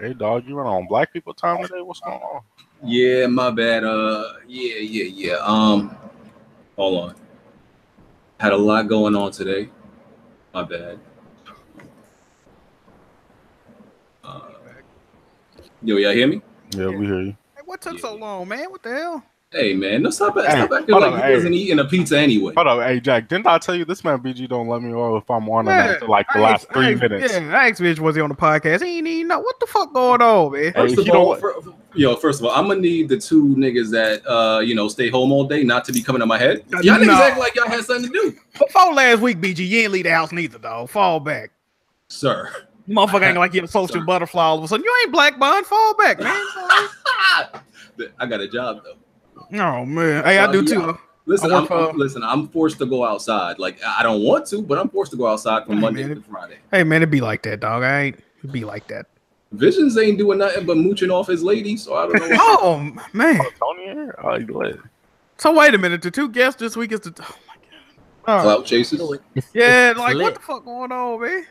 Hey, dog, you run on black people time today? What's going on? Yeah, my bad. Yeah. Hold on. Had a lot going on today. My bad. Yo, y'all hear me? Yeah, we hear you. Hey, what took so long, man? What the hell? Hey, man, no, stop acting like hold you wasn't eating a pizza anyway. Hold up, hey, Jack, didn't I tell you this man BG don't let me know if I'm on or not after like the last 3 minutes? Yeah, I asked Mitch was he on the podcast. He ain't even know what the fuck going on, man. First of all, I'm gonna need the two niggas that stay home all day not to be coming to my head. Y'all niggas act like y'all had something to do. Before last week, BG, you ain't leave the house neither, dog. Fall back. Sir. Motherfucker ain't like you're a social butterfly all of a sudden. You ain't black bond. Fall back, man. I got a job though. Oh man, hey, I do too. Listen, I'm forced to go outside. Like I don't want to, but I'm forced to go outside from Monday to Friday. Hey man, it be like that, dog. It'd be like that. Visions ain't doing nothing but mooching off his lady, so I don't know. Oh man, Tony here? Oh, you lit. So wait a minute. The two guests this week is the oh my god, clout chasers. Yeah, like what the fuck going on, man?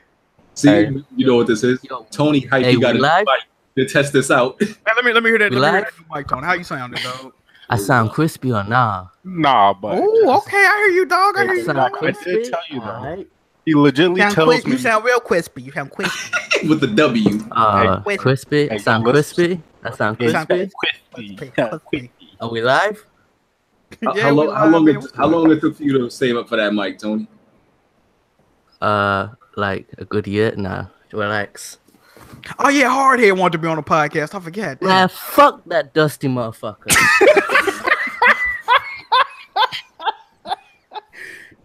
See, you know what this is? Tony hype. He got to test this out. Hey, let me hear that. Let me hear that mic tone. How you sounding, dog? I sound crispy or nah? Nah, but oh, okay. I hear you, dog. I hear you. Sound crispy. I did tell you though. Right. He legitimately tells me you sound real crispy. You sound crispy with the W. Crispy. Hey, sound crispy. That sound crispy. Crispy. Are we live? Yeah, how long it took for you to save up for that mic, Tony? Like a good year now. Relax. Oh yeah, Hardhead wanted to be on the podcast. I forget. Man, fuck that dusty motherfucker.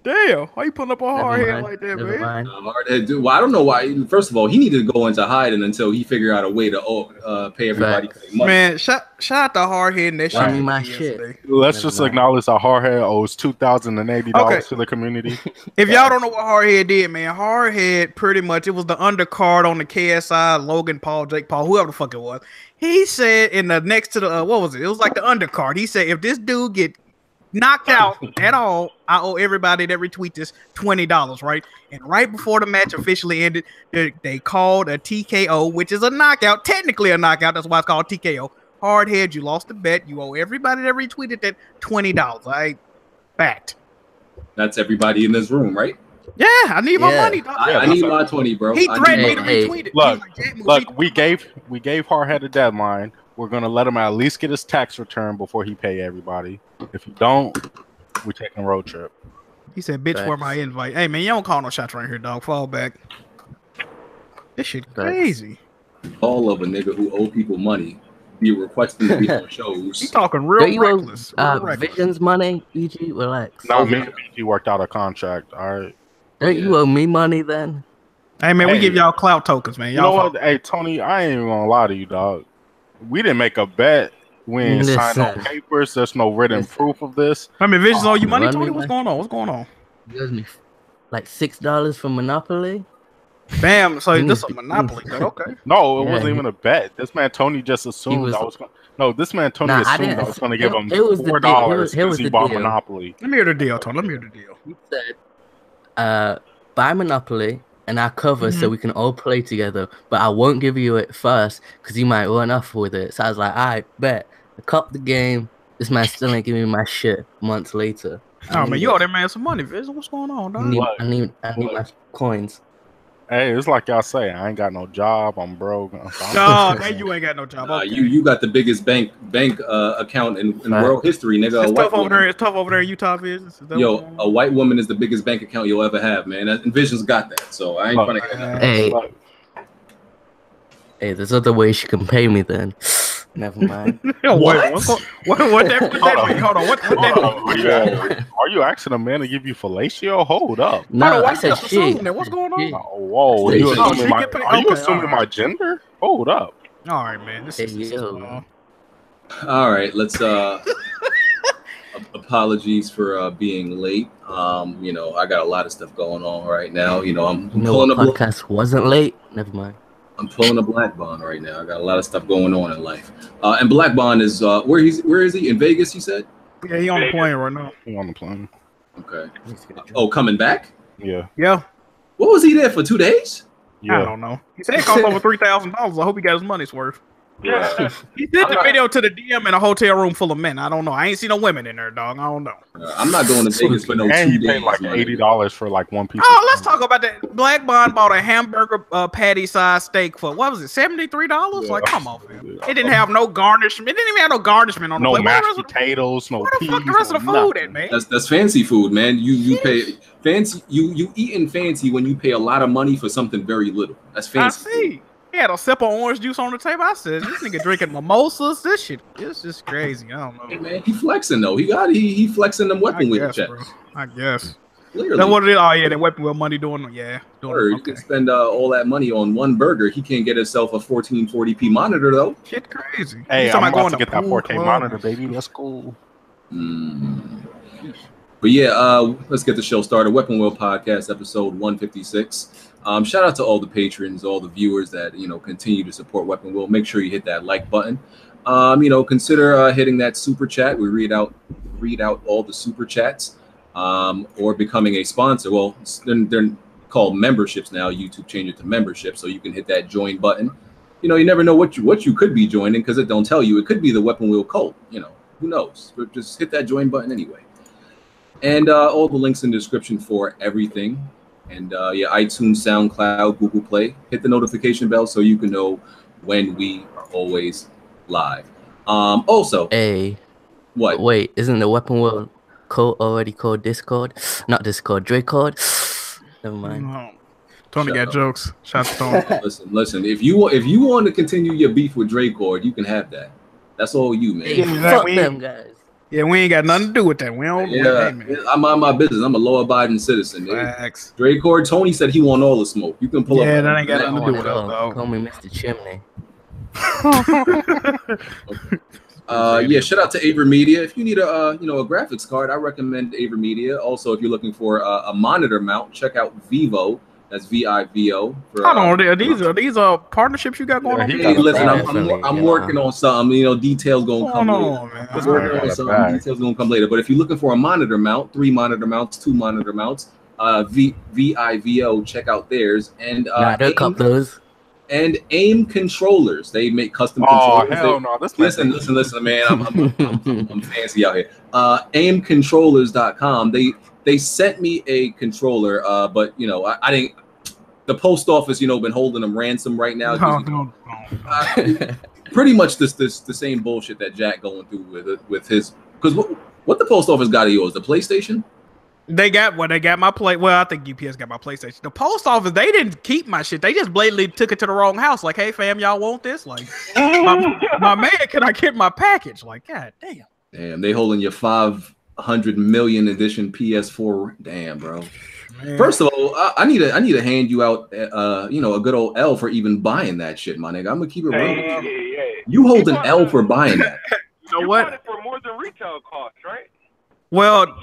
Damn, why you putting up a Hardhead like that, man? Hardhead, dude. Well, I don't know why. First of all, he needed to go into hiding until he figured out a way to pay everybody money. Man, shout out to Hardhead and that shit. I mean, my shit. Let's just acknowledge that Hardhead owes $2,080 to the community. If y'all don't know what Hardhead did, man, Hardhead pretty much it was the undercard on the KSI, Logan Paul, Jake Paul, whoever the fuck it was. He said in the next to the what was it? It was like the undercard. He said if this dude get knocked out at all, I owe everybody that retweet this $20, right? And right before the match officially ended, they called a TKO, which is a knockout, technically a knockout. That's why it's called TKO. Hardhead, you lost the bet. You owe everybody that retweeted that $20. I fact. That's everybody in this room, right? Yeah, I need my money. Dog. I need my 20, bro. He threatened me to retweet it. Look, we gave Hardhead a deadline. We're gonna let him at least get his tax return before he pay everybody. If you don't, we taking a road trip. He said, "Bitch, for my invite." Hey man, you don't call no shots right here, dog. Fall back. This shit crazy. All of a nigga who owe people money be requesting to be on shows. He talking real reckless. Vision's money, BG, relax. No, me and BG worked out a contract. All right. Don't you owe me money then? Hey man, we give y'all clout tokens, man. Y'all you know what? Hey Tony, I ain't even gonna lie to you, dog. We didn't make a bet. We ain't signed no papers. There's no written proof of this. I mean, Visions owe you money, Tony? What's going on? What's going on? You owes me like $6 from Monopoly. Damn, so this is a Monopoly, but okay. No, it wasn't even a bet. This man Tony just assumed I was going. No, this man Tony assumed I was going to give him $4 because he bought Monopoly. Let me hear the deal, Tony. Let me hear the deal. He said, buy Monopoly and I cover so we can all play together, but I won't give you it first because you might run off with it. So I was like, all right, bet. I cop the game. This man still ain't giving me my shit months later. Oh man, you owe that man some money, Viz. What's going on, dog? I need my coins. Hey, it's like y'all say, I ain't got no job. I'm broke. No, man, you ain't got no job. Okay. You got the biggest bank account in world history, nigga. It's tough over there. It's tough over there in Utah, Viz. Yo, a white woman is the biggest bank account you'll ever have, man. And Vision's got that, so I ain't trying to get that. Hey, there's other ways you can pay me then. Never mind. What that mean? Hold on. What that mean? Are you asking a man to give you fellatio? Hold up. No, I said shit. What's going on? Oh, whoa. Are you assuming my gender? Hold up. All right, man. This is all right, let's apologies for being late. You know, I got a lot of stuff going on right now. You know, I'm pulling a podcast wasn't late. Never mind. I'm pulling a Black Bond right now. I got a lot of stuff going on in life. And Black Bond is where is he? In Vegas, you said? Yeah, he on the plane right now. He on the plane. Okay. Oh, coming back? Yeah. Yeah. What was he there for 2 days? I don't know. He said it cost over $3,000. I hope he got his money's worth. Yeah. He sent the video to the DM in a hotel room full of men. I don't know. I ain't seen no women in there, dog. I don't know. I'm not going to Vegas for no and 2 you days. paid like $80 for like one piece. Oh, let's talk about that. Black Bond bought a hamburger patty size steak for what was it, $73? Yeah. Like, come on, man. It didn't have no garnishment. It didn't even have no garnishment on the plate. No mashed potatoes, no peas. Where the fuck the rest of the food at, man? That's fancy food, man. You pay fancy. You eating fancy when you pay a lot of money for something very little. That's fancy. I see. He had a sip of orange juice on the table. I said, this nigga drinking mimosas. This shit, it's just crazy. I don't know. Hey, man, he flexing though. He flexing them weapon wheel checks. Bro. I guess. Clearly. That's what it is. Oh yeah, that weapon wheel money doing. Yeah. You can spend all that money on one burger. He can't get himself a 1440p monitor though. Shit crazy. Hey, I'm about to get that 4K monitor, baby. Let's go. But yeah, let's get the show started. Weapon Wheel Podcast, episode 156. Shout out to all the patrons, all the viewers that continue to support Weapon Wheel. Make sure you hit that like button. Consider hitting that super chat. We read out all the super chats, or becoming a sponsor. Well, they're called memberships now. YouTube changed it to membership, so you can hit that join button. You never know what you could be joining because it don't tell you. It could be the Weapon Wheel cult. Who knows? But just hit that join button anyway. And all the links in the description for everything. And iTunes, SoundCloud, Google Play. Hit the notification bell so you can know when we are always live. Also, what? Wait, isn't the Weapon Wheel code already called Discord? Not Discord, Draycord. Never mind. No. Tony got jokes. Shout out to Tony. Listen. If you want to continue your beef with Draycord, you can have that. That's all you, man. Fuck them guys. Yeah, we ain't got nothing to do with that. We don't. Yeah, I'm on my business. I'm a law-abiding citizen. Draycord, Tony said he want all the smoke. You can pull up. Yeah, that ain't got nothing to do with us, though. Call me Mr. Chimney. Shout out to Avermedia. If you need a graphics card, I recommend Avermedia. Also, if you're looking for a monitor mount, check out Vivo. That's VIVO. These are partnerships you got going on. Hey, listen, I'm working on something. Details gonna come later. I'm working on something. Details gonna come later. But if you're looking for a monitor mount, 3 monitor mounts, 2 monitor mounts, VIVO, check out theirs. And those. And AIM controllers. They make custom controllers. Oh hell no! Listen, man. I'm fancy out here. AIMcontrollers.com. They sent me a controller, but I didn't. The post office, been holding them ransom right now. Pretty much the same bullshit that Jack going through with his. Because what the post office got of yours? The PlayStation? They got my play. Well, I think UPS got my PlayStation. The post office, they didn't keep my shit. They just blatantly took it to the wrong house. Like, hey fam, y'all want this? Like, my man, can I get my package? Like, god damn. Damn, they holding your 500 million edition PS4. Damn, bro. Man. First of all, I need to hand you out, a good old L for even buying that shit, my nigga. I'm gonna keep it real with you. You hold an L for buying that. You know what? For more than retail cost, right? Well,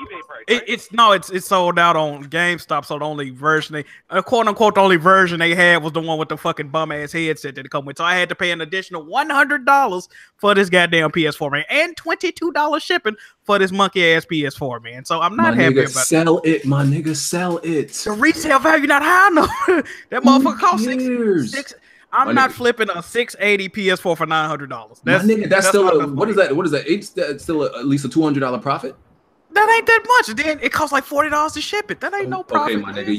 it's sold out on GameStop. So the only version quote unquote, the only version they had was the one with the fucking bum ass headset that it come with. So I had to pay an additional $100 for this goddamn PS4, man, and $22 shipping for this monkey ass PS4, man. So I'm not happy about that. Sell it, my nigga, sell it. The resale value not high enough. That motherfucker cost $6. I'm not flipping a 680 PS4 for $900. That's still what is that? What is that? It's still at least a $200 profit. That ain't that much. Then it costs like $40 to ship it. That ain't no profit. Okay, my nigga.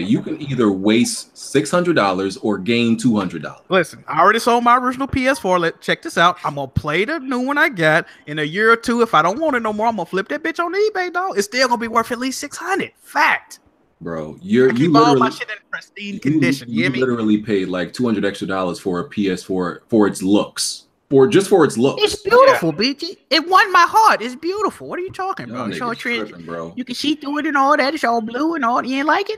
You can either waste $600 or gain $200. Listen, I already sold my original PS4. Check this out. I'm gonna play the new one I got in a year or two. If I don't want it no more, I'm gonna flip that bitch on eBay, dog. It's still gonna be worth at least $600. Fact. Bro, you keep all my shit in pristine condition. You literally paid like $200 extra for a PS4 for its looks. For its looks. It's beautiful, BG. It won my heart. It's beautiful. What are you talking about? It's all tripping, bro. You can see through it and all that. It's all blue and all. You ain't like it?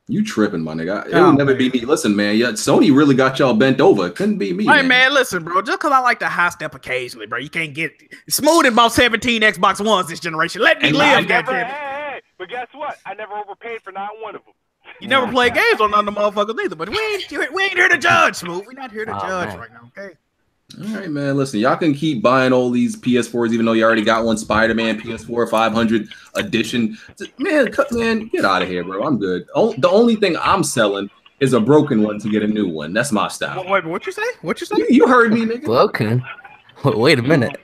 You tripping, my nigga. It would never be me. Listen, man. Yeah, Sony really got y'all bent over. It couldn't be me. Hey, man, listen, bro. Just because I like to high step occasionally, bro, you can't get smooth in about 17 Xbox Ones this generation. Let me live, goddamn. Hey, but guess what? I never overpaid for not one of them. You never play games on none of the motherfuckers either. But we ain't here to judge, Smooth. We're not here to judge right now, okay? All right, man. Listen, y'all can keep buying all these PS4s, even though you already got one Spider-Man PS4 500 edition. Man, get out of here, bro. I'm good. The only thing I'm selling is a broken one to get a new one. That's my style. Wait, what you say? What you say? You heard me, nigga. Broken? Wait a minute.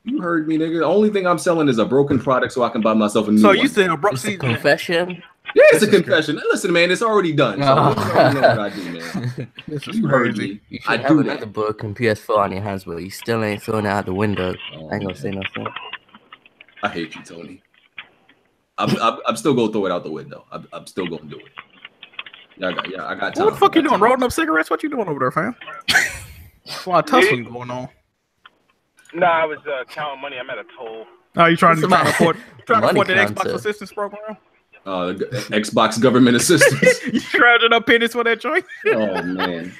You heard me, nigga. The only thing I'm selling is a broken product so I can buy myself a new So one. you said a It's a confession? Yeah, it's a confession. Listen, man, it's already done. So you already know what I do, man. You heard me. You should I have do another that. broken PS4 on your hands, but you still ain't throwing it out the window. I ain't gonna say nothing. I hate you, Tony. I'm still gonna throw it out the window. I'm still gonna do it. Yeah, I got time. What the fuck you doing? Rolling up cigarettes? What you doing over there, fam? A lot of tussling going on. Nah, I was counting money. I'm at a toll. Oh, you trying to afford that Money Xbox counter. assistance program? Xbox government assistance. You charging up pennies for that joint? Oh man.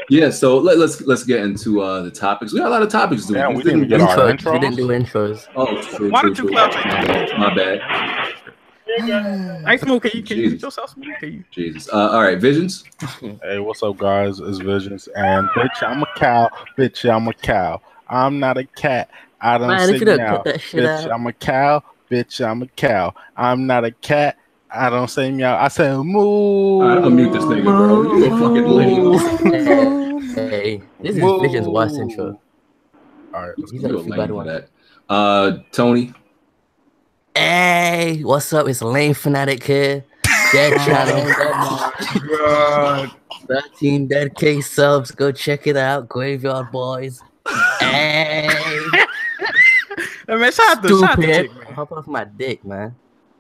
Yeah. So let's get into the topics. We got a lot of topics. Yeah, we didn't get our Intros. We didn't do intros. Oh, true. Why don't you cloud change? My bad. Hey, Smooth, can you mute yourself, Smooth? Can you? Jesus. All right, Visions. Hey, what's up, guys? It's Visions, and bitch, I'm a cow. Bitch, I'm a cow. I'm not a cat. I don't Man, say if you don't meow. cut that shit Bitch, out. I'm a cow. Bitch, I'm a cow. I'm not a cat. I don't say meow. I say moo. All right, I'm gonna mute this nigga, bro. You a fucking lame. Hey, this is Moo. Vision's worst intro. All right, let's He's go. got You a a few lame bad for ones. that. Tony. Hey, what's up? It's Lane Fanatic here. Dead channel. God. 13 dead K subs. Go check it out. Graveyard Boys. Hey, Hey, man, shout out to stupid. Tick, man. Hop off my dick, man.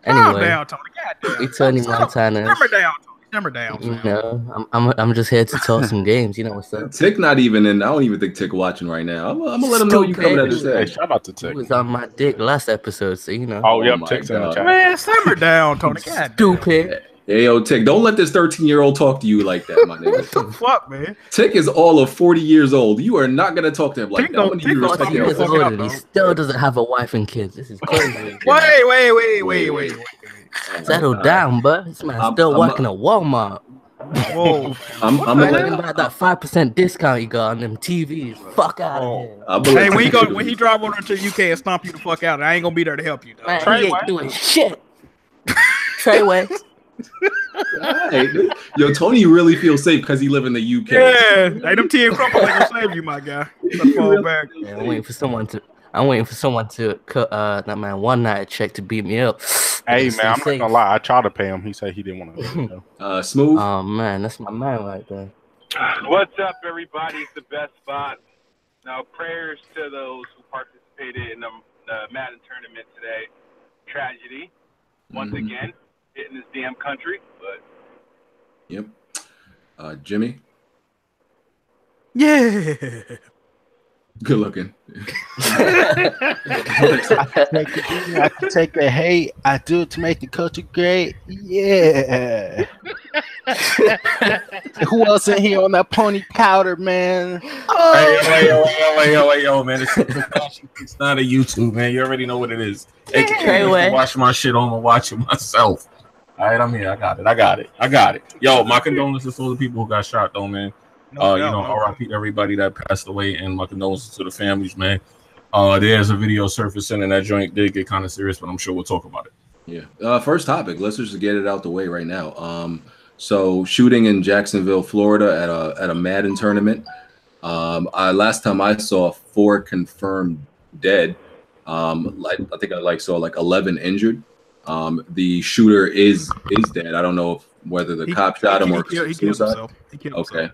Calm Anyway, down, Tony. Goddamn. we turning Montana. Simmer down, Tony. Simmer down. You fam. know, I'm just here to talk some games. You know what's up? Tick not even in. I don't even think Tick watching right now. I'm gonna let him know you coming at his Hey, head. shout out to He Tick. was on my dick last episode, so you know. Oh, yep, my Tick's in the God. chat. Man, simmer down, Tony. God Stupid. Hey, yo, Tick, don't let this 13-year-old talk to you like that, my nigga. What the fuck, man? Tick is all of 40 years old. You are not gonna talk to him like Tick that. I'm don't- gonna give you Tick respect. don't- Years fuck old up, and he bro. still doesn't have a wife and kids. This is crazy. Wait. Settle down, bud. This man's I'm- still I'm- working at Walmart. Whoa. I'm What gonna the let hell? him. About that 5% discount you got on them TVs. Fuck out of here. Hey, when he drive over to the UK and stomp you the fuck out, I ain't gonna be there to help you. Dog. Man, Treyway. he ain't doing shit. Treyway. Hey, yo, Tony really feels safe because he live in the UK. Yeah, hey, them tea and crumble ain't gonna save you, my guy. You gotta fall back. Yeah, I'm waiting for someone to cut that man one night check to beat me up. Hey, Stay man, I'm not safe. gonna lie. I tried to pay him. He said he didn't want to. Smooth. Oh man, that's my man right there. What's up, everybody? It's the best spot. Now, prayers to those who participated in the Madden tournament today. Tragedy, once again, hitting this damn country. But Yep. Jimmy. Yeah. Good looking. I can take the hate. I do it to make the culture great. Yeah. Who else in here on that pony powder, man? Hey, yo, man. It's not a YouTube, man. You already know what it is. Treyway. Watch my shit on, watch it myself. All right, I'm here. I got it. Yo, my condolences to all the people who got shot, though, man. RIP to everybody that passed away, and my condolences to the families, man. There's a video surfacing, and that joint did get kind of serious, but I'm sure we'll talk about it. Yeah. First topic. Let's just get it out the way right now. So shooting in Jacksonville, Florida, at a Madden tournament. Last time I saw 4 confirmed dead. I think I saw 11 injured. The shooter is dead. I don't know whether the cop shot him or suicide. Okay.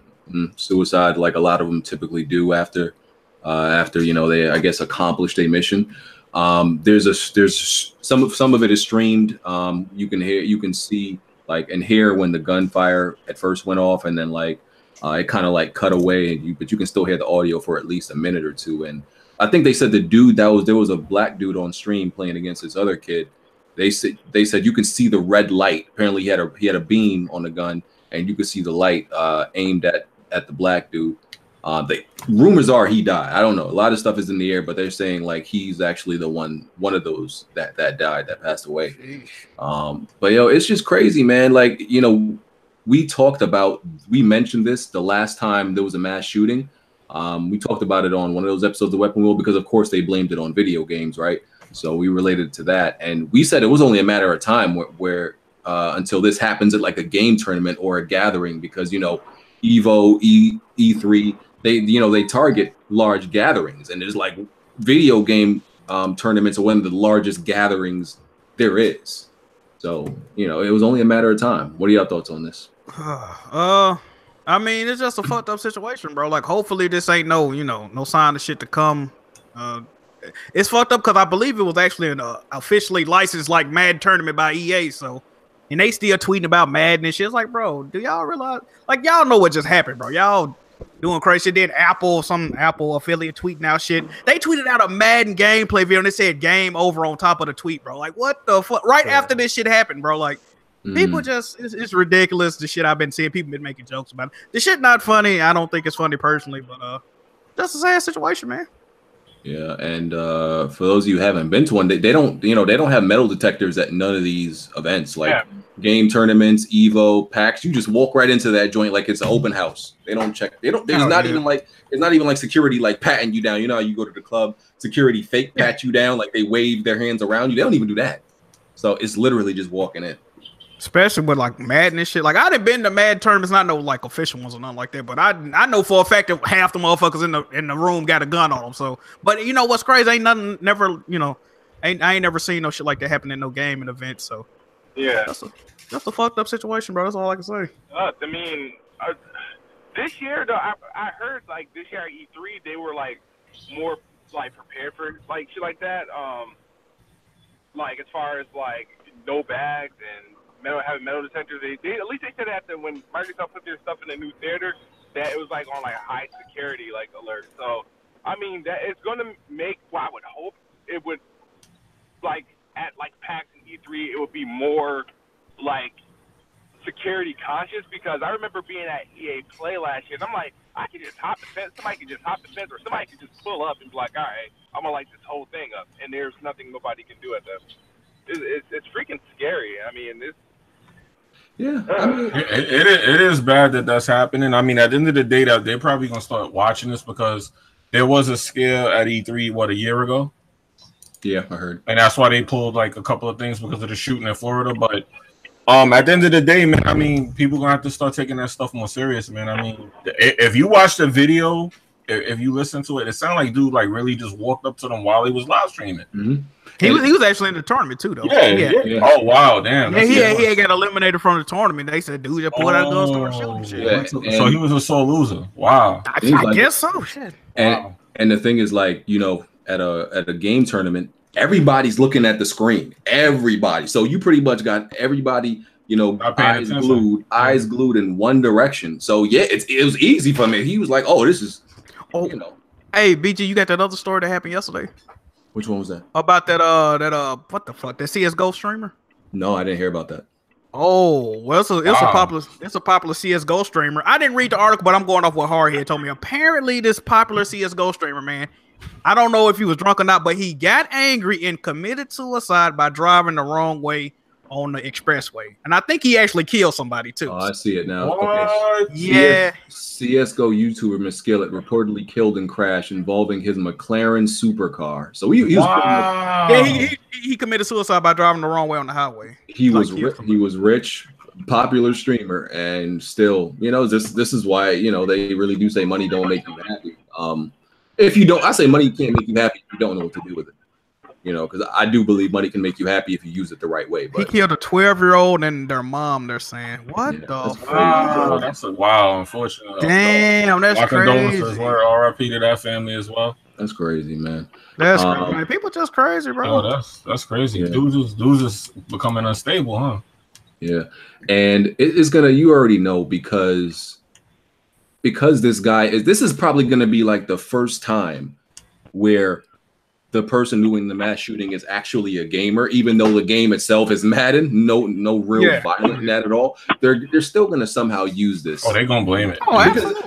Suicide, like a lot of them typically do after they, I guess, accomplish their mission. There's some of it is streamed. You can see and hear when the gunfire at first went off, and then it kind of cut away, but you can still hear the audio for at least a minute or two. And I think they said there was a black dude on stream playing against this other kid. They said you can see the red light. Apparently he had a beam on the gun, and you could see the light aimed at the black dude. The rumors are he died. I don't know. A lot of stuff is in the air, but they're saying he's actually the one of those that died, that passed away. But it's just crazy, man. We mentioned this the last time there was a mass shooting. We talked about it on one of those episodes of Weapon Wheel because, of course, they blamed it on video games, right? So we related to that, and we said it was only a matter of time where until this happens at like a game tournament or a gathering, because Evo, E3, they target large gatherings, and there's like video game tournaments are one of the largest gatherings there is. So it was only a matter of time. What are your thoughts on this? I mean, it's just a fucked up situation, bro. Like, hopefully this ain't no sign of shit to come. It's fucked up because I believe it was actually an officially licensed like Madden tournament by EA. So, and they still tweeting about Madden and shit. It's like, bro, do y'all realize? Like, y'all know what just happened, bro. Y'all doing crazy shit. Then some Apple affiliate tweeting out shit. They tweeted out a Madden gameplay video and they said "game over" on top of the tweet, bro. Like, what the fuck? Right after this shit happened, bro. Like. People just, it's ridiculous. The shit I've been seeing, people been making jokes about it. The shit not funny. I don't think it's funny personally, but just a sad situation, man. Yeah, and for those of you who haven't been to one, they don't have metal detectors at none of these events, like game tournaments, Evo, PAX. You just walk right into that joint like it's an open house. They don't check. There's not even like security like patting you down. You know how you go to the club, security fake pat you down, like they wave their hands around you. They don't even do that. So it's literally just walking in. Especially with like Madden and shit. Like, I done been to Madden tournaments, not no like official ones or nothing like that. But I know for a fact that half the motherfuckers in the room got a gun on them. So, but you know what's crazy? Ain't nothing never. I ain't never seen no shit like that happen in no game and event. So yeah, that's a fucked up situation, bro. That's all I can say. I mean, this year though, I heard like this year at E3 they were like more like prepared for like shit like that. Like as far as like no bags and having metal detectors, they at least they said that when Microsoft put their stuff in the new theater, that it was like on like high security like alert. So I mean that it's gonna make I would hope it would like at like PAX and E3 it would be more like security conscious, because I remember being at EA Play last year and I'm like, I could just hop the fence, somebody could just hop the fence, or somebody could just pull up and be like, all right, I'm gonna light this whole thing up, and there's nothing nobody can do at that. It's freaking scary. I mean, it's. Yeah, I mean, it is bad that that's happening. I mean, at the end of the day, they're probably gonna start watching this because there was a scare at E3 a year ago. Yeah, I heard, and that's why they pulled like a couple of things because of the shooting in Florida. But at the end of the day, man, I mean, people gonna have to start taking that stuff more serious, man. I mean, if you watch the video, if you listen to it, it sounded like dude like really just walked up to them while he was live streaming. Mm-hmm. He was actually in the tournament too, though. Yeah. Oh wow, damn. Yeah, he got eliminated from the tournament. They said, "Dude, just pulled out guns, started shooting shit." Yeah, so he was a sole loser. Wow. I guess so. Shit. And the thing is, like, at a game tournament, everybody's looking at the screen. Everybody. So you pretty much got everybody. Eyes glued in one direction. So yeah, it was easy for me. He was like, "Oh, this is." Hey, BG, you got that other story that happened yesterday? Which one was that? About that what the fuck? That CS:GO streamer? No, I didn't hear about that. Oh, well, it's a popular CS:GO streamer. I didn't read the article, but I'm going off what Hardhead told me. Apparently, this popular CS:GO streamer, man, I don't know if he was drunk or not, but he got angry and committed suicide by driving the wrong way on the expressway, and I think he actually killed somebody too. Oh, I see it now. Okay. Yeah. CS:GO YouTuber Miskillet reportedly killed in crash involving his McLaren supercar. So he was he committed suicide by driving the wrong way on the highway. He was rich, popular streamer, and still, this is why they really do say money don't make you happy. If you don't, I say money can't make you happy if you don't know what to do with it. Because I do believe money can make you happy if you use it the right way. But he killed a 12-year-old and their mom. They're saying, "What the fuck?" That's unfortunate. Damn, that's crazy. RIP to that family as well. That's crazy, man. That's crazy. Man. People just crazy, bro. Oh, that's crazy. Yeah. Dudes is becoming unstable, huh? Yeah, and it's gonna. You already know because this guy this is probably gonna be like the first time where the person doing the mass shooting is actually a gamer, even though the game itself is Madden. No real violent in that at all. They're still gonna somehow use this. Oh, they're gonna blame it.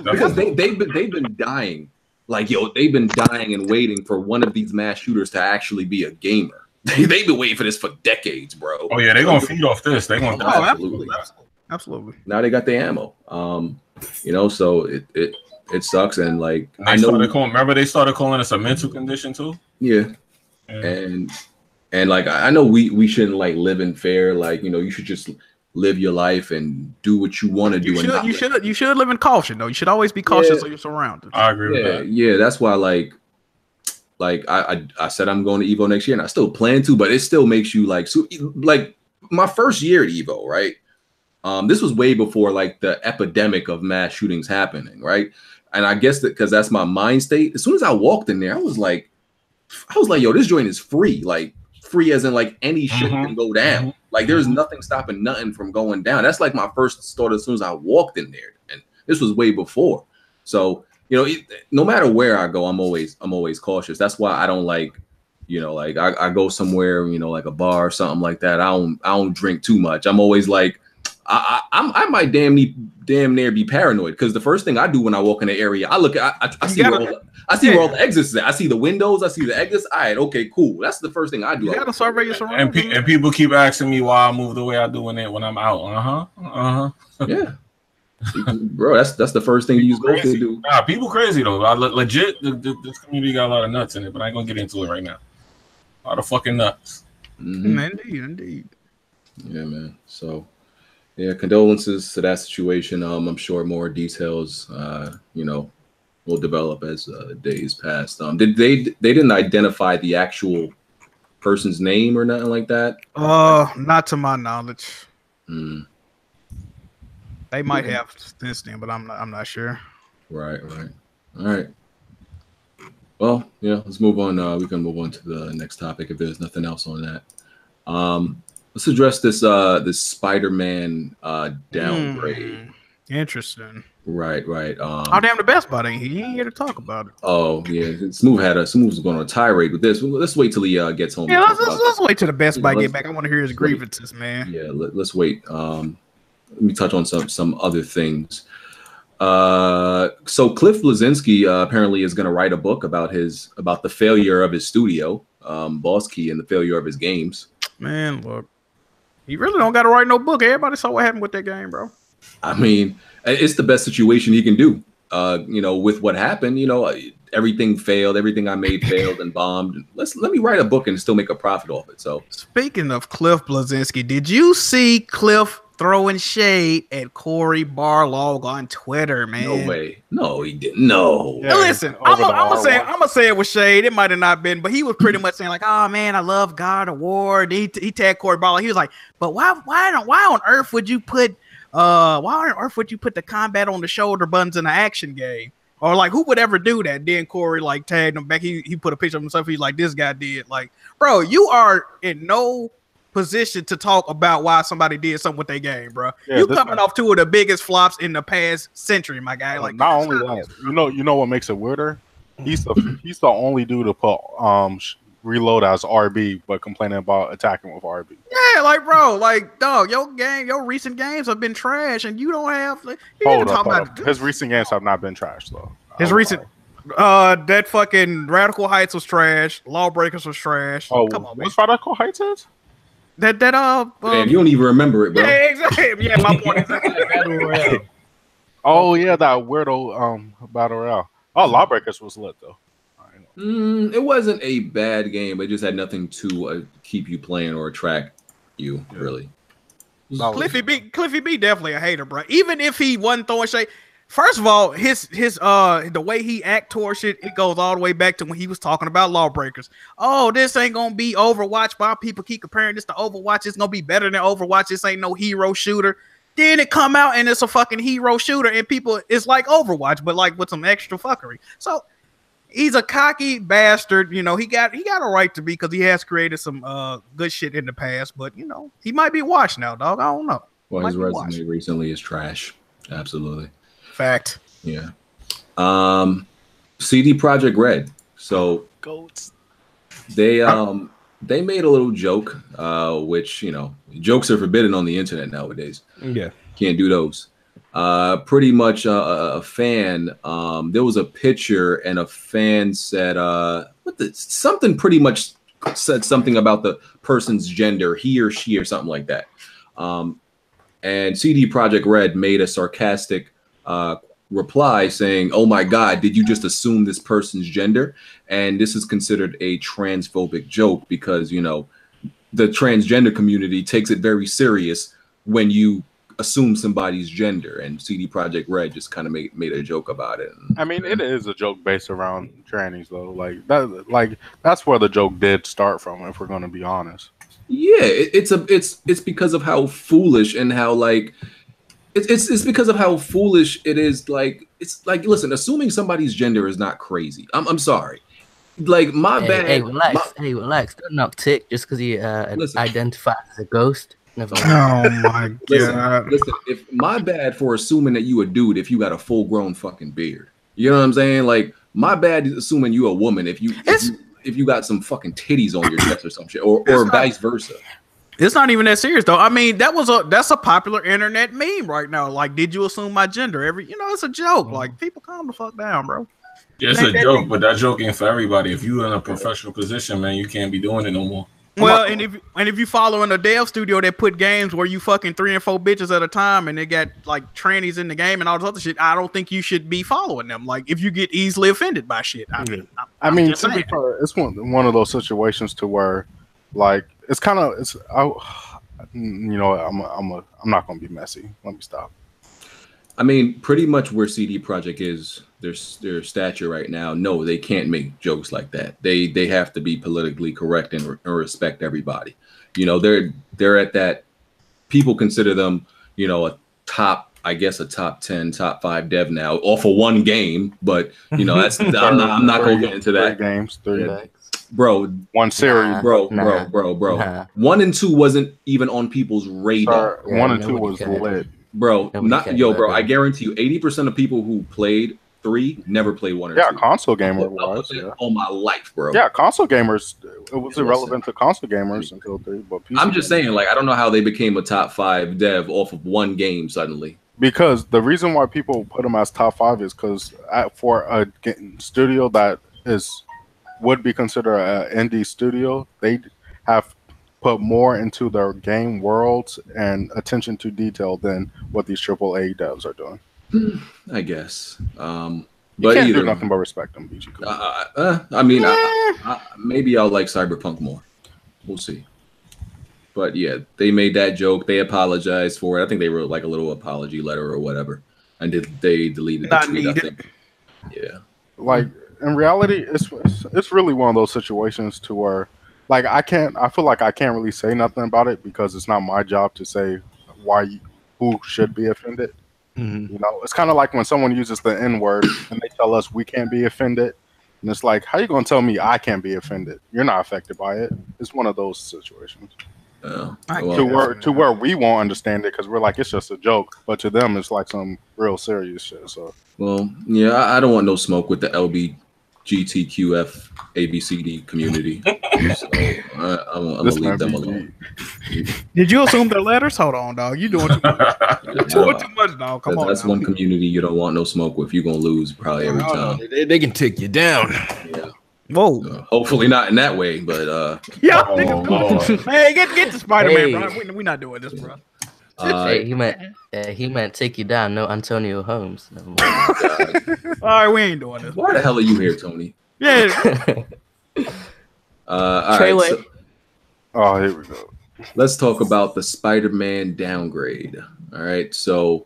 Because they've been dying. Like, they've been dying and waiting for one of these mass shooters to actually be a gamer. They've been waiting for this for decades, bro. Oh yeah, they're gonna feed off this. They're gonna absolutely. Now they got the ammo. So it sucks, and like remember they started calling this a mental condition too. Yeah, and And like I know we shouldn't like live in fear. Like, you know, you should just live your life and do what you want to do. You should live in caution though. You should always be cautious of your surroundings. I agree with that. Yeah, that's why like I said I'm going to Evo next year, and I still plan to, but it still makes you like my first year at Evo, right? This was way before like the epidemic of mass shootings happening, right? And I guess that because that's my mind state. As soon as I walked in there, I was like, yo, this joint is free. Like free as in like any shit can go down. Like there's nothing stopping nothing from going down. That's like my first thought as soon as I walked in there. And this was way before. So, you know, no matter where I go, I'm always cautious. That's why I don't like, you know, like I go somewhere, you know, like a bar or something like that. I don't drink too much. I'm always like, I might damn near be paranoid because the first thing I do when I walk in the area, I look at I see where all the exits are. I see the windows, I see the exits. All right, okay, cool. That's the first thing I do. You gotta survey your surroundings. And people keep asking me why I move the way I do when I'm out. Yeah. Bro, that's the first thing you go to do. Nah, people crazy though. Legit, this community got a lot of nuts in it, but I ain't gonna get into it right now. A lot of fucking nuts. Indeed. Yeah, man. So, yeah, condolences to that situation. I'm sure more details, you know, will develop as days pass. They didn't identify the actual person's name or nothing like that? Not to my knowledge. They might have since then, but I'm not sure. Right. All right. Well, yeah, let's move on. We can move on to the next topic if there's nothing else on that. Let's address this Spider-Man downgrade. Interesting. Right. Oh damn, the best buddy. He ain't here to talk about it. Oh yeah, Smooth's going on a tirade with this. Let's wait till he gets home. Yeah, let's wait till the best buddy get back. I want to hear his grievances, man. Yeah, let's wait. Let me touch on some other things. So Cliff Bleszinski apparently is going to write a book about the failure of his studio, Boss Key, and the failure of his games. Man, look, he really don't got to write no book. Everybody saw what happened with that game, bro. I mean, it's the best situation he can do. You know, with what happened, you know, everything failed. Everything I made failed and bombed. Let me write a book and still make a profit off it. So, speaking of Cliff Bleszinski, did you see Cliff throwing shade at Corey Barlog on Twitter, man? No way. No, he didn't. No. Yeah, listen, I'm gonna say it was shade. It might have not been, but he was pretty much saying like, "Oh man, I love God of War." He tagged Corey Barlog. He was like, "But why on earth would you put the combat on the shoulder buttons in an action game?" Or like, who would ever do that? Then Corey like tagged him back. He put a picture of himself. He's like, "This guy did." Like, bro, you are in no position to talk about why somebody did something with their game, bro. Yeah, you coming off two of the biggest flops in the past century, my guy. Like, not only that, you know what makes it weirder? He's the only dude to put reload as RB, but complaining about attacking with RB. Yeah, like, bro, like, dog, your recent games have been trash, and you don't have. Like, hold up. His recent games have not been trash though. His recent. That fucking Radical Heights was trash. Lawbreakers was trash. Oh, come on, what's Radical Heights is? Man, you don't even remember it, bro. Yeah, exactly. Yeah, my point is oh yeah, that weirdo battle royale. Oh, Lawbreakers was lit though. It wasn't a bad game, but it just had nothing to keep you playing or attract you, really. Cliffy B definitely a hater, bro. Even if he wasn't throwing shade. First of all, his the way he act towards shit, it goes all the way back to when he was talking about Lawbreakers. Oh, this ain't gonna be Overwatch. Why people keep comparing this to Overwatch? It's gonna be better than Overwatch. This ain't no hero shooter. Then it come out and it's a fucking hero shooter, and people it's like Overwatch, but like with some extra fuckery. So he's a cocky bastard. You know, he got a right to be because he has created some good shit in the past, but you know, he might be washed now, dog. I don't know. Well, his resume recently is trash. Absolutely. Fact. Yeah. CD Projekt Red. So goats. They made a little joke, which, you know, jokes are forbidden on the internet nowadays. Yeah. Can't do those. Pretty much a fan. There was a picture and a fan said something pretty much said something about the person's gender, he or she or something like that. And CD Projekt Red made a sarcastic reply saying, "Oh my God, did you just assume this person's gender?" And this is considered a transphobic joke because, you know, the transgender community takes it very serious when you assume somebody's gender, and CD Projekt Red just kind of made a joke about it. I mean, it is a joke based around trannies, though. Like that's where the joke did start from, if we're going to be honest. Yeah, it's because of how foolish and how like it's because of how foolish it is. Like it's like, listen, assuming somebody's gender is not crazy. I'm sorry. Like my bad. Hey, relax. Don't knock Tick just because he identifies as a ghost. Never mind. Oh my god! Listen, if my bad for assuming that you a dude if you got a full grown fucking beard. You know what I'm saying? Like my bad is assuming you a woman if you got some fucking titties on your chest or some shit, or vice versa. It's not even that serious though. I mean, that's a popular internet meme right now. Like, did you assume my gender? It's a joke. Like, people calm the fuck down, bro. It's a joke, but that joke ain't for everybody. If you're in a professional position, man, you can't be doing it no more. Well, and if you follow in a dev studio that put games where you fucking 3 and 4 bitches at a time and they got like trannies in the game and all this other shit, I don't think you should be following them. Like, if you get easily offended by shit, I mean, to be fair, it's one of those situations to where, like, it's kind of I'm not gonna be messy. Let me stop. I mean, pretty much where CD Projekt is, their stature right now. No, they can't make jokes like that. They have to be politically correct and respect everybody. You know, they're at that. People consider them, you know, a top 10, top 5 dev now, off of one game. But you know, that's I'm not gonna get into that. 3 games, 3. Bro, 1 series, bro. 1 and 2 wasn't even on people's radar. 1 and 2 was lit. Bro, bro. I guarantee you, 80% of people who played 3 never played 1 or 2. Yeah, console gamer was. All my life, bro. Yeah, console gamers. It was irrelevant to console gamers until 3. But PC I'm just saying, like, I don't know how they became a top 5 dev off of one game suddenly. Because the reason why people put them as top 5 is because for a studio that would be considered an indie studio, they have put more into their game worlds and attention to detail than what these AAA devs are doing. I guess. You can't do nothing but respect them, BG. I mean, maybe I'll like Cyberpunk more. We'll see. But yeah, they made that joke. They apologized for it. I think they wrote like a little apology letter or whatever, and they deleted the tweet. I think. Yeah. Like in reality, it's really one of those situations to where, like, I feel like I can't really say nothing about it because it's not my job to say who should be offended. Mm-hmm. You know, it's kind of like when someone uses the N-word and they tell us we can't be offended, and it's like, how you gonna tell me I can't be offended? You're not affected by it. It's one of those situations. To where we won't understand it because we're like, it's just a joke, but to them it's like some real serious shit. So, well, yeah, I don't want no smoke with the LBGTQF ABCD community. So I'm gonna leave them alone. Did you assume their letters? Hold on, dog. You doing too much. You're doing too much, dog. Come on. That's one community you don't want no smoke with. You're gonna lose probably every time. They can take you down. Yeah. Whoa. Hopefully not in that way, but man, get the Spider-Man, bro. We're not doing this, bro. He meant take you down. No Antonio Holmes. No. All right, we ain't doing this. Why the hell are you here, Tony? Yeah. All right. Here we go. Let's talk about the Spider-Man downgrade. All right. So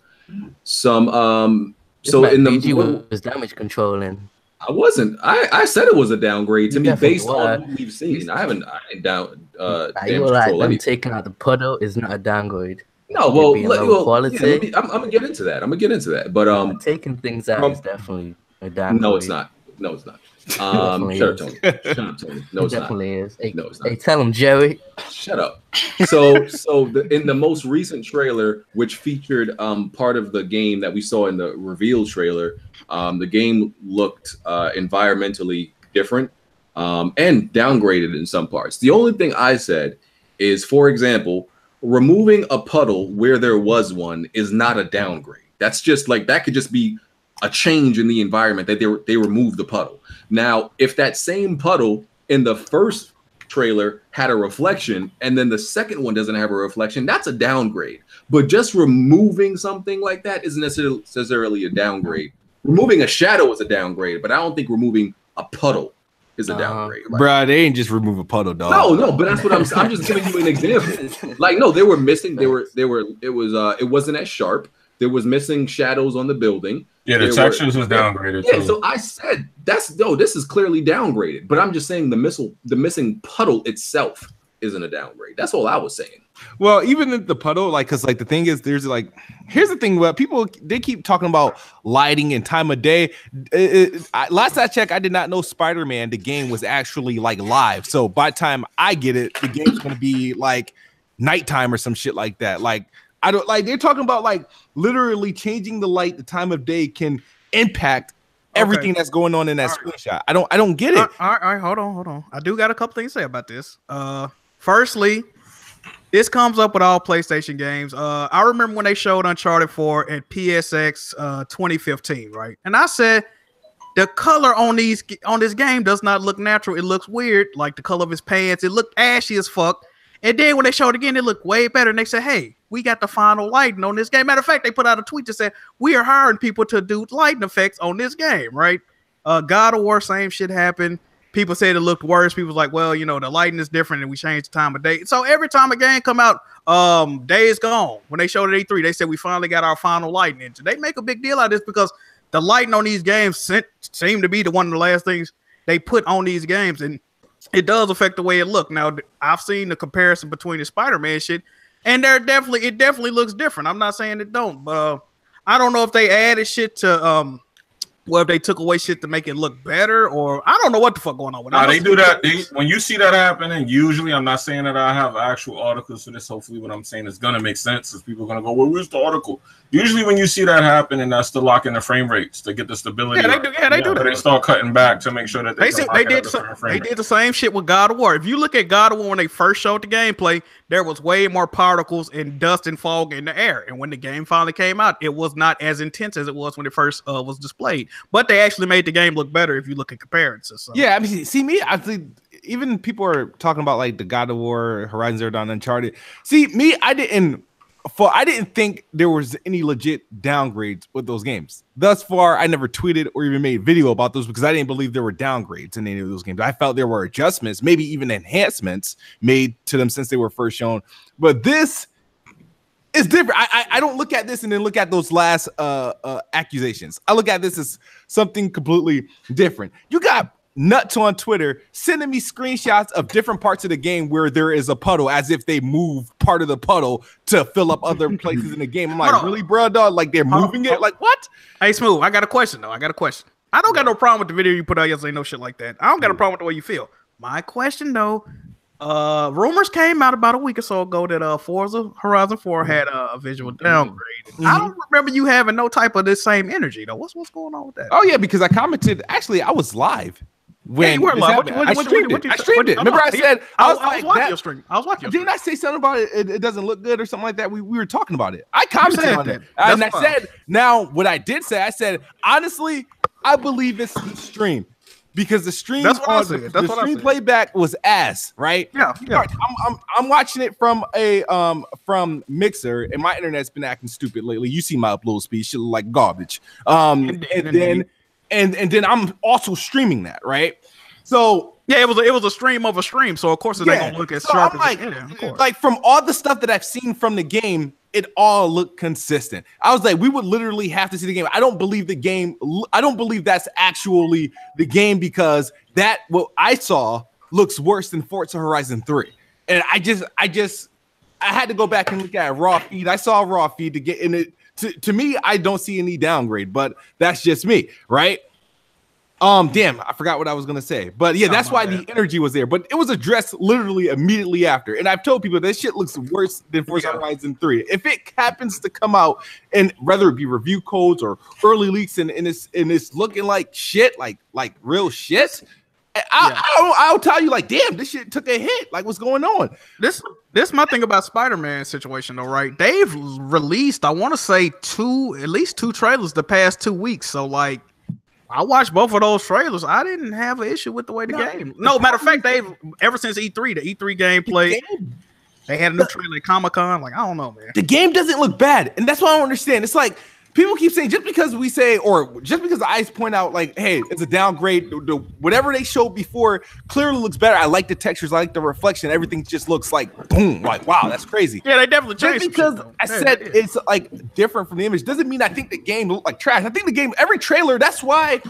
some in the was damage controlling. I wasn't. I said it was a downgrade to me based on what we've seen. I ain't down. You were like them taking out the puddle is not a downgrade. No, well, quality. I'm gonna get into that. But taking things out is definitely a downgrade. No, it's not. Shut up, Tony. No, it's definitely not. Is. Hey, no, it's not. Hey, tell him, Jerry. Shut up. So in the most recent trailer, which featured part of the game that we saw in the reveal trailer, the game looked environmentally different and downgraded in some parts. The only thing I said is, for example, removing a puddle where there was one is not a downgrade. That's just like, that could just be a change in the environment that they removed the puddle. Now, if that same puddle in the first trailer had a reflection and then the second one doesn't have a reflection, that's a downgrade. But just removing something like that isn't necessarily a downgrade. Removing a shadow is a downgrade, but I don't think removing a puddle is a downgrade. Like, bro, they ain't just remove a puddle, dog. No, but that's what I'm just giving you an example. Like, no, they were missing. It wasn't as sharp. There was missing shadows on the building. Yeah, the textures was downgraded. Yeah, too. so I said this is clearly downgraded. But I'm just saying the missing puddle itself isn't a downgrade. That's all I was saying. Well, even the puddle, like, because like the thing is, here's the thing where people they keep talking about lighting and time of day. Last I checked, I did not know Spider-Man the game was actually like live. So by the time I get it, the game's gonna be like nighttime or some shit like that. Like I don't like they're talking about like literally changing the light, the time of day can impact everything that's going on in that screenshot. I don't get it. All right, hold on. I do got a couple things to say about this. Firstly, this comes up with all PlayStation games. I remember when they showed Uncharted 4 at PSX 2015, right? And I said the color on this game does not look natural. It looks weird, like the color of his pants. It looked ashy as fuck. And then when they showed it again, it looked way better. And they said, hey, we got the final lighting on this game. Matter of fact, they put out a tweet that said, we are hiring people to do lighting effects on this game, right? God of War, same shit happened. People said it looked worse. People was like, well, you know, the lighting is different and we changed the time of day. So every time a game come out, Days Gone, when they showed it at E3, they said we finally got our final lighting engine. They make a big deal out of this because the lighting on these games seem to be one of the last things they put on these games. And it does affect the way it look. Now, I've seen the comparison between the Spider-Man shit, and it definitely looks different. I'm not saying it don't, but I don't know if they added shit to if they took away shit to make it look better, or I don't know what the fuck going on with that. They do that. When you see that happening, usually I'm not saying that I have actual articles for this. Hopefully what I'm saying is going to make sense because people are going to go, well, where's the article? Usually when you see that happen, and that's to lock in the frame rates to get the stability. Yeah, they do that. They start cutting back to make sure that they did the same shit with God of War. If you look at God of War when they first showed the gameplay, there was way more particles and dust and fog in the air. And when the game finally came out, it was not as intense as it was when it first was displayed. But they actually made the game look better if you look at comparisons. So. Yeah, I mean, see me, I think even people are talking about like the God of War, Horizon Zero Dawn, Uncharted. See me, I didn't think there was any legit downgrades with those games. Thus far, I never tweeted or even made video about those because I didn't believe there were downgrades in any of those games. I felt there were adjustments, maybe even enhancements made to them since they were first shown. But this is different. I don't look at this and then look at those last accusations. I look at this as something completely different. You got nuts on Twitter sending me screenshots of different parts of the game where there is a puddle as if they move part of the puddle to fill up other places in the game. I'm like, really, bro, dog? Like they're moving it? Like what? Hey, Smooth, I got a question though. I don't got no problem with the video you put out yesterday, no shit like that. I don't got a problem with the way you feel. My question though, rumors came out about a week or so ago that Forza Horizon 4 had a visual downgrade. I don't remember you having no type of this same energy though. What's going on with that? Oh yeah, because I commented. Actually, I was live. When you were live. I streamed it. Remember I said I was watching your stream. I was watching your stream. Didn't I say something about it? It doesn't look good or something like that. We were talking about it. I commented on it. And I said, now what I did say, I said, honestly, I believe it's the stream. Because the stream, the stream playback was ass, right? Yeah. I'm watching it from from Mixer, and my internet's been acting stupid lately. You see my upload speed, shit look like garbage. And then I'm also streaming that, right? So yeah, it was a stream of a stream. So of course it's not gonna look as sharp as like from all the stuff that I've seen from the game, it all looked consistent. I was like, we would literally have to see the game. I don't believe that's actually the game because that what I saw looks worse than Forza Horizon 3. And I had to go back and look at a raw feed. I saw a raw feed to get in it. To me, I don't see any downgrade, but that's just me, right? Damn, I forgot what I was gonna say, but yeah, that's why the energy was there. But it was addressed literally immediately after, and I've told people this shit looks worse than Forza Horizon 3. If it happens to come out, and whether it be review codes or early leaks, and it's looking like shit, like real shit, I'll tell you, like, damn, this shit took a hit. Like, what's going on? This my thing about Spider-Man situation, though, right? They've released, I want to say, at least two trailers the past 2 weeks. So, like, I watched both of those trailers. I didn't have an issue with the way the game. No, matter of fact, they've ever since E3, the E3 gameplay. They had a new trailer at Comic-Con. Like, I don't know, man. The game doesn't look bad, and that's what I don't understand. It's like people keep saying just because we say, or just because I point out, like, hey, it's a downgrade. Whatever they showed before clearly looks better. I like the textures, I like the reflection. Everything just looks like boom, like wow, that's crazy. Yeah, they definitely changed. Just because I said it's like different from the image doesn't mean I think the game looked like trash. I think the game, every trailer. That's why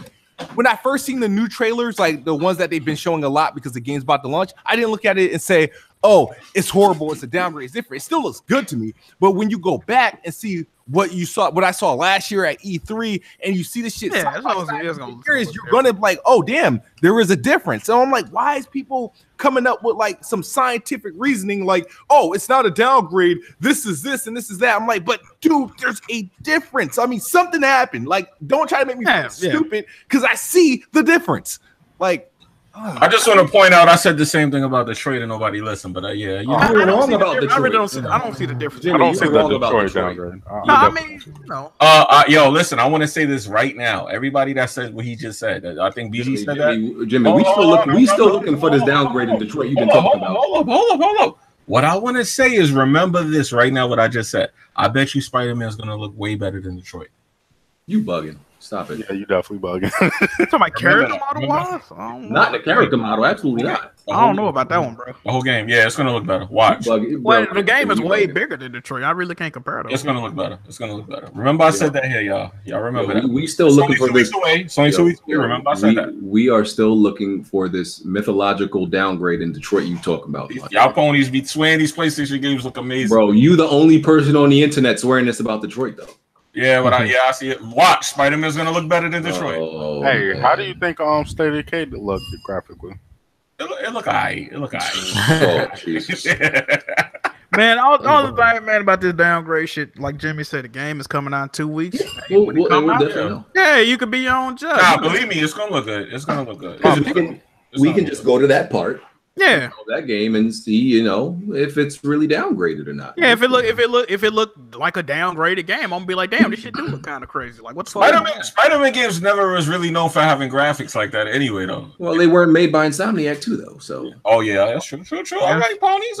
when I first seen the new trailers, like the ones that they've been showing a lot because the game's about to launch, I didn't look at it and say, oh, it's horrible, it's a downgrade, it's different. It still looks good to me. But when you go back and see what I saw last year at E3, and you see this shit, you're gonna be like, oh damn, there is a difference. So I'm like, why is people coming up with like some scientific reasoning, like, oh, it's not a downgrade, this is this and this is that? I'm like, but dude, there's a difference. I mean, something happened. Like, don't try to make me feel stupid because I see the difference. Like, I just want to point out, I said the same thing about Detroit and nobody listened, but yeah, you I don't see the difference. I don't see the Detroit downgrade. No, I mean, no. Yo, listen, I want to say this right now. Everybody that said what he just said, I think BG said that. Jimmy, we still looking for this downgrade in Detroit. You've been talking about. Hold up. What I want to say is, remember this right now. What I just said. I bet you Spider-Man is going to look way better than Detroit. You bugging. Stop it. Yeah, you definitely bugging. So my character model wise? Not the character model, absolutely not. I don't know about that one, bro. The whole game, yeah, it's gonna look better. Watch. Well, the game is way bigger than Detroit. I really can't compare them. It's gonna look better. It's gonna look better. Remember, I said that here, y'all. Y'all remember that? We still looking for this. It's only 2 weeks away. Remember, I said that. We are still looking for this mythological downgrade in Detroit. You talk about y'all ponies be swearing these PlayStation games look amazing, bro. You the only person on the internet swearing this about Detroit, though. Yeah, but I see it. Watch, Spider-Man's gonna look better than Detroit. Hey, how do you think State of Decay looked graphically? It look alright. It look alright. Oh, Jesus. Man, all the thing, man, about this downgrade shit, like Jimmy said, the game is coming out in 2 weeks. Yeah, you could be your own judge. Nah, believe me, it's gonna look good. It's gonna look good. We can just go to that part. Yeah, that game and see, if it's really downgraded or not. Yeah, if it looked like a downgraded game, I'm gonna be like, damn, this shit do look kind of crazy. Like, what's Spider-Man games never was really known for having graphics like that anyway, though. Well, they weren't made by Insomniac too, though. So. Oh yeah, that's true. Yeah. All right, ponies.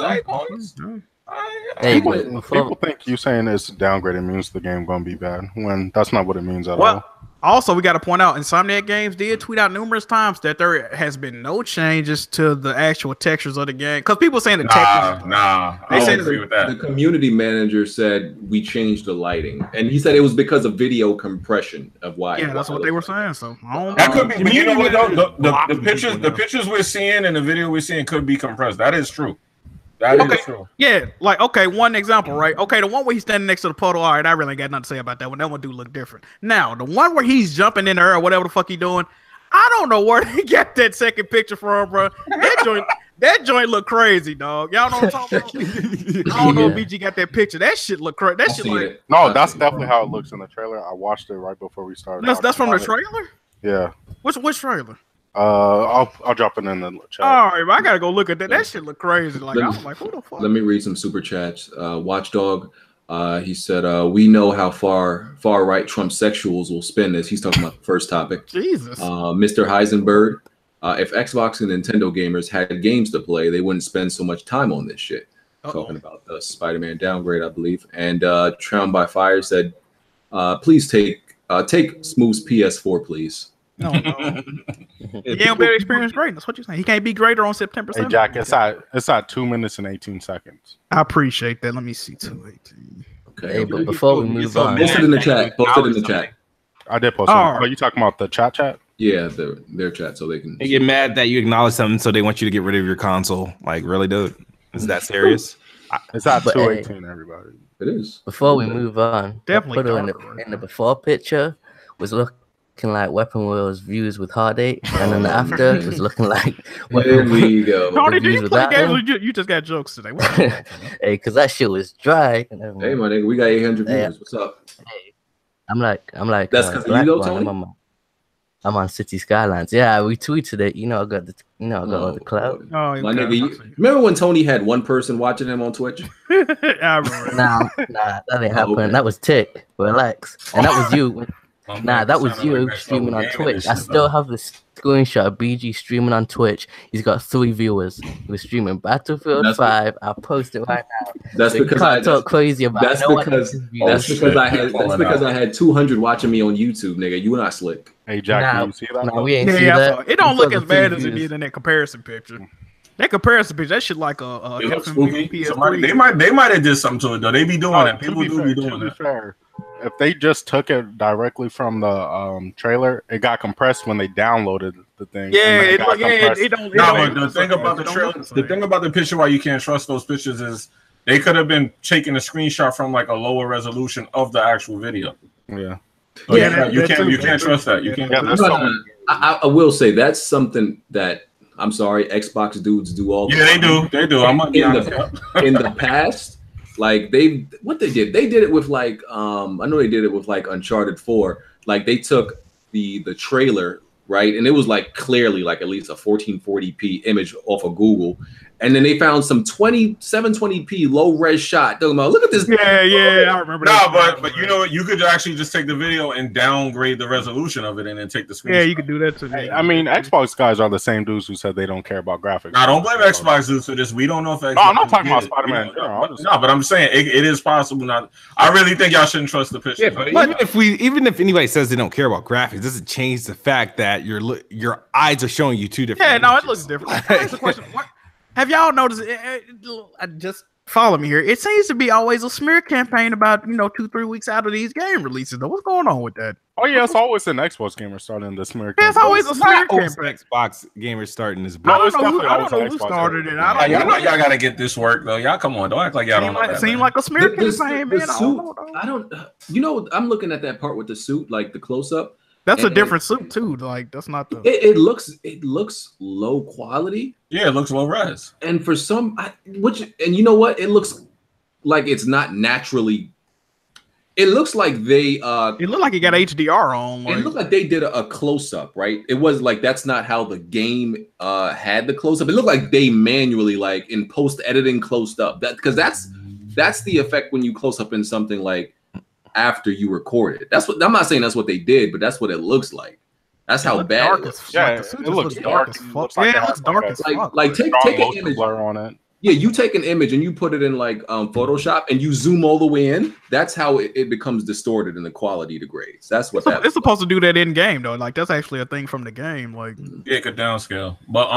People think you saying it's downgraded means the game gonna be bad when that's not what it means at all. Also, we got to point out, Insomniac Games did tweet out numerous times that there has been no changes to the actual textures of the game. Because people saying the textures. I don't agree with that. The community manager said we changed the lighting, and he said it was because of video compression of why. Yeah, that's what they were saying. So that could be. But you know what? The pictures we're seeing and the video we're seeing could be compressed. That is true. That is true. Yeah, like, okay, one example, right? Okay, the one where he's standing next to the puddle, all right, I really got nothing to say about that one. That one do look different. Now, the one where he's jumping in the air or whatever the fuck he doing, I don't know where he got that second picture from, bro. That joint look crazy, dog. Y'all know what I'm talking about? I don't know if BG got that picture. That shit look crazy. That shit like... No, that's definitely how it looks in the trailer. I watched it right before we started. That's from the trailer? Yeah. Which trailer? I'll drop it in the chat. All right, I gotta go look at that. That shit look crazy. Like, I'm like, who the fuck? Let me read some super chats. Watchdog, he said, "We know how far right Trump sexuals will spin this." He's talking about the first topic. Jesus. Mr. Heisenberg, if Xbox and Nintendo gamers had games to play, they wouldn't spend so much time on this shit. Talking about the Spider-Man downgrade, I believe. And Drowned by Fire said, "Please take Smooth's PS4, please." No. He ain't better experience great. That's what you're saying. He can't be greater on September 7th. Hey, Jack, it's at 2 minutes and 18 seconds. I appreciate that. Let me see 2:18. Okay. Hey, but before we move on, post it in the chat. Post it in the chat. I did post it. Are you talking about the chat? Yeah, their chat, so they can. They get mad that you acknowledge something, so they want you to get rid of your console. Like, really, dude? Is that serious? It's at 2:18, everybody. It is. Before we move on, definitely in the before picture was looking like Weapon Wheel's views with Heartache, and then the after was looking like there we go. Tony, do you play games? You just got jokes today. Hey, because that shit was dry. Hey, my nigga, we got 800 viewers. What's up? Hey, I'm like. That's because you know, Tony. I'm on City Skylines. Yeah, we tweeted it. I got all the clout. Oh, my nigga, remember when Tony had one person watching him on Twitch? I remember. Nah, that didn't happen. Okay. That was Tick. Relax, and that was you. Nah, that was you streaming on Twitch. I still have the screenshot of BG streaming on Twitch. He's got 3 viewers. He was streaming Battlefield 5. I'll post it right now. That's so because I talk crazy about. That's because I had 200 watching me on YouTube, nigga. You not slick. Hey Jack, you see that? Nah, we ain't see that. It don't look as bad as it did in that comparison picture. That comparison picture, that shit like a PS3. They might have did something to it though. They be doing it. People do be doing it. Fair. If they just took it directly from the trailer, it got compressed when they downloaded the thing. Yeah, it don't. But the thing about the trailer, the thing about the picture, why you can't trust those pictures is they could have been taking a screenshot from like a lower resolution of the actual video. Yeah. So you can't trust that. You can't. I will say that's something that I'm sorry, Xbox dudes do all. Yeah, they do. I'm in the past. Like they did it with like I know they did it with like Uncharted 4. Like they took the trailer, right, and it was like clearly like at least a 1440p image off of Google, and then they found some 720p low res shot. Talking about, look at this. Yeah, I remember. But you know what? You could actually just take the video and downgrade the resolution of it, and then take the screen. Yeah, you could do that too. I mean, Xbox guys are the same dudes who said they don't care about graphics. Nah, don't blame Xbox dudes for this. We don't know if Xbox. No, I'm not talking about Spider-Man. No, but I'm saying it is possible. Not. I really think y'all shouldn't trust the picture. Yeah, but even if anybody says they don't care about graphics, it doesn't change the fact that your eyes are showing you two different. Yeah, no, it looks different. Here's the question. Have y'all noticed? Just follow me here. It seems to be always a smear campaign about 2-3 weeks out of these game releases. Though, what's going on with that? Oh yeah, it's always an Xbox gamer starting the smear campaign. It's always a smear campaign. Xbox gamers starting this. I don't know who started it. Y'all gotta get this work though. Y'all come on, don't act like y'all don't know that. Seem like a smear campaign, man. I don't. I'm looking at that part with the suit, like the close up. That's a different suit too. Like that's not the. It looks low quality. Yeah, it looks low res. And for some, you know what? It looks like it's not naturally. It looks like they. It looked like it got HDR on. It looked like they did a close up, right? It was like that's not how the game had the close up. It looked like they manually, like in post editing, closed up. Because that's the effect when you close up in something like. After you record it, that's what I'm not saying. That's what they did, but that's what it looks like. That's how bad it looks. Yeah, it looks dark. It looks dark as fuck. Like take an image on it. Yeah, you take an image and you put it in like Photoshop and you zoom all the way in. That's how it becomes distorted and the quality degrades. That's what it's supposed to do that in game though. Like that's actually a thing from the game. Like it could downscale, but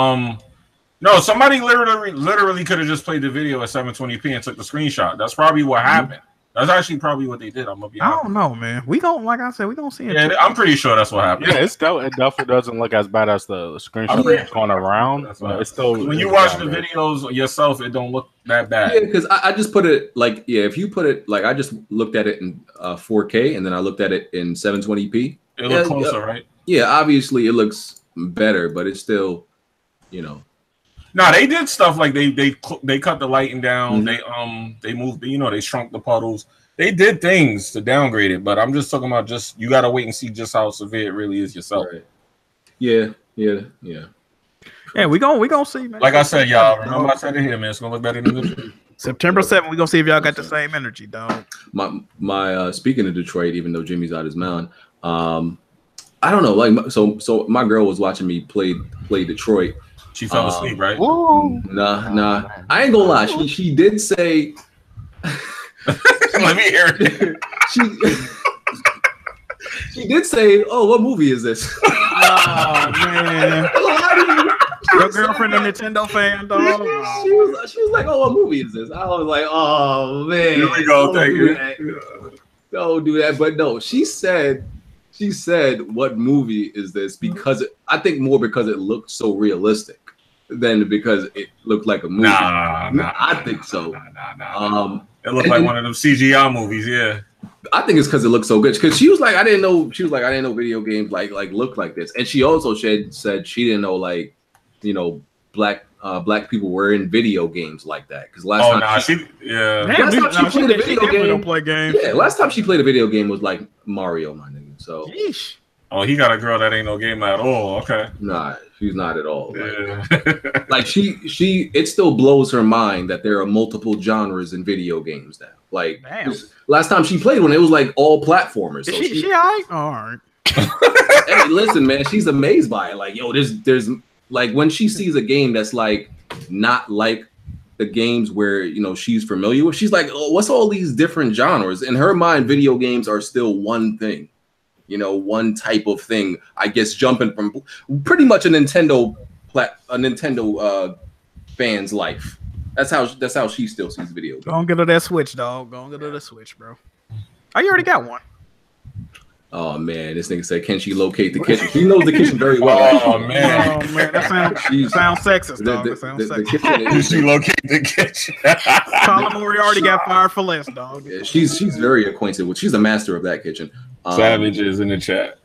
no, somebody literally could have just played the video at 720p and took the screenshot. That's probably what happened. That's actually probably what they did. I'm gonna be honest. I don't know, man. Like I said, we gonna see it. Yeah, I'm pretty sure that's what happened. Yeah, it definitely doesn't look as bad as the screenshot going around. But it's still when you watch the videos yourself, it don't look that bad. Yeah, because I just put it like if you put it like I just looked at it in 4K and then I looked at it in 720p. It looks closer, right? Yeah, obviously it looks better, but it's still, No, they did stuff like they cut the lighting down. They moved. They shrunk the puddles. They did things to downgrade it. But I'm just talking about you gotta wait and see just how severe it really is yourself. Right. Yeah. Yeah, we gonna see, man. Like I said, y'all. Remember I said it here, man. It's gonna look better than the September 7th. We gonna see if y'all got the same energy, dog. My speaking of Detroit, even though Jimmy's out his mound, I don't know. Like so my girl was watching me play Detroit. She fell asleep, right? Nah. I ain't gonna lie. She did say. Let me hear it. She did say, "Oh, what movie is this?" Oh man, your girlfriend a Nintendo fan, dog. She was like, "Oh, what movie is this?" I was like, "Oh man, here we go." Thank you. Don't do that. But no, she said, "What movie is this?" Because I think more because it looked so realistic than because it looked like a movie. Nah. I think so. Nah. It looked like one of them CGI movies. Yeah. I think it's because it looks so good. Because she was like, I didn't know video games like look like this. And she also said she didn't know black people were in video games like that. Because last time she played a video game. Don't play games. Yeah, last time she played a video game was like Mario, my nigga. So. Yeesh. Oh, he got a girl that ain't no gamer at all. Okay. Nah, she's not at all. Yeah. Like it still blows her mind that there are multiple genres in video games now. Like last time she played one, it was like all platformers. So she all right? All right. Hey, listen, man, she's amazed by it. Like, yo, there's like when she sees a game that's like not like the games where she's familiar with, she's like, oh, what's all these different genres? In her mind, video games are still one thing. One type of thing, I guess, jumping from pretty much a Nintendo fan's life. That's how she still sees video games. Go and get her that Switch, dog. Go and get her that Switch, bro. Oh, you already got one. Oh man, this nigga said, can she locate the kitchen? She knows the kitchen very well. Oh man, that sounds sexist, dog. That sounds sexist. Can she locate the kitchen? Colin Moriarty got fired for less, dog. Yeah, she's very acquainted with. She's a master of that kitchen. Savage is in the chat.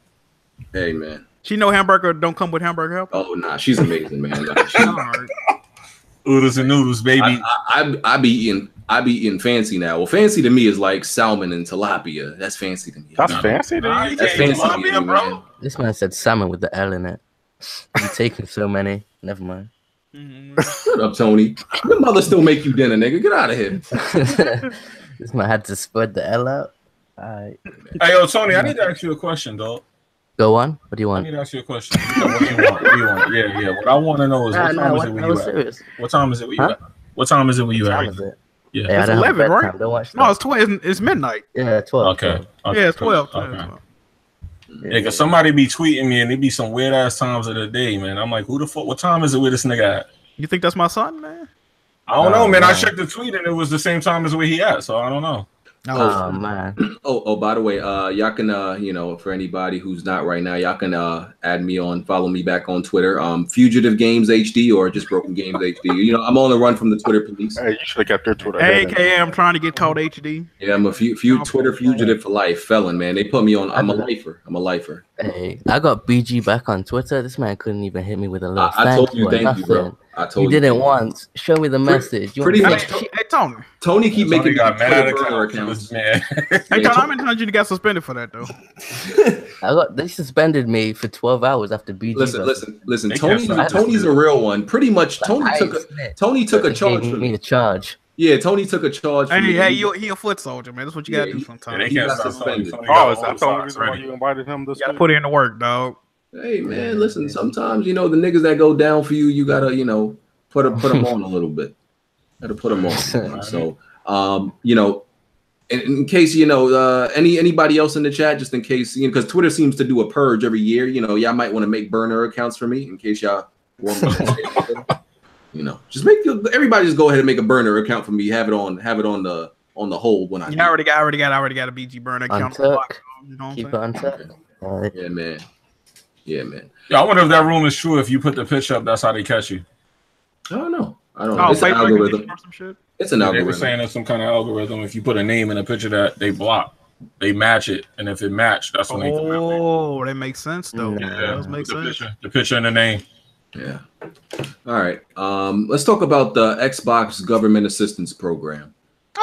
Hey man, she know hamburger don't come with hamburger help. Oh nah, she's amazing, man. Oodles and noodles, baby. I be eating fancy now. Well, fancy to me is like salmon and tilapia. That's fancy to me. That's fancy to you. That's fancy to me, bro. This man said salmon with the L in it. You taking so many. Never mind. Shut up, Tony. Your mother still make you dinner, nigga. Get out of here. This man had to spread the L out. Hey, yo, Tony, I need to ask you a question, dog. Go on. What do you want? I need to ask you a question. What do you want? What do you want? Yeah. What I want to know is what time is it where you at? What time is it where you at? What time is it where you at? Yeah, it's 11, right? No, it's 12. It's midnight. Yeah, 12. Okay. Yeah, it's 12. Okay. Yeah, because somebody be tweeting me and it be some weird ass times of the day, man. I'm like, who the fuck? What time is it where this nigga at? You think that's my son, man? I don't know, man. I checked the tweet and it was the same time as where he at, so I don't know. Oh man. Oh, by the way, y'all can for anybody who's not right now, y'all can add me on, follow me back on Twitter, Fugitive Games HD or just Broken Games HD. I'm on the run from the Twitter police. Hey, you should have kept their Twitter. AKA I'm trying to get called HD. Yeah, I'm a Twitter fugitive for life, felon, man. They put me on. I'm a lifer. Hey, I got BG back on Twitter. This man couldn't even hit me with a little I told you, thank you, bro. I told you. You did it once. Show me the message. Pretty much. Hey, Tony. Tony keep making got mad at accounts. Man. Hey, Tony, how many times you got suspended for that though? They suspended me for 12 hours after BG. Listen. Tony's a real one. Pretty much, Tony took a charge for me. Yeah, Tony took a charge. Hey, he a foot soldier, man. That's what you gotta do sometimes. He got suspended. Oh, is that the only reason why you invited him this week? You gotta put in the work, dog. Hey man, listen. Sometimes the niggas that go down for you, you gotta put them on a little bit. Gotta put them on. So in case anybody else in the chat, just in case because Twitter seems to do a purge every year. Y'all might want to make burner accounts for me in case y'all want to. Just everybody just go ahead and make a burner account for me. Have it on the hold when I. I already got a BG burner account. Keep it untucked. Yeah, man. Yeah, I wonder if that rumor is true. If you put the pitch up, that's how they catch you. I don't know. It's an algorithm. It's an algorithm. They were saying it's some kind of algorithm. If you put a name in a picture that they block, they match it, and if it matched, that's when they. Oh, that makes sense though. Yeah, that does make sense. The picture and the name. Yeah. All right. Let's talk about the Xbox government assistance program.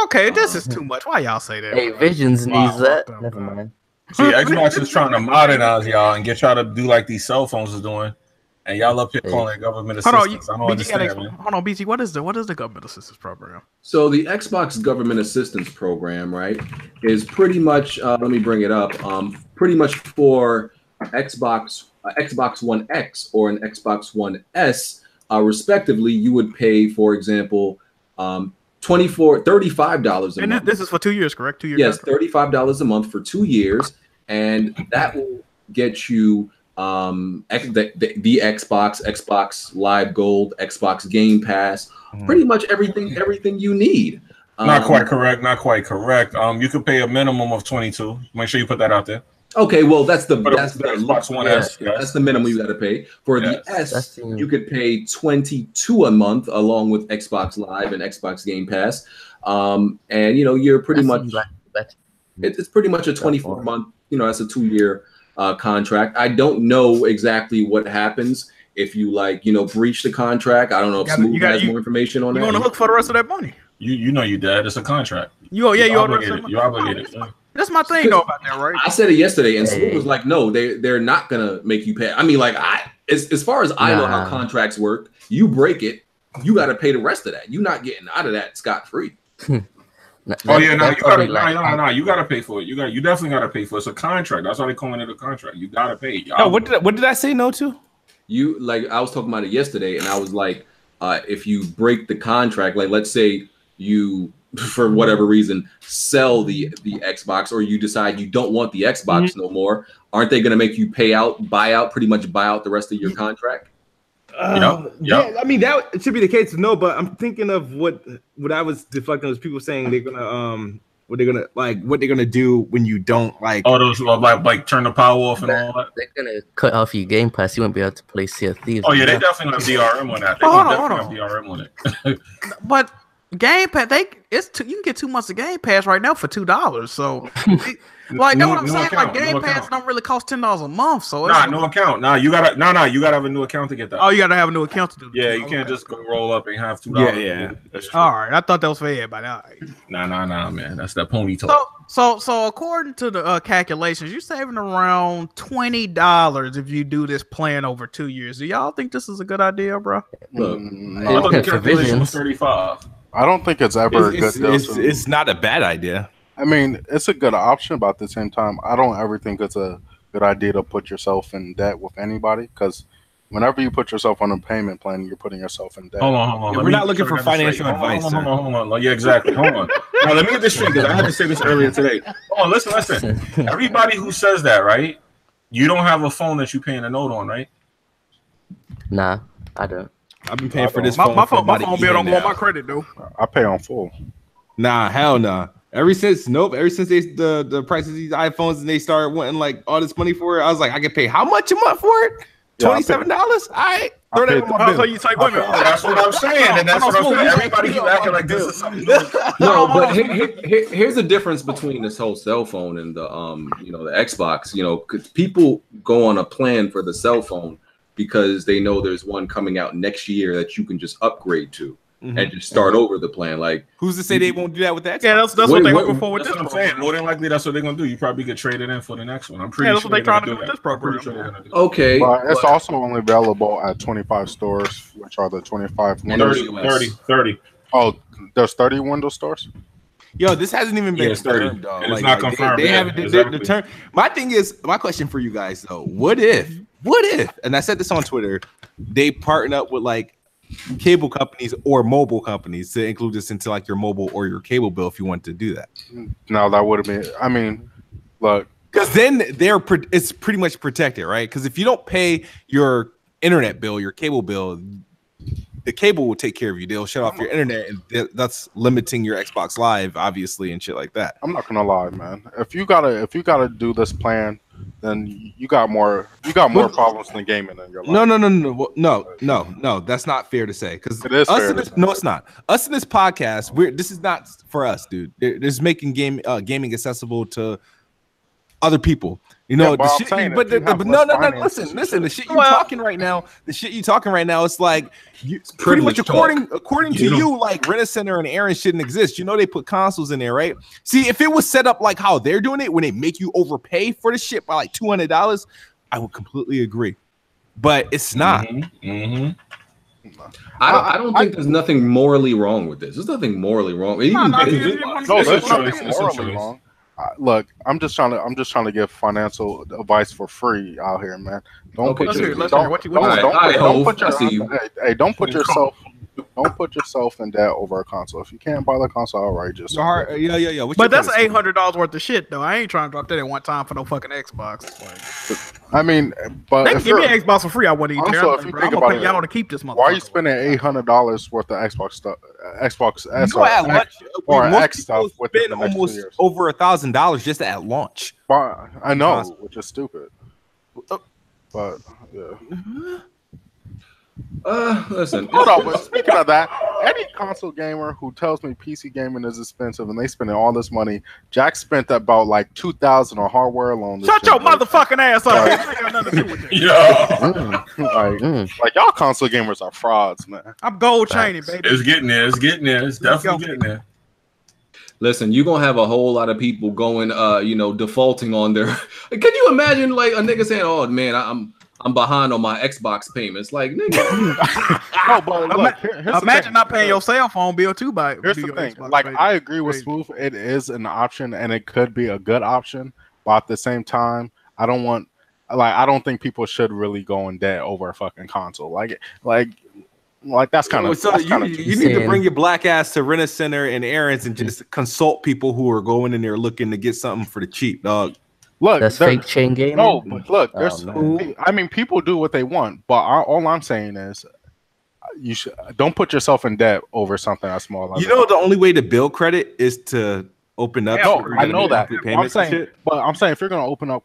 Okay, this is too much. Why y'all say that? Hey, Visions needs that. Never mind. See, Xbox is trying to modernize y'all and get y'all to do like these cell phones is doing, and y'all up here calling it government assistance. I don't understand, hold on, BG. What is the government assistance program? So the Xbox government assistance program, right, is pretty much. Let me bring it up. Pretty much for Xbox One X or an Xbox One S, respectively, you would pay, for example, $35 a month. This is for 2 years, correct? 2 years. Yes, $35 a month for 2 years, and that will get you the Xbox Live Gold, Xbox Game Pass, pretty much everything you need. Not quite correct. You could pay a minimum of 22. Make sure you put that out there. Okay, well that's the Xbox One S. That's the minimum you got to pay. For the S, you could pay 22 a month along with Xbox Live and Xbox Game Pass, and you're pretty much it's pretty much a 24 month. That's a 2 year contract. I don't know exactly what happens if you breach the contract. I don't know if Smooth has more information on that. You on the hook for the rest of that money? You know you dead. It's a contract. You're obligated. You're obligated. That's my thing though about that, right? I said it yesterday, and Swoop was like, "No, they're not gonna make you pay." I mean, like, as far as I know how contracts work, you break it, you got to pay the rest of that. You're not getting out of that scot free. You gotta pay for it. You definitely gotta pay for it. It's a contract. That's why they calling it a contract. You gotta pay. No, what did I say no to? You like I was talking about it yesterday, and I was like, if you break the contract, like let's say you for whatever reason sell the Xbox, or you decide you don't want the Xbox no more, aren't they gonna make you buy out the rest of your contract? Yeah, I mean that should be the case. No, but I'm thinking of what I was deflecting was people saying they're gonna what they're gonna do when you don't like those like turn the power off and all that. They're gonna cut off your Game Pass. You won't be able to play Sea of Thieves. Oh yeah, they definitely have DRM on that. They definitely have DRM on it. But Game Pass, you can get 2 months of Game Pass right now for $2. So, like, know what I'm saying? Like, Game Pass don't really cost $10 a month. So, no account. You gotta have a new account to get that. Oh, you gotta have a new account to do that. Yeah, you can't just go roll up and have $2. Yeah. All right, I thought that was for everybody. All right. Nah, man. That's that pony talk. So according to the calculations, you're saving around $20 if you do this plan over 2 years. Do y'all think this is a good idea, bro? I thought the calculation was 35. I don't think it's ever a good deal. It's not a bad idea. I mean, it's a good option, but at the same time, I don't ever think it's a good idea to put yourself in debt with anybody, because whenever you put yourself on a payment plan, you're putting yourself in debt. Hold on. We're not looking for financial advice. Hold on. Yeah, exactly. Hold on. Now, let me get this straight, because I had to say this earlier today. Oh, listen. Everybody who says that, right? You don't have a phone that you're paying a note on, right? Nah, I don't. I've been paying for this my phone. phone bill don't go on my credit though. I pay on full. Nah, hell nah. Ever since the prices of these iPhones and they started wanting like all this money for it, I was like, I can pay how much a month for it? $27? All right. Throw that on my bill. That's what I'm saying, and that's what I'm saying. Everybody keep acting like this is something. No, but here's the difference between this whole cell phone and the the Xbox. Because people go on a plan for the cell phone because they know there's one coming out next year that you can just upgrade to and just start over the plan. Like, who's to say they won't do that with that? Yeah, that's what they're looking for with this program. I'm saying. More than likely, that's what they're gonna do. You probably get traded in for the next one. I'm pretty sure that's what they're trying to do with this program. Okay, but it's also only available at 25 stores, which are the 25 Windows. 30. Oh, there's 30 Windows stores. Yo, this hasn't even been confirmed, dog. It's not confirmed. They haven't determined. My thing is, my question for you guys though: what if? And I said this on Twitter. They partner up with like cable companies or mobile companies to include this into like your mobile or your cable bill if you want to do that. No, that would have been. I mean, look, because then it's pretty much protected, right? Because if you don't pay your internet bill, your cable bill, the cable will take care of you. They'll shut off your internet, and that's limiting your Xbox Live, obviously, and shit like that. I'm not gonna lie, man. If you gotta do this plan, then you got more problems than gaming in your life. No. That's not fair to say. Because it is fair. No, it's not. Us in this podcast, this is not for us, dude. This is making gaming accessible to other people. No. Listen. The shit you're talking right now. It's like pretty much according to you, like Rent-A-Center and Aaron shouldn't exist. They put consoles in there, right? See, if it was set up like how they're doing it, when they make you overpay for the shit by like $200, I would completely agree. But it's not. I don't think there's nothing morally wrong with this. There's nothing morally wrong. There's nothing morally wrong. Look, I'm just trying to give financial advice for free out here, man. Don't put yourself in debt over a console. If you can't buy the console, all right, just yeah. But that's $800 worth of shit, though. I ain't trying to drop that at one time for no fucking Xbox. I mean, but they can give me an Xbox for free. I wouldn't even care. If you think about it, y'all to keep this motherfucker. Why are you spending $800 worth of Xbox stuff? Xbox S or X stuff within the next 2 years? Over $1,000 just at launch. I know, which is stupid. But yeah. Listen. Hold on, but speaking of that, any console gamer who tells me PC gaming is expensive and they spending all this money, Jack spent about like $2,000 on hardware alone. Shut your motherfucking ass up! Like y'all console gamers are frauds, man. I'm gold chaining, baby. It's getting there. It's definitely getting there. Listen, you're gonna have a whole lot of people going, defaulting on their. Can you imagine like a nigga saying, "Oh man, I'm behind on my Xbox payments." Like, nigga. No, but look, imagine not paying your cell phone bill too. Here's the thing. Like, I agree with Smooth. It is an option, and it could be a good option. But at the same time, I don't think people should really go in debt over a fucking console. Like that's kind of. So you need to bring your black ass to Rent-A-Center and Aaron's and just consult people who are going in there looking to get something for the cheap, dog. Look, that's fake chain gaming. No, but look, I mean, people do what they want, but all I'm saying is, you don't put yourself in debt over something that's small. You know, the only way to build credit is to open up. No, I know that. I'm saying if you're gonna open up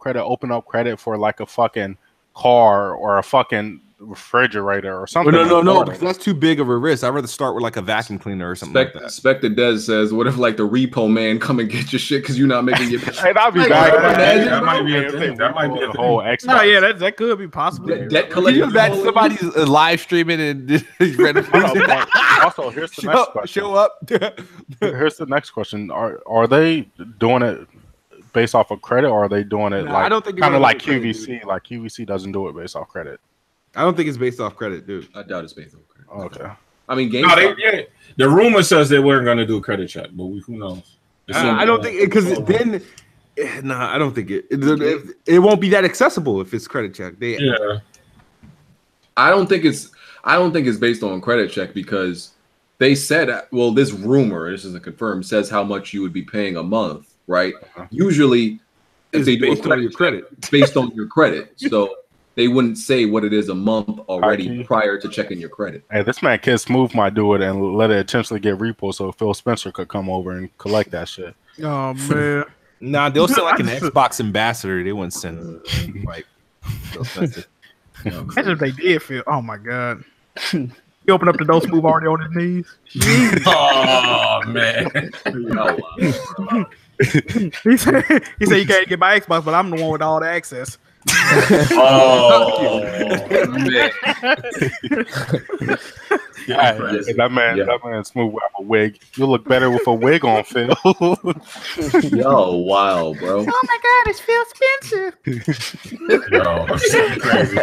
credit for like a fucking car or a fucking refrigerator or something. No, because that's too big of a risk. I'd rather start with like a vacuum cleaner or something like that. Spectre Des says, "What if like the repo man come and get your shit because you're not making your?" Hey, that'd be bad. That might be a thing. That might be a whole Xbox. No, yeah, that could be possible. Debt Can you imagine somebody's live streaming and also, here's the next question. Show up. Here's the next question: Are they doing it based off of credit, or are they doing it I don't think kind of like QVC? Like QVC doesn't do it based off credit. I don't think it's based off credit, dude. I doubt it's based off credit. Okay. I mean, Gamescom. The rumor says they weren't going to do a credit check, but who knows? I don't think because then, I don't think it won't be that accessible if it's credit check. I don't think it's based on credit check because they said, well, this isn't confirmed, says how much you would be paying a month, right? Usually, if they do based on your credit, it's based on your credit, so. They wouldn't say what it is a month already prior to checking your credit. Hey, this man Kid Smooth might do it and let it intentionally get repo so Phil Spencer could come over and collect that shit. Oh man, nah, they'll send like an Xbox ambassador. They wouldn't send like. Imagine if they did, Phil. Oh my god, he opened up the door, Smooth already on his knees. Oh man. He said you can't get my Xbox, but I'm the one with all the access. Oh man. That man Smooth with a wig. You look better with a wig on, Phil. Yo, wow, bro. Oh my god, it's Phil Spencer. Yo, that's crazy.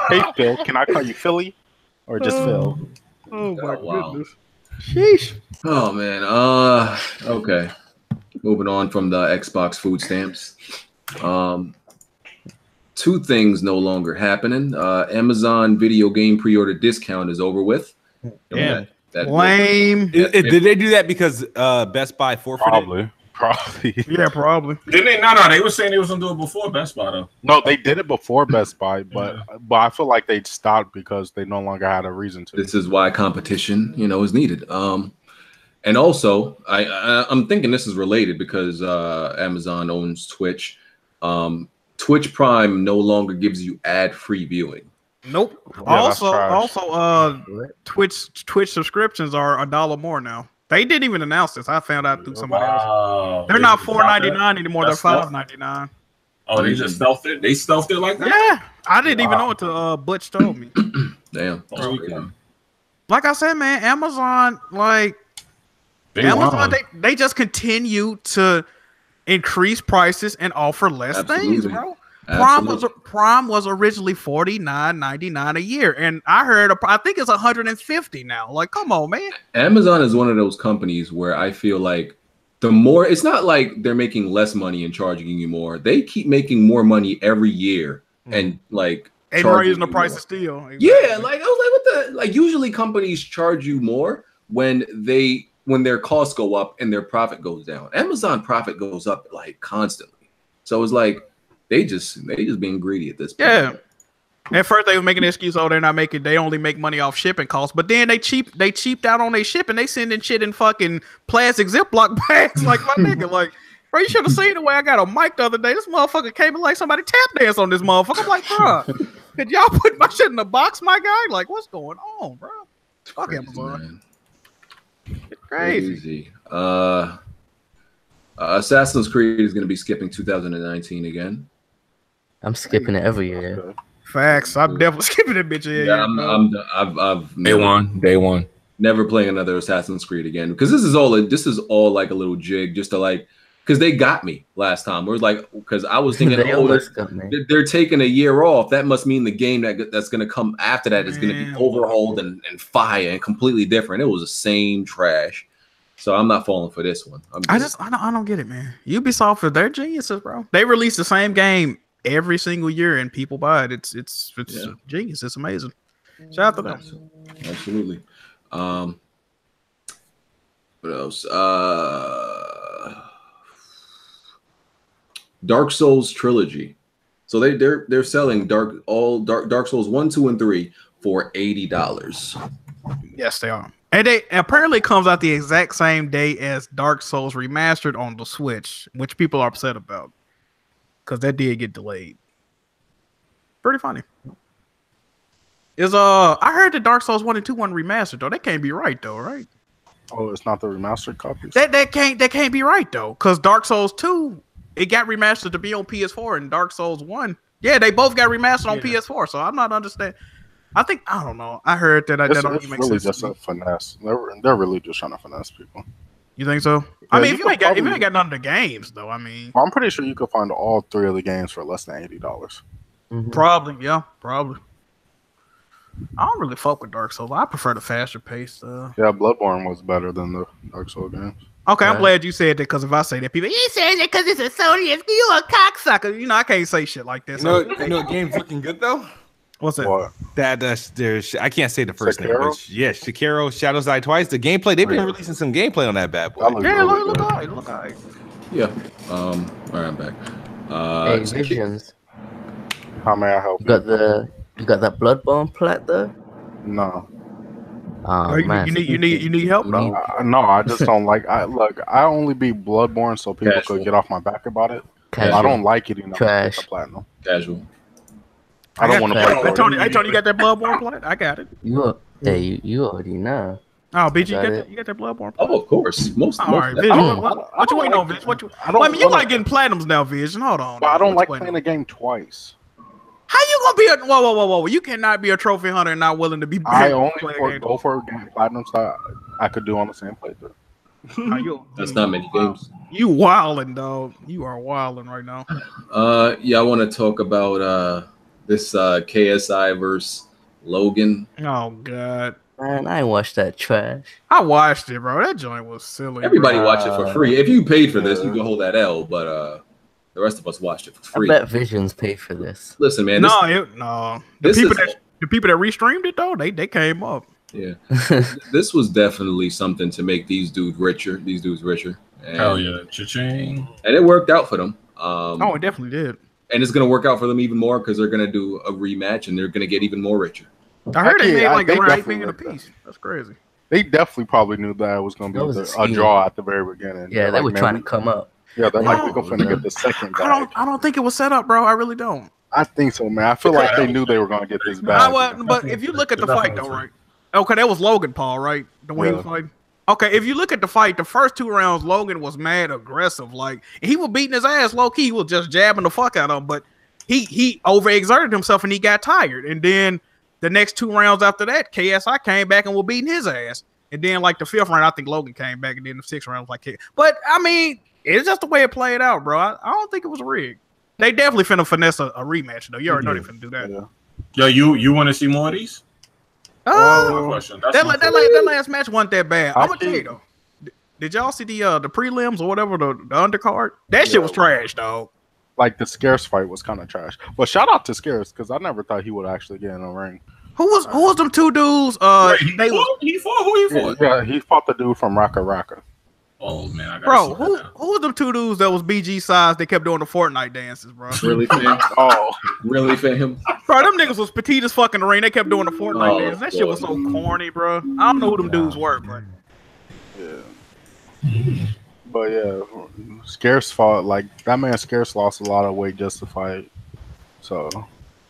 Hey Phil, can I call you Philly or just Phil? Oh my goodness. Sheesh. Oh man. Okay. Moving on from the Xbox food stamps. Two things no longer happening. Amazon video game pre-order discount is over with. Yeah, lame. Did they do that because Best Buy forfeited? Probably. Yeah, probably. Didn't they? No, they were saying they was gonna do it before Best Buy though. No, they did it before Best Buy, but I feel like they stopped because they no longer had a reason to. This is why competition, is needed. And also, I'm thinking this is related because Amazon owns Twitch. Twitch Prime no longer gives you ad-free viewing. Nope. Also, Twitch subscriptions are $1 more now. They didn't even announce this. I found out through somebody else. They're not $4.99 anymore. They're $5.99. Oh, they just stealthed it. They stealthed it like that. Yeah, I didn't even know until Butch told me. Damn. Like I said, man, Amazon, they just continue to increase prices and offer less things, bro. Prime was originally $49.99 a year, and I think it's $150 now. Like, come on, man. Amazon is one of those companies where I feel like the more, it's not like they're making less money and charging you more. They keep making more money every year and raising the price of steel. Yeah, I was like, what the? Usually companies charge you more when their costs go up and their profit goes down. Amazon profit goes up constantly. So it's like they just being greedy at this point. Yeah. At first they were making an excuse, they only make money off shipping costs, but then they cheaped out on their shipping. They sending shit in fucking plastic Ziploc bags. Like, my nigga, bro, you should have seen the way I got a mic the other day. This motherfucker came in like somebody tap dance on this motherfucker. I'm like, bro, could y'all put my shit in the box, my guy? Like, what's going on, bro? Fuck Amazon. It's crazy. Assassin's Creed is going to be skipping 2019 again. I'm skipping it every year. Facts. I'm definitely skipping it, bitch. Yeah, I've Day one. never playing another Assassin's Creed again, because this is all like a little jig just to like, because they got me last time. It was like, because I was thinking, they're taking a year off. That must mean the game that's going to come after that is going to be overhauled and fire and completely different. It was the same trash. So I'm not falling for this one. I don't get it, man. Ubisoft, they're geniuses, bro. They release the same game every single year and people buy it. It's genius. It's amazing. Shout out to them. Absolutely. What else? Dark Souls trilogy. So they're selling Dark Souls 1, 2, and 3 for $80. Yes, they are. And they apparently comes out the exact same day as Dark Souls Remastered on the Switch, which people are upset about because that did get delayed. Pretty funny. I heard that Dark Souls 1 and 2 weren't remastered though. That can't be right though, right? Oh, it's not the remastered copies. That can't be right though, because Dark Souls 2 it got remastered to be on PS4, and Dark Souls 1, yeah, they both got remastered on PS4. So I'm not understanding. I don't know. I heard that that don't make really sense. Just a finesse. They're really just trying to finesse people. You think so? Yeah, I mean, if you ain't got none of the games though, I mean, I'm pretty sure you could find all 3 of the games for less than $80. Mm-hmm. Probably. I don't really fuck with Dark Souls. I prefer the faster pace. Yeah, Bloodborne was better than the Dark Souls games. Okay, I'm glad you said that, because if I say that, people, you saying that because it's a Sony, you a cocksucker. You know, I can't say shit like this. You know, game's looking good though. What's that? What? There's I can't say the first Sekiro? name. But yeah, Sekiro, Shadows Die Twice. The gameplay, they've been releasing some gameplay on that bad boy. Yeah, look all right. Yeah. All right, I'm back. Hey, Visions. How may I help you? Got that Bloodborne plat though? No. Man. You need help? No, I just don't like. I only beat Bloodborne so people could get off my back about it. I don't like it enough to get the platinum. Casual. I don't want to play. Hey, Tony, you got that Bloodborne plat? I got it. You already know. Oh, BG, you got that Bloodborne plat? Oh, of course. All right, Vision. What you waiting on, Vision? I mean, you like getting platinums now, Vision. Hold on. But I don't like playing a game twice. How you gonna be a whoa? You cannot be a trophy hunter and not willing to be. I only go for platinums that I could do on the same playthrough. That's not many games. You wilding, dog. You are wilding right now. Yeah, I want to talk about this KSI versus Logan. Oh God, man, I watched that trash. I watched it, bro. That joint was silly. Everybody watch it for free. If you paid for this, you can hold that L. But the rest of us watched it for free. I bet Visions paid for this. Listen, man. No. The people that restreamed it though, they came up. Yeah, this was definitely something to make these dudes richer. And, hell yeah, cha-ching. And it worked out for them. It definitely did. And it's gonna work out for them even more because they're gonna do a rematch and they're gonna get even more richer. I heard they made like around 8 million a piece. That's crazy. They definitely probably knew that it was gonna be a draw at the very beginning. Yeah, they were trying to come up. Yeah, they're like, we're going to get the second bag. I don't think it was set up, bro. I really don't. I think so, man. I feel like they knew they were going to get this bag. But if you look at the fight, though, right? Okay, that was Logan Paul, right? The way he was fighting. Okay, if you look at the fight, the first 2 rounds, Logan was mad aggressive. Like, he was beating his ass low-key. He was just jabbing the fuck out of him. But he overexerted himself, and he got tired. And then the next 2 rounds after that, KSI came back and was beating his ass. And then, like, the 5th round, I think Logan came back. And then the 6th round was like, but, I mean... It's just the way it played out, bro. I don't think it was rigged. They definitely finna finesse a rematch, though. You already know they finna do that. Yo, you want to see more of these? That last match wasn't that bad. I'm gonna tell you though. Did y'all see the prelims or whatever, the undercard? That shit was trash, dog. Like the Scarce fight was kind of trash. But shout out to Scarce because I never thought he would actually get in a ring. Who was them 2 dudes? He fought. Yeah, he fought the dude from Raka Raka. Oh man, I bro, who was them 2 dudes that was BG size? They kept doing the Fortnite dances, bro. Really, fam? Really, fam? Bro, them niggas was petite as fuck in the ring. They kept doing the Fortnite dance. That shit was so corny, bro. I don't know who them dudes were, bro. Yeah. But yeah, Scarce fought like that man. Scarce lost a lot of weight just to fight. So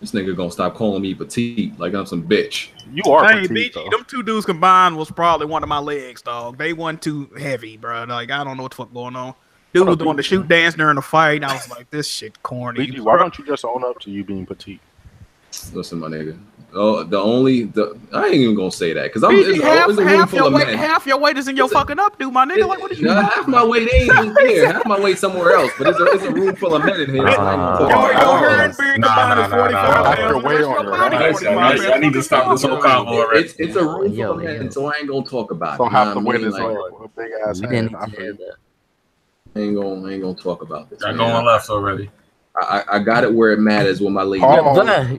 this nigga gonna stop calling me petite like I'm some bitch. You are petite, BG, them 2 dudes combined was probably one of my legs, dog. They weren't too heavy, bro. Like, I don't know what the fuck going on. Dude was doing the shoot dance during the fight. I was like, this shit corny. BG, why don't you just own up to you being petite? Listen, my nigga. Oh, I ain't even gonna say that because half your weight is in your fucking updo, my nigga. Like, what is you? Half my weight ain't even here. Half my weight somewhere else. But it's a room full of men in here. So I need to stop this whole combo already. It's a room full of men, so I ain't gonna talk about it. So half the weight is like a big ass hand. I ain't gonna talk about this. I'm going left already. I got it where it matters when my lady.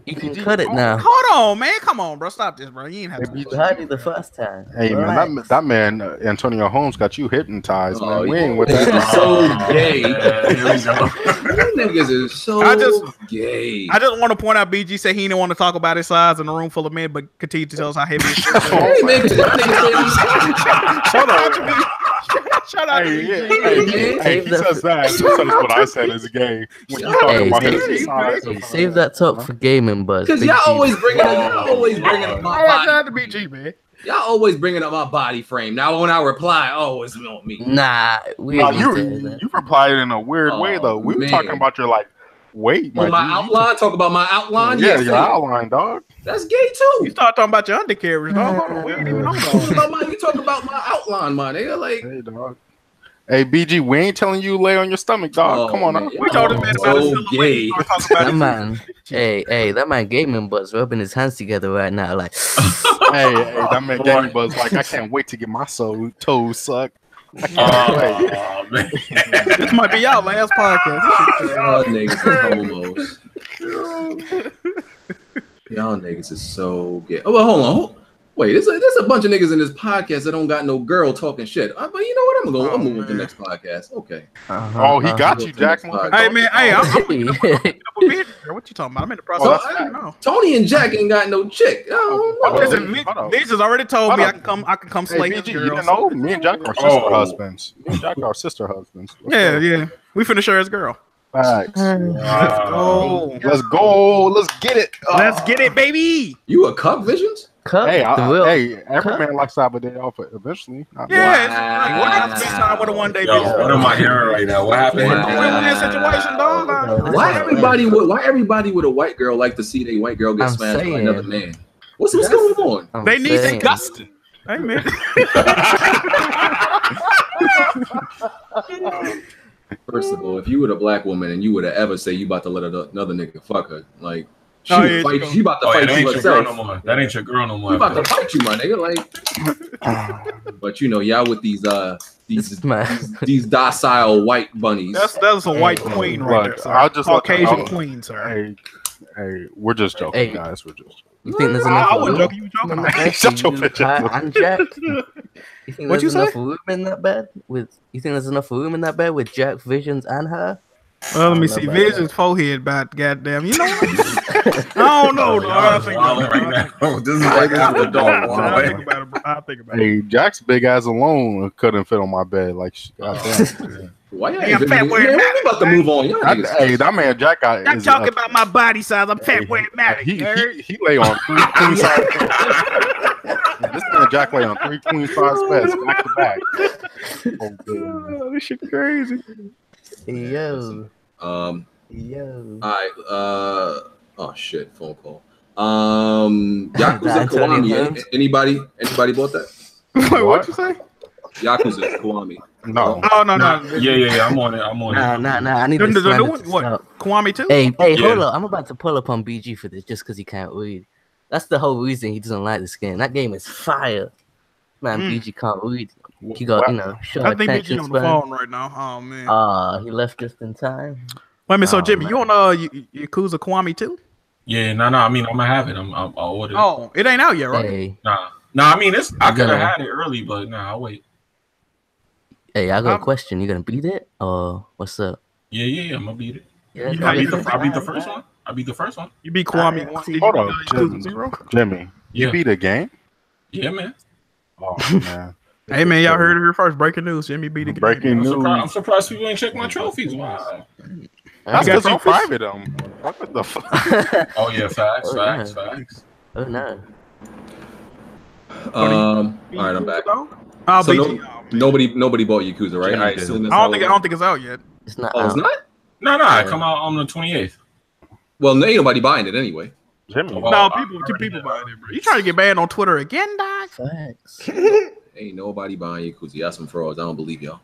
You can cut it now. Hold on, man. Come on, bro. Stop this, bro. You ain't have to. You heard it the first time. Hey, man, that man, Antonio Holmes, got you hypnotized, man. We ain't with that. that. So gay. Niggas is so gay. I just want to point out, BG said he didn't want to talk about his size in a room full of men, but continue to tell us how heavy it is. Hey, man, shut up. Shut up. Hey, he says that. He says what I said is gay. When you talking about his size. Save that talk for gaming, buzz. Because y'all always bringing up my body. BG, man. Y'all always bringing up my body frame. Now when I reply, it's not me. Nah, you replied in a weird way though. We were talking about your weight. My outline. Talk about my outline. Yeah, your outline, dog. That's gay too. You start talking about your undercarriage, dog. We ain't even know. You talking about my outline, man. They like, hey, dog. Hey, BG, we ain't telling you lay on your stomach, dog. Come on, we told this man about his gay. That man, that man gaming buzz rubbing his hands together right now, like. hey, that man gaming buzz like I can't wait to get my toes sucked. I can't wait. Man. This might be y'all last podcast. Y'all niggas are homos. Y'all niggas is so gay. Oh, well, hold on. Wait, there's a bunch of niggas in this podcast that don't got no girl talking shit. But you know what? I'm gonna move with the next podcast. Okay. Oh, he got you, Jack. Hey, man. Hey, I'm what you talking about? I'm in the process. Tony and Jack ain't got no chick. This has already told me I can come slay his girl. You know, me and Jack are sister husbands. Me and Jack are sister husbands. Yeah. We finna share his girl. Facts. Let's go. Let's go. Let's get it. Let's get it, baby. You a Cup Visions? Hey, every man likes to have a day off eventually. Yeah, what happened with a one day? What am I hearing right now? What happened? Situation, dog. Why everybody with a white girl like to see their white girl get smashed by another man? What's going on? They need their Dustin. Hey, man. First of all, if you were a black woman and you would have ever say you about to let another nigga fuck her, like. She about to fight you herself. That ain't your girl no more. She about to fight you, my nigga. Like, but you know, y'all with these docile white bunnies. That's a white queen right there. Sir. I'll just Caucasian queen, sir. Hey, we're just joking, guys. We're just joking. You think there's enough? I wasn't joking. You joking? Shut your bitch. I'm Jack. You think there's enough room in that bed with? You think there's enough room in that bed with Jack, Visions, and her? Well, let me see. Vision's forehead about goddamn. You know what? I don't know, dog. I think about it. Hey, Jack's big ass alone couldn't fit on my bed. Like, goddamn. Why you fat where it matters? We about to move on. Hey, that man Jack got. I'm talking about my body size. I'm fat where it matters. He lay on 3 queen size beds. This man Jack lay on 3 queen size beds back to back. This shit crazy. Yo. All right. Oh shit. Phone call. Yakuza Kiwami. Anybody bought that? Wait, what you say? Yakuza Kiwami. No. Oh no. Yeah. I'm on it. Nah. I need to do what? Kiwami too? Hey, hold up. I'm about to pull up on BG for this just because he can't read. That's the whole reason he doesn't like this game. That game is fire. Man, BG can't read. He got, short I think attention BG on the phone right now. Oh man. He left just in time. Wait a minute, so Jimmy, you on Yakuza Kiwami too? Yeah, no. I mean, I'm gonna have it. I'll order it. Oh, it ain't out yet, right? Hey. Nah. I mean, I could have had it early, but I'll wait. Hey, I got a question. You gonna beat it or what's up? Yeah, I'm gonna beat it. Yeah, I beat the first one. I beat the first one. You beat Kiwami. Hold on, Jimmy. You beat a game? Yeah, man. Oh man. Hey man, y'all heard it here first. Breaking news. Jimmy beat a game. Breaking news. I'm surprised people ain't check my trophies. Wow. That's because I'm private. What the fuck? Oh yeah, facts. Oh no. All right, I'm back. So nobody bought Yakuza, right? I don't think it's out yet. It's not. Oh, it's not? No. It come out on the 28th. Well, ain't nobody buying it anyway. Jimmy. No, people buying it, bro. You trying to get banned on Twitter again, Doc? Facts. Ain't nobody buying Yakuza. Y'all some frauds. I don't believe y'all.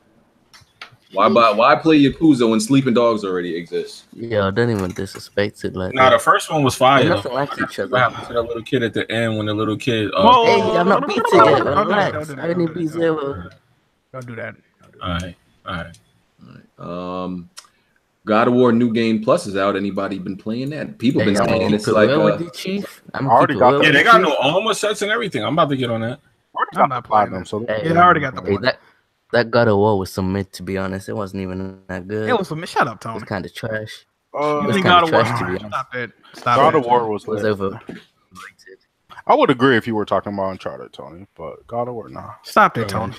Why play Yakuza when Sleeping Dogs already exists? Yo, don't even disrespect it like Nah, that. the first one was fire. They're nothing like each other. What happened to that little kid at the end when the little kid? Hey, I'm not beat yet. Relax. I only beat 0. Don't do that. All right. God of War New Game Plus is out. Anybody been playing that? People been saying it's like Chief. I already got Yeah, they got new armor sets and everything. I'm about to get on that. I'm not playing them. So I already got the one. That God of War was some mid, to be honest. It wasn't even that good. It was some shut up, Tony. It was kind of trash. You was think kinda God of War? trash, to be honest. Stop that. God of War was over. I would agree if you were talking about Uncharted, Tony, but God of War, nah. Stop that, Tony.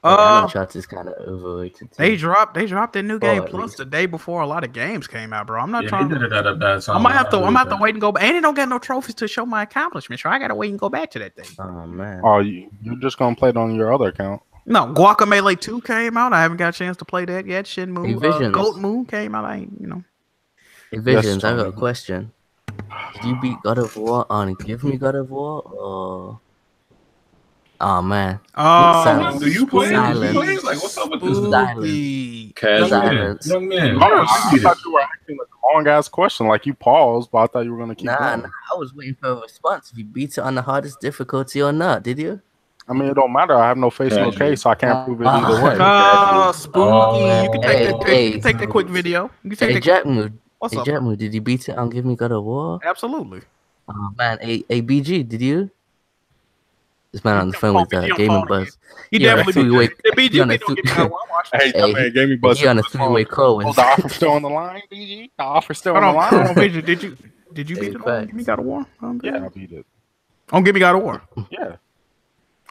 Uncharted is kind of overrated. They dropped their new game plus the day before a lot of games came out, bro. I'm not trying. They did it at a bad time. I'm gonna have to wait and go back. And they don't got no trophies to show my accomplishments, so I gotta wait and go back to that thing. Oh man. Oh, you're just gonna play it on your other account? No, Guacamelee 2 came out. I haven't got a chance to play that yet. Shenmue, Goat Moon came out. Hey, Visions, I got a question. Did you beat God of War on Give Me God of War or? Oh man. Do you play? Like, what's up with this? Silence. Young man. I thought you were asking a long ass question, like you paused, but I thought you were gonna keep going. Nah, I was waiting for a response. If you beat it on the hardest difficulty or not, did you? I mean, it don't matter. I have no face, no case, so I can't prove it either way. Oh, spooky! You can take that quick video. You can take Jack Mood. What's up? Jack Mood, did you beat it on Give Me God of War? Absolutely. Oh man, BG, did you? This man on the phone with Gaming Buzz. He definitely did. BG, Hey, Gaming Buzz. You on a 3-way call. The offer still on the line, BG? The offer still on the line? Hold on, Vision. Did you beat it on Give Me God of War? Yeah, I beat it. On Give Me God of War? Yeah.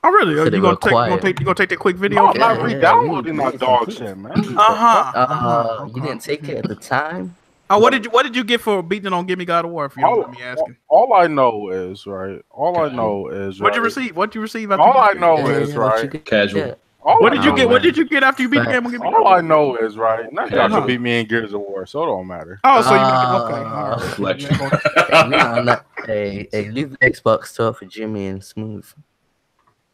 Oh really? You gonna take that quick video? No, I'm not re-downloading that dog shit, man. You didn't take it at the time. Oh, what did you get for beating on Give Me God of War? If you don't mind me asking. All I know is right. What'd you receive? What'd you receive? All I know is right. Casual. What did you get? What did you get after you beat the game on Give Me God of War? All I know is right. Now y'all can beat me in Gears of War, so it don't matter. Oh, so you make it Okay. Hey, leave the Xbox talk for Jimmy and Smooth.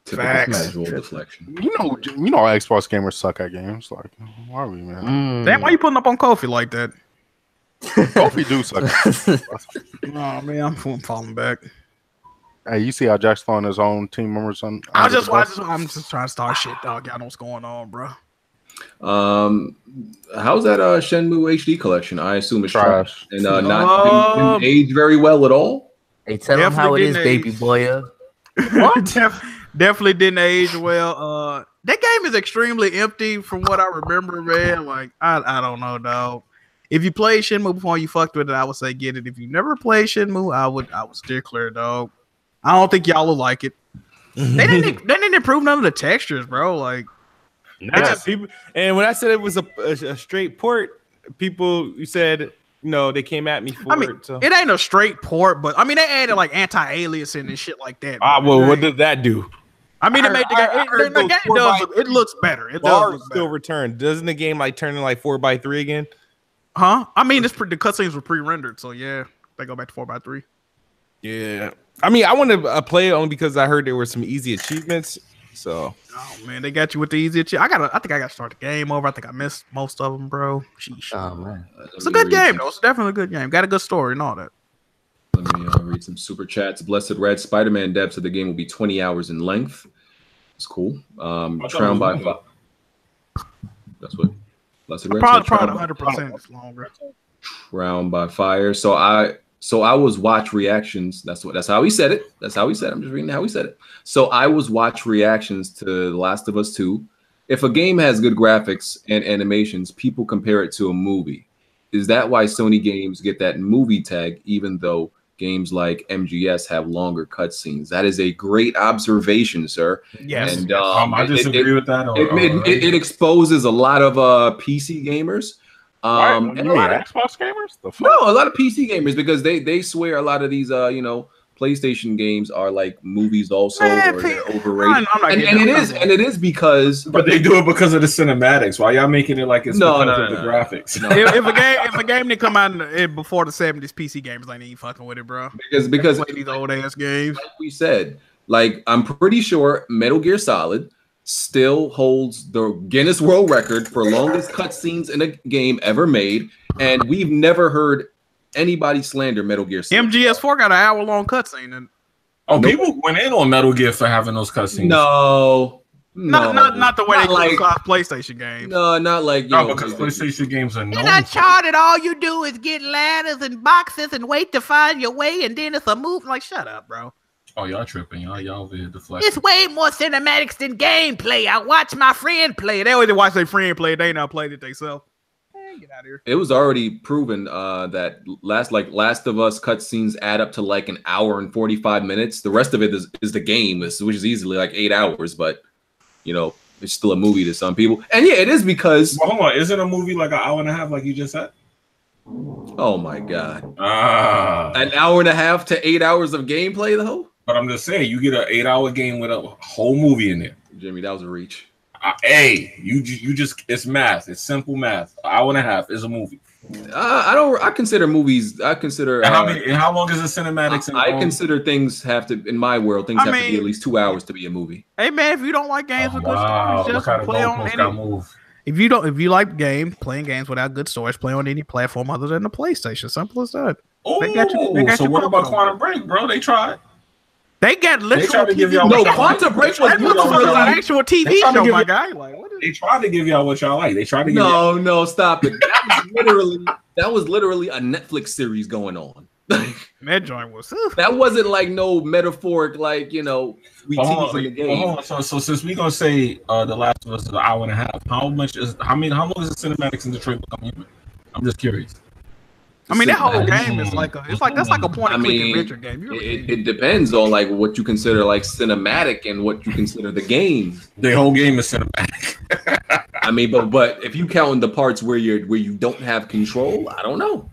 Casual deflection. You know, Xbox gamers suck at games. Like, why are we, man? Damn, why you putting up on Kofi like that? Kofi do suck. Oh man, I'm falling back. Hey, you see how Jack's throwing his own team members on? I'm just trying to start shit, dog. Y'all know what's going on, bro. How's that Shenmue HD collection? I assume it's trash and not didn't age very well at all. Hey, tell them how it is, baby boy. What? Definitely didn't age well. That game is extremely empty from what I remember, man. Like I don't know, dog. If you played Shenmue before you fucked with it, I would say get it. If you never played Shenmue, I would steer clear, dog. I don't think y'all will like it. They didn't improve none of the textures, bro. Like, people. And when I said it was a straight port, people said they came at me for it. So. It ain't a straight port, but I mean they added like anti-aliasing and shit like that. Well, what did that do? I mean, it made the game does. It looks better. It does look still return. Doesn't the game like turn in like 4x3 again? Huh? I mean, the cutscenes were pre-rendered, so yeah, they go back to 4x3. Yeah, I mean, I want to play it only because I heard there were some easy achievements. So, oh man, they got you with the easy achievements. I think I got to start the game over. I think I missed most of them, bro. Sheesh. Oh man, it's a good game though. It's definitely a good game. Got a good story and all that. Let me read some super chats. Blessed Red Spider-Man dev said the game will be 20 hours in length. It's cool. Crowned by that's what Blessed Red probably 100% longer. Crowned by Fire. So I was watch reactions. That's how he said it. That's how he said it. I'm just reading how he said it. So I was watch reactions to The Last of Us 2. If a game has good graphics and animations, people compare it to a movie. Is that why Sony games get that movie tag, even though games like MGS have longer cutscenes? That is a great observation, sir. Yes. And I disagree with that. It exposes a lot of PC gamers. And Xbox gamers? No, a lot of PC gamers, because they swear a lot of these PlayStation games are like movies also, Man, or they're overrated. I'm not And getting it is because. But they do it because of the cinematics. Why y'all making it like it's because of the graphics? No. if a game didn't come out before the 70s, PC gamers ain't even fucking with it, bro. Because play these old ass games. Like we said, like I'm pretty sure Metal Gear Solid still holds the Guinness World Record for longest cutscenes in a game ever made, and we've never heard anybody slander Metal Gear Solid. MGS4 got an hour-long cutscene. And people went in on Metal Gear for having those cutscenes. No, not the way Not they like criticize PlayStation games. No, not like because PlayStation games are known. In Uncharted, all you do is get ladders and boxes and wait to find your way, and then it's a move. Like, shut up, bro. Oh, y'all tripping. Y'all over here deflecting. It's way more cinematics than gameplay. I watch my friend play. They always watch their friend play. They not played it themselves. Get out of here. It was already proven that Last of Us cutscenes add up to like an hour and 45 minutes. The rest of it is the game, which is easily like 8 hours, but it's still a movie to some people. And yeah, it is because hold on, isn't a movie like an hour and a half, like you just said? Oh my god. An hour and a half to 8 hours of gameplay though? But I'm just saying, you get an 8-hour game with a whole movie in there. Jimmy, that was a reach. You just it's math. It's simple math. An hour and a half is a movie. I consider movies. I consider. How long is the cinematics? I consider things have to, in my world, things have to be at least 2 hours to be a movie. Hey man, if you don't like games with good stories, just play on any. If you like playing games without good stories, play on any platform other than the PlayStation. Simple as that. Oh, so what about Quantum Break, bro? They tried. They got literal TV. Quantum Break was an actual TV show, my guy. Like, what is they tried to give y'all what y'all like. They tried to give No, stop it. That was literally a Netflix series going on. That joint was. That wasn't like no metaphoric, like we tease in the game. So since we gonna say The Last of Us is an hour and a half, how long is the cinematics in the trailer coming? I'm just curious. I mean, that whole game is that's like a point and click adventure game. It depends on like what you consider like cinematic and what you consider the game. The whole game is cinematic. I mean, but if you count the parts where you don't have control, I don't know.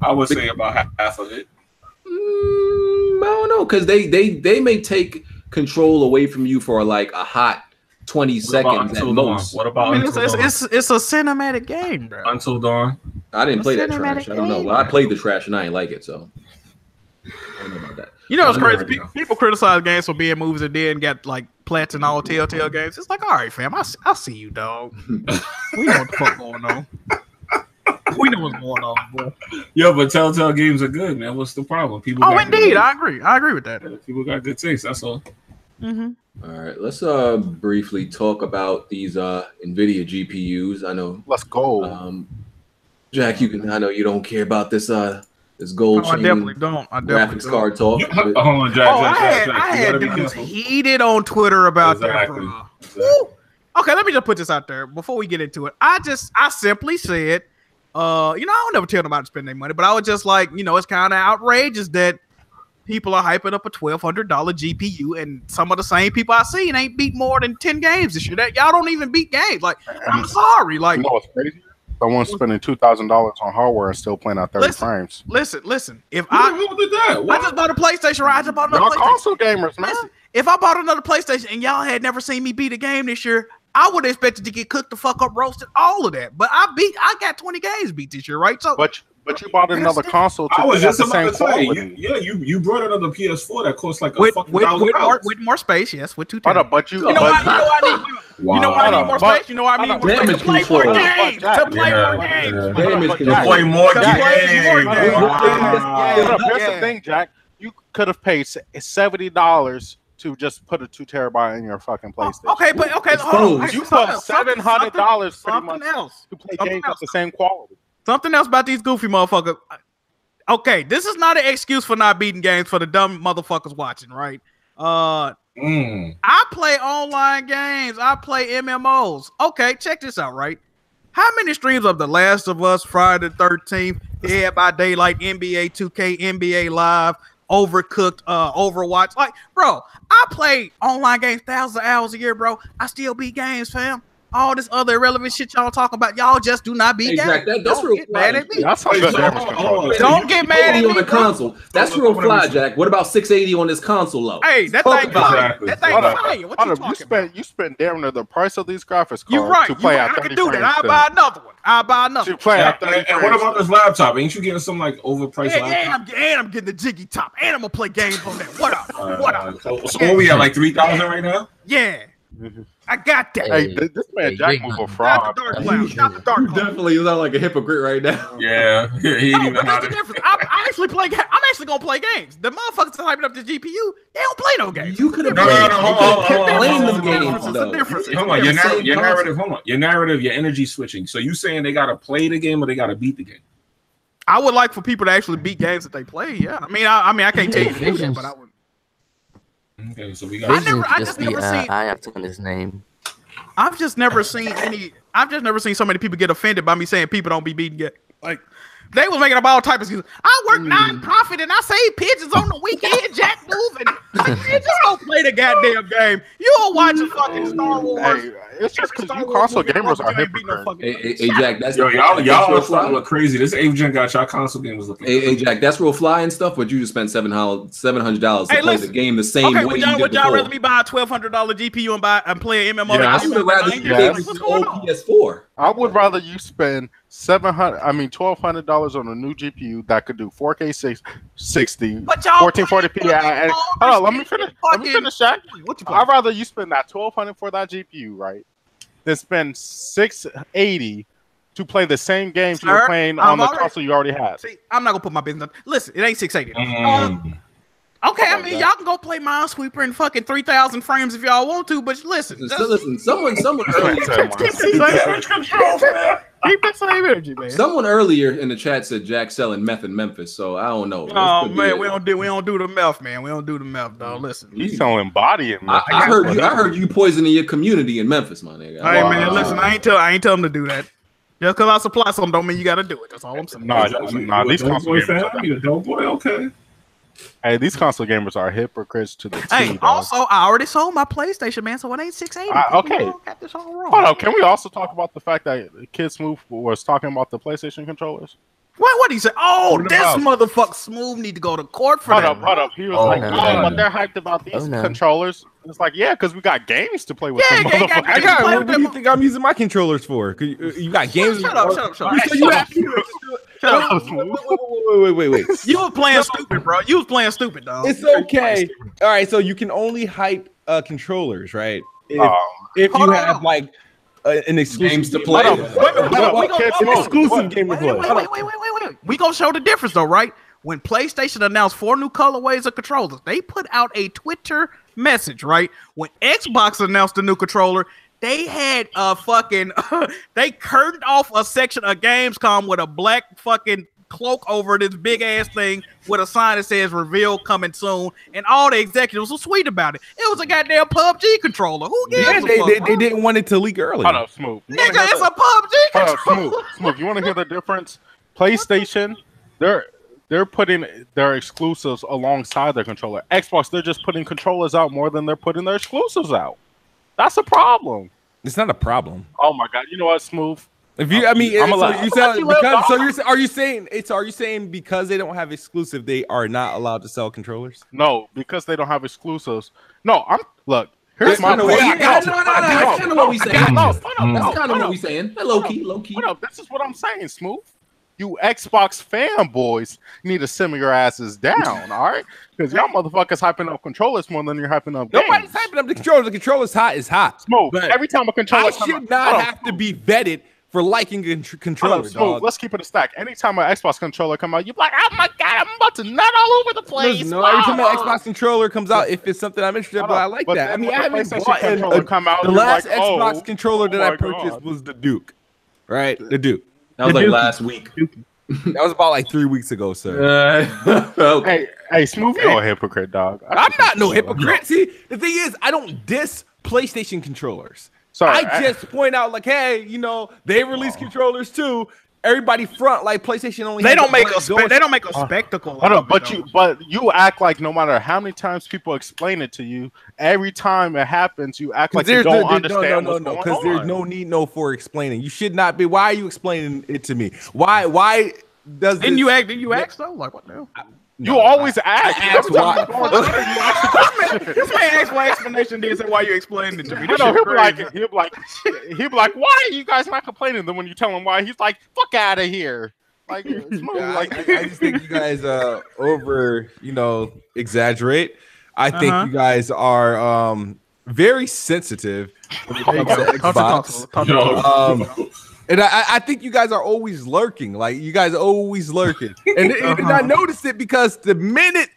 I would say about half of it. I don't know, because they may take control away from you for like a hot 20 seconds at most. What about it's a cinematic game, bro. Until Dawn. I didn't play that trash. I don't know. Well, I played the trash and I ain't like it, so I don't know about that. You know, it's crazy. People criticize games for being movies and then got like plats and all Telltale games. It's like, all right, fam, I see you, dog. We know what the fuck going on. We know what's going on, bro. Yeah, but Telltale games are good, man. What's the problem? People. Oh, indeed, I agree. I agree with that. People got good taste. That's all. Mm-hmm. All right, let's briefly talk about these Nvidia GPUs. I know. Let's go. Jack, I know you don't care about this gold chain. I definitely don't. Graphics card talk. Hold on, Jack. I had dudes heated on Twitter about that, bro. Exactly. Okay, let me just put this out there before we get into it. I simply said, I don't never tell them about to spend their money, but I was just like, it's kind of outrageous that people are hyping up a $1,200 GPU, and some of the same people I seen ain't beat more than 10 games this year. That y'all don't even beat games. Like, I'm sorry. Like, it's crazy. Someone's spending $2,000 on hardware and still playing at 30 frames. Listen. If I just bought a PlayStation, right? I just bought another PlayStation. Console gamers, man. Listen, if I bought another PlayStation and y'all had never seen me beat a game this year, I would have expected to get cooked the fuck up, roasted, all of that. But I got 20 games beat this year, right? So, but you bought another console. I was just about to say, you brought another PS4 that costs like with more space, yes, with 2 TB. But you know why I need more space? You know what I mean? Damage control. To play more games. To play more games. Here's the thing, Jack. You could have paid $70 to just put a 2 terabyte in your fucking PlayStation. Okay, hold on. You put $700 pretty much to play games of the same quality. Something else about these goofy motherfuckers. Okay, this is not an excuse for not beating games for the dumb motherfuckers watching, right? I play online games. I play MMOs. Okay, check this out, right? How many streams of The Last of Us, Friday the 13th, Dead by Daylight, NBA 2K, NBA Live, Overcooked, Overwatch? Like, bro, I play online games thousands of hours a year, bro. I still beat games, fam. all this other irrelevant shit y'all talk about. Y'all just do not beat Exactly. That's real mad at me. That's how good damage control is. Don't get mad at me on the console. That's real fly, Jack. What about 680 on this console low? Hey, that thing fire. That thing fire. What you talking about? You spent damn near the price of these graphics cards you right. to play at 30 I can do that. frames I'll buy another one. I'll buy another to play at 30 and what about this laptop? Ain't you getting some like overpriced laptop? And I'm getting the jiggy top. And I'm gonna play games on that. What up? What up? So what we at, like 3,000 right now? Yeah. I got that. Hey, this man Jack move a fraud. Definitely you sound like a hypocrite right now. Yeah, he ain't even that's the difference. I actually play. I'm actually gonna play games. The motherfuckers are hyping up the GPU. They don't play no games. You could have playing them games. Hold on, your narrative. Hold on, your narrative. Your energy switching. So you saying they gotta play the game or they gotta beat the game? I would like for people to actually beat games that they play. Yeah, I mean, I can't tell you that, but I would. Okay, so we got. I just never seen. I have to on his name. I've just never seen so many people get offended by me saying people don't be beating yet. Like they was making up all type of excuses. I work non-profit and I save pigeons on the weekend. Jack moving. Like, man, just don't play the goddamn game. You don't watch a fucking Star Wars. Hey, it's just because you console gamers are hypocrites. Hey, Jack, that's y'all are starting to look crazy. This agent got y'all console gamers looking. Hey, Jack, that's real fly and stuff. But you just spent $700 to play the game the same way. Would y'all rather me buy a $1,200 GPU and play an MMO? Yeah, I would rather you play the old PS4. I would rather you spend $1,200 on a new GPU that could do 4K 60, 1440p. Hold on, let me finish, Jack. I'd rather you spend that $1,200 for that GPU, right, than spend $680 to play the same games you were playing on the console you already had. See, I'm not gonna put my business. Listen, it ain't $680. Okay, I mean, y'all can go play Minesweeper in fucking 3,000 frames if y'all want to, but listen. Someone earlier. Keep that same energy, man. Someone earlier in the chat said Jack selling meth in Memphis, so I don't know. Oh man, we don't do the meth, man. We don't do the meth, dog. Listen, he's selling body in Memphis. I heard you poisoning your community in Memphis, my nigga. Hey man, listen, I ain't tell them to do that. Just because I supply something don't mean you got to do it. That's all I'm saying. Nah, these console gamers. Okay. Hey, these console gamers are hypocrites to the T. Hey, also, I already sold my PlayStation, man, so it ain't 680. Okay. Got this all wrong. Hold on, can we also talk about the fact that Kid Smooth was talking about the PlayStation controllers? What he said? Oh, this motherfucker Smooth need to go to court for that. Hold up. He was but they're hyped about these controllers. It's like, yeah, because we got games to play with. Yeah, what do you think I'm using my controllers for? You got games. Shut up. Wait. You was playing stupid, bro. You was playing stupid, dog. It's okay. All right, so you can only hype controllers, right? If you have like an exclusive games to play. Exclusive game to play. Wait. We gonna show the difference though, right? When PlayStation announced 4 new colorways of controllers, they put out a Twitter message, right? When Xbox announced the new controller, they had a fucking they curtained off a section of Gamescom with a black fucking cloak over this big ass thing with a sign that says "Reveal coming soon," and all the executives were sweet about it. It was a goddamn PUBG controller. Who gives a fuck? They didn't want it to leak early. Hold up, Smooth. Nigga, it's a PUBG controller. Smooth. You want to hear the difference? PlayStation, they're putting their exclusives alongside their controller. Xbox, they're just putting controllers out more than they're putting their exclusives out. That's a problem. It's not a problem. Oh my god! You know what, Smooth? If you, are you saying because they don't have exclusive, they are not allowed to sell controllers? No, because they don't have exclusives. No, look. Here's my point. That's kind of what we saying. That's kind of what we saying. Low key. This is what I'm saying, Smooth. You Xbox fanboys need to simmer your asses down, all right? Because y'all motherfuckers hyping up controllers more than you're hyping up games. Nobody's hyping up the controllers. The controller's hot is hot. Smooth. Every time a controller should not have to be vetted for liking a controller. Smooth. Let's keep it a stack. Anytime an Xbox controller come out, you're like, oh my god, I'm about to nut all over the place. No, every time an Xbox controller comes out, if it's something I'm interested in, I like that. I mean, I haven't bought the last Xbox controller that I purchased was the Duke, right? The Duke. That was like last week. That was about like 3 weeks ago, sir. Hey, Smooth, you're a hypocrite, dog. I'm not no hypocrite. See, the thing is, I don't diss PlayStation controllers. I just point out, like, hey, they release controllers too. everybody front like PlayStation only. They don't make a spectacle. Hold on, but you act like no matter how many times people explain it to you, every time it happens, you act like you don't understand what's going on. Because there's no need for explaining. You should not be. Why are you explaining it to me? Why does Didn't you ask though? Like what the hell? You always ask. Ask why. This man asked my explanation. Then say why you explaining it to me. I know he'll be like, why are you guys not complaining? Then when you tell him why, he's like, fuck out of here. Like, I just think you guys over, exaggerate. I think you guys are very sensitive when it comes to Xbox. And I think you guys are always lurking. Like you guys are always lurking. And I noticed it because the minute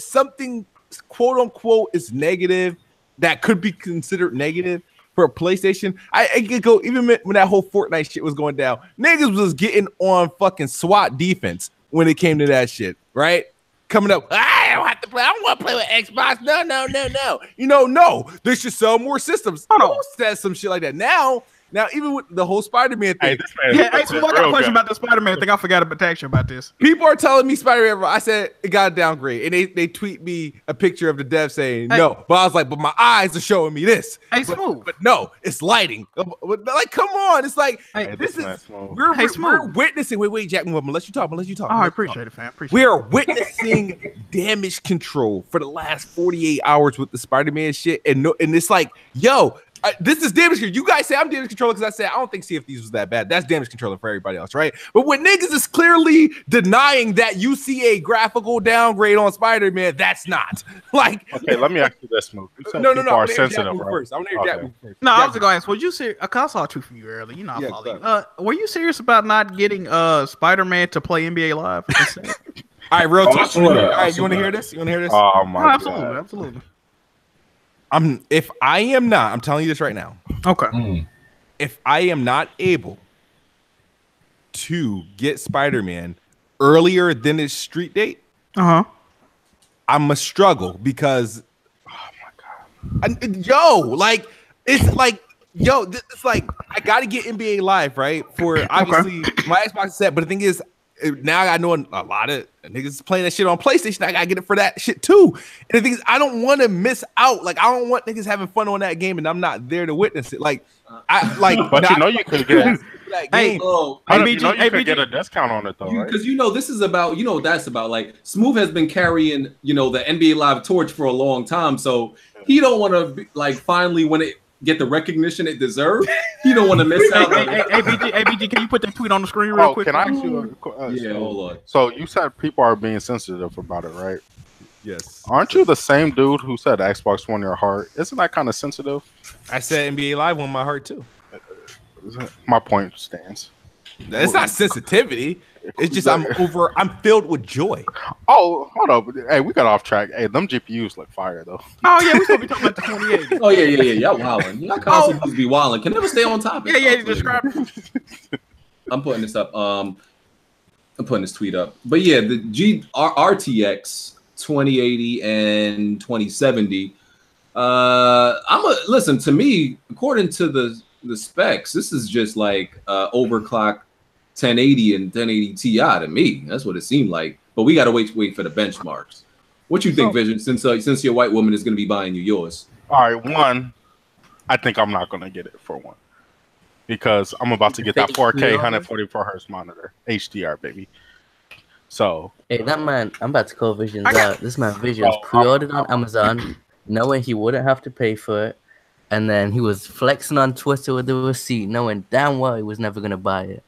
something quote unquote is negative that could be considered negative for a PlayStation, I could go even when that whole Fortnite shit was going down. Niggas was getting on fucking SWAT defense when it came to that shit, right? Coming up, I don't have to play. I don't want to play with Xbox. No. No. They should sell more systems. Who says some shit like that? Now, even with the whole Spider-Man thing, I got a question about the Spider-Man thing. I forgot to text you about this. People are telling me Spider-Man. I said it got a downgrade, and they tweet me a picture of the dev saying no. But I was like, but my eyes are showing me this. Smooth. But no, it's lighting. Like, come on, it's like this is we're witnessing. Wait, Jack, let you talk. Oh, I appreciate it, fam. We are witnessing damage control for the last 48 hours with the Spider-Man shit, and it's like, yo. This is damage control. You guys say I'm damage controller because I said I don't think CFDs was that bad. That's damage controller for everybody else, right? But when niggas is clearly denying that you see a graphical downgrade on Spider-Man, that's not. Like, okay, let me ask you this, Smooth. No. Are sensitive, first. I want to hear Jack first. No, I was going to ask, was you serious? I saw a tweet from you earlier. You know, I follow you. Were you serious about not getting Spider-Man to play NBA Live? All right, real talk. All right, you want to hear this? Oh my God. Absolutely. If I am not, I'm telling you this right now. Okay. If I am not able to get Spider-Man earlier than its street date, I'm a struggle because, oh my God, it's like I got to get NBA Live right for obviously my Xbox set, but the thing is. Now I know a lot of niggas playing that shit on PlayStation. I gotta get it for that shit too. And the thing is, I don't want to miss out. Like, I don't want niggas having fun on that game, and I'm not there to witness it. Like, but you could get that game. You could get a discount on it though, right? Because this is about that's about like Smooth has been carrying the NBA Live torch for a long time, so he don't want to like finally when it get the recognition it deserves. You don't want to miss out. ABG, can you put that tweet on the screen real quick? Can I ask you hold on. So you said people are being sensitive about it, right? Yes. Aren't you the same dude who said Xbox won your heart? Isn't that kind of sensitive? I said NBA Live won my heart too. My point stands. It's not sensitivity. It's just I'm filled with joy. Oh, hold up. Hey, we got off track. Hey, them GPUs look fire though. Oh yeah, we still be talking about the 2080. Oh yeah. Y'all wilding. Y'all constantly be wilding. Can never stay on topic. Yeah, describe it. I'm putting this up. I'm putting this tweet up. But yeah, the RTX 2080 and 2070. Listen, to me, according to the specs, this is just like overclock 1080 and 1080 Ti to me. That's what it seemed like. But we got to wait for the benchmarks. What you think, Vision? Since your white woman is going to be buying you yours. All right, one, I think I'm not going to get it for one because I'm about to get that 4K 144 hertz monitor, HDR, baby. So hey, that man, I'm about to call Visions out. This man Visions pre-ordered on Amazon, knowing he wouldn't have to pay for it, and then he was flexing on Twitter with the receipt, knowing damn well he was never going to buy it.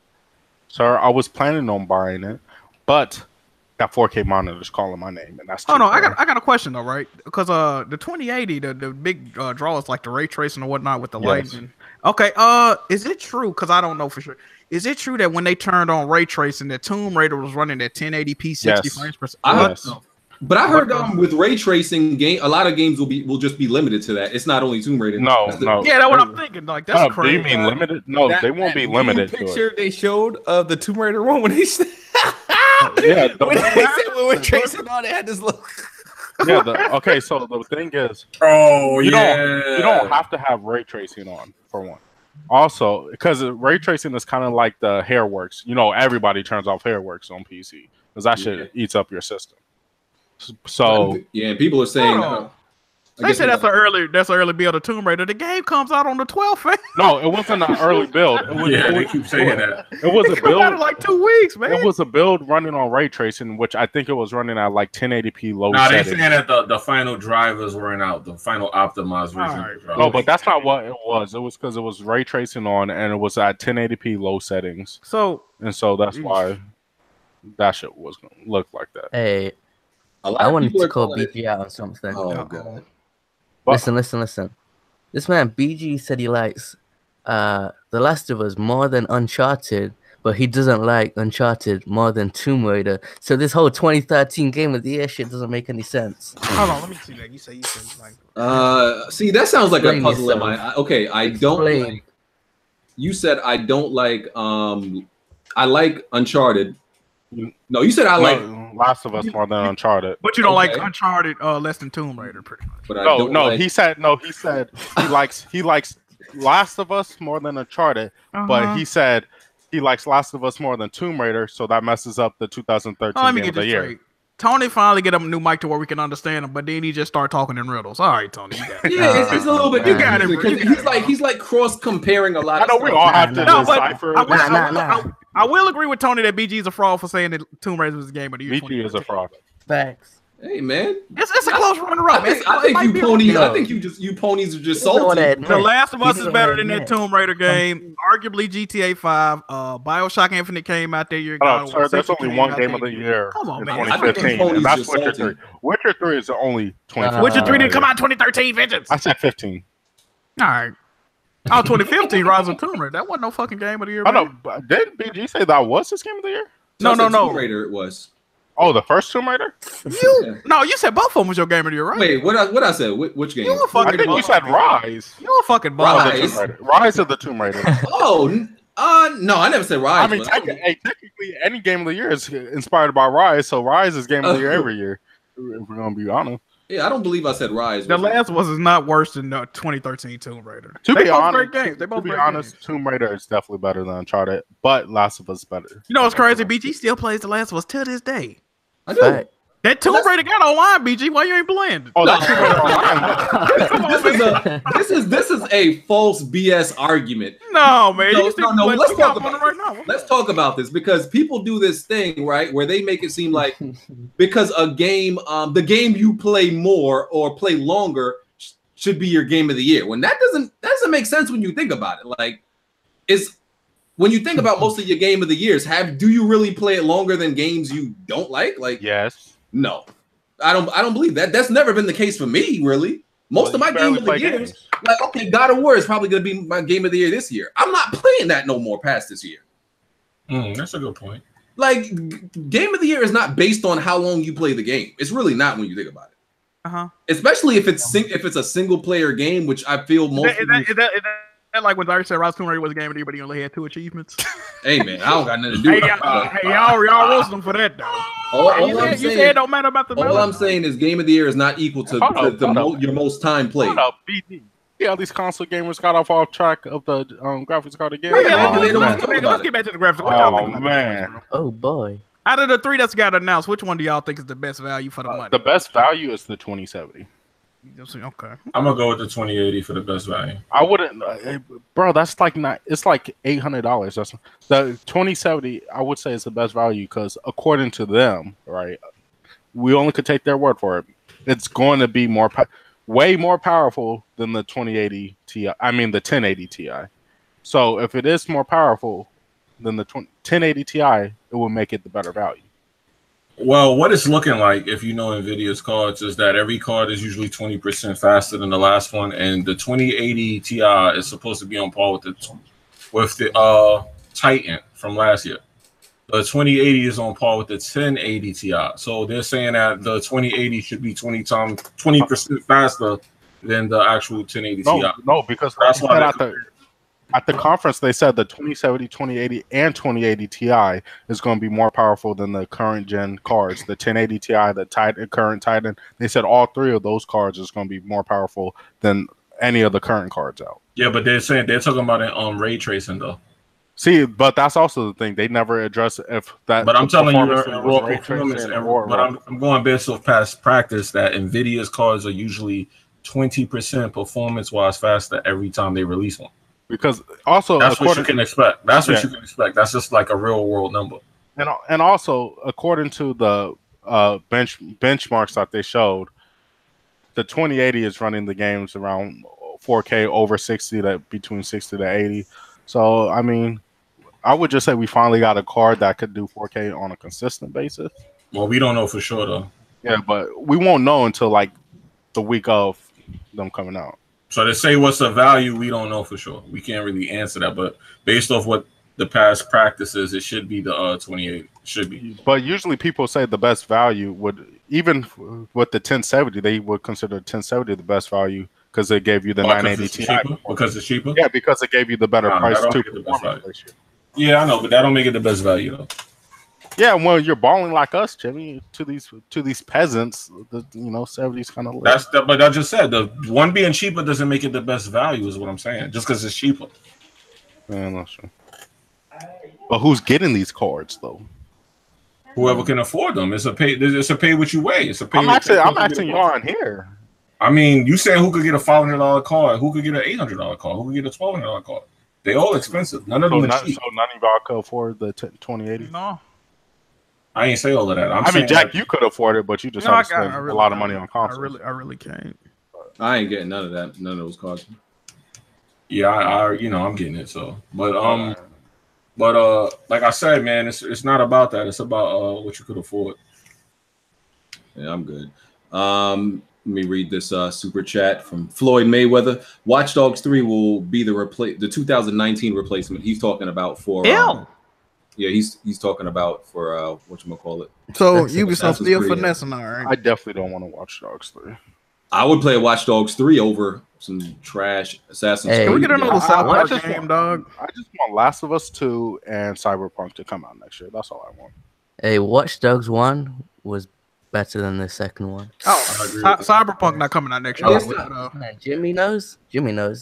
Sir, I was planning on buying it, but that 4K monitor is calling my name, and that's. Oh no, I got a question though, right? Because the 2080, the big draw is like the ray tracing and whatnot with the lights. Okay, is it true? Because I don't know for sure. Is it true that when they turned on ray tracing, that Tomb Raider was running at 1080p 60 frames per second? But I heard with ray tracing, a lot of games will just be limited to that. It's not only Tomb Raider. No. Yeah, that's what I'm thinking. Like that's crazy. Do you mean limited? No, they won't be limited to it. Picture they showed of the Tomb Raider one when he said, when tracing on, it had this look. Okay, so the thing is, you don't have to have ray tracing on for one. Also, because ray tracing is kind of like the Hairworks. You know, everybody turns off Hairworks on PC because that shit eats up your system. So yeah, and people are saying they say that's an early build of Tomb Raider. The game comes out on the 12th. Man. No, it wasn't an early build. They keep saying that. It was a build in like 2 weeks, man. It was a build running on ray tracing, which I think it was running at like 1080p low. Nah, they saying that the final drivers weren't out, the final optimized version. Right. No, but that's not what it was. It was because it was ray tracing on, and it was at 1080p low settings. So that's why that shit was gonna look like that. Hey, I wanted to call BG out on something. Oh god. Listen. This man BG said he likes The Last of Us more than Uncharted, but he doesn't like Uncharted more than Tomb Raider. So this whole 2013 Game of the Year shit doesn't make any sense. Hold on, let me see that. You say like. See, that sounds like a puzzle in my. Okay, I don't like. You said I don't like. I like Uncharted. No, you said I like Last of Us more than Uncharted. But you don't like Uncharted less than Tomb Raider, pretty much. But he said he likes Last of Us more than Uncharted, but he said he likes Last of Us more than Tomb Raider, so that messes up the 2013 Game of the Year. Straight. Tony finally get a new mic to where we can understand him, but then he just start talking in riddles. All right, Tony. You got it. Yeah, it's a little bit. You got it. He's like cross comparing a lot. I know we all have to decipher. I will agree with Tony that BG is a fraud for saying that Tomb Raider was the game of the year. BG is a fraud. Facts. Hey man, it's a close runner-up. I think you ponies. I think you ponies are just salty. The Last of Us is better than that Tomb Raider game. Arguably GTA 5. BioShock Infinite came out that year. Sir, there's only one game of the year. Come on, man. 2015, and that's Witcher 3. Witcher 3 is the only 2015. Witcher 3 didn't come out in 2013. Vengeance. I said 15. All right. Oh, 2015, Rise of Tomb Raider. That wasn't no fucking game of the year. I know. Didn't BG say that was his game of the year? No. Tomb Raider it was. Oh, the first Tomb Raider? You said both of them was your game of the year, right? Wait, what I said? Which game? I think you said Rise. You a fucking ball. Rise of the Tomb Raider. No, I never said Rise. I mean, technically, any game of the year is inspired by Rise, so Rise is game of the year every year. If we're gonna be honest. Yeah, I don't believe I said Rise. The Last was not worse than 2013 Tomb Raider. To be honest, Tomb Raider is definitely better than Uncharted, but Last of Us is better. You know what's crazy? BG still plays The Last of Us to this day. I do. Right. That Tomb Raider got online, BG. Why you ain't playing? Oh, that's online. This is a false BS argument. No, man. No. Let's talk about it right now. Let's talk about this because people do this thing right where they make it seem like because a game, the game you play more or play longer should be your game of the year. When that doesn't make sense when you think about it. Like, when you think about most of your game of the years, do you really play it longer than games you don't like? Like, yes. No, I don't believe that. That's never been the case for me, really. Most of my game of the years, like, okay, God of War is probably going to be my game of the year this year. I'm not playing that no more past this year. That's a good point. Like, game of the year is not based on how long you play the game. It's really not when you think about it. Especially if it's a single player game, which I feel most. Is that like when Larry said Rise Tomb Raider was a game of the year, but he only had 2 achievements? Hey man, I don't got nothing to do with that. Hey, y'all roast him for that though. You said it don't matter about the. All I'm saying is game of the year is not equal to your most time played. Hold up, BD. Yeah, these console gamers got off track of the graphics card again. Let's get back to the graphics. Oh man. Oh boy. Out of the 3 that's got announced, which one do y'all think is the best value for the money? The best value is the 2070. Okay. I'm gonna go with the 2080 for the best value. I wouldn't, bro. That's like it's like $800. That's the 2070. I would say is the best value because according to them, right, we only could take their word for it. It's going to be way more powerful than the 2080 Ti. I mean the 1080 Ti. So if it is more powerful than the 1080 Ti, it will make it the better value. Well, what it's looking like, if you know Nvidia's cards, is that every card is usually 20% faster than the last one, and the 2080 Ti is supposed to be on par with the Titan from last year. The 2080 is on par with the 1080 Ti. So they're saying that the 2080 should be 20% faster than the actual 1080 Ti. No, because that's why at the conference, they said the 2070, 2080, and 2080 Ti is going to be more powerful than the current gen cards. The 1080 Ti, the current Titan, they said all 3 of those cards is going to be more powerful than any of the current cards out. Yeah, but they're talking about it ray tracing though. See, but that's also the thing. They never address if that. But I'm telling you, was raw ray performance. tracing or But I'm going based off past practice that Nvidia's cards are usually 20% performance-wise faster every time they release one. Because also that's what you can expect. That's what you can expect. That's just like a real-world number. And also according to the benchmarks that they showed, the 2080 is running the games around 4K over 60 to between 60 to 80. So I mean, I would just say we finally got a card that could do 4K on a consistent basis. Well, we don't know for sure though. Yeah, but we won't know until like the week of them coming out. So to say what's the value, we don't know for sure. We can't really answer that, but based off what the past practices, it should be the 28. Should be. But usually people say the best value would, even with the 1070, they would consider 1070 the best value because it gave you the 980 Ti. Because it's cheaper? Yeah, because it gave you the better price to performance ratio. Yeah, I know, but that don't make it the best value though. Yeah, well, you're balling like us, Jimmy. To these peasants, the 70s kind of. But I just said the one being cheaper doesn't make it the best value, is what I'm saying. Just because it's cheaper. Yeah, I'm not sure. But who's getting these cards though? Whoever can afford them. It's a pay. It's a pay what you weigh. It's a pay. I'm asking y'all on here. I mean, you saying who could get a $500 card? Who could get an $800 card? Who could get a $1,200 card? They all expensive. None of them are cheap. So none of y'all could afford the 2080. No. I ain't say all of that. I mean, Jack, you could afford it, but you just have to spend a lot of money on consoles. I really can't. I ain't getting none of that. None of those cards. Yeah, I'm getting it. So, but like I said, man, it's not about that. It's about what you could afford. Yeah, I'm good. Let me read this super chat from Floyd Mayweather. Watch Dogs 3 will be the 2019 replacement. He's talking about for. Yeah, he's talking about for whatchamacallit. So Ubisoft still finessing, all right. I definitely don't want to watch Dogs 3. I would play Watch Dogs 3 over some trash Assassin's Creed. Can we get another South Park game, dog? I just want Last of Us 2 and Cyberpunk to come out next year. That's all I want. Hey, Watch Dogs 1 was better than the second one. Cyberpunk not coming out next year. Man, Jimmy knows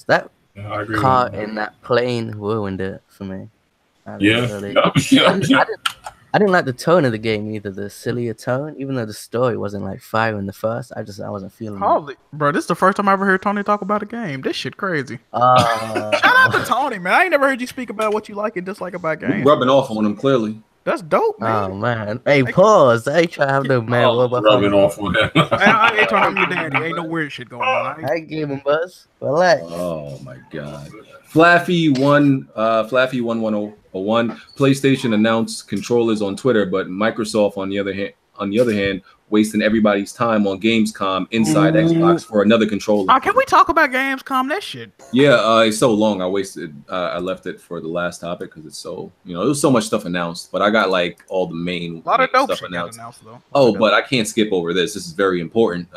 that car in that plane ruined it for me. I didn't like the tone of the game either, the sillier tone, even though the story wasn't like fire in the first. I wasn't feeling it. Bro, this is the first time I ever heard Tony talk about a game. This shit crazy. Shout out to Tony, man. I ain't never heard you speak about what you like and dislike about games. Rubbing off on him, clearly. That's dope, man. Oh, man. Hey, pause. I ain't trying to have no man rubbing off on him. I ain't trying to have your daddy. Ain't no weird shit going on. I gave him buzz. Relax. Oh, my God. Flaffy1101 PlayStation announced controllers on Twitter, but Microsoft on the other hand wasting everybody's time on Gamescom inside Xbox for another controller. Can we talk about Gamescom? That shit. Yeah, it's so long. I left it for the last topic because it's so there was so much stuff announced, but I got like all the main stuff announced though. But I can't skip over this. This is very important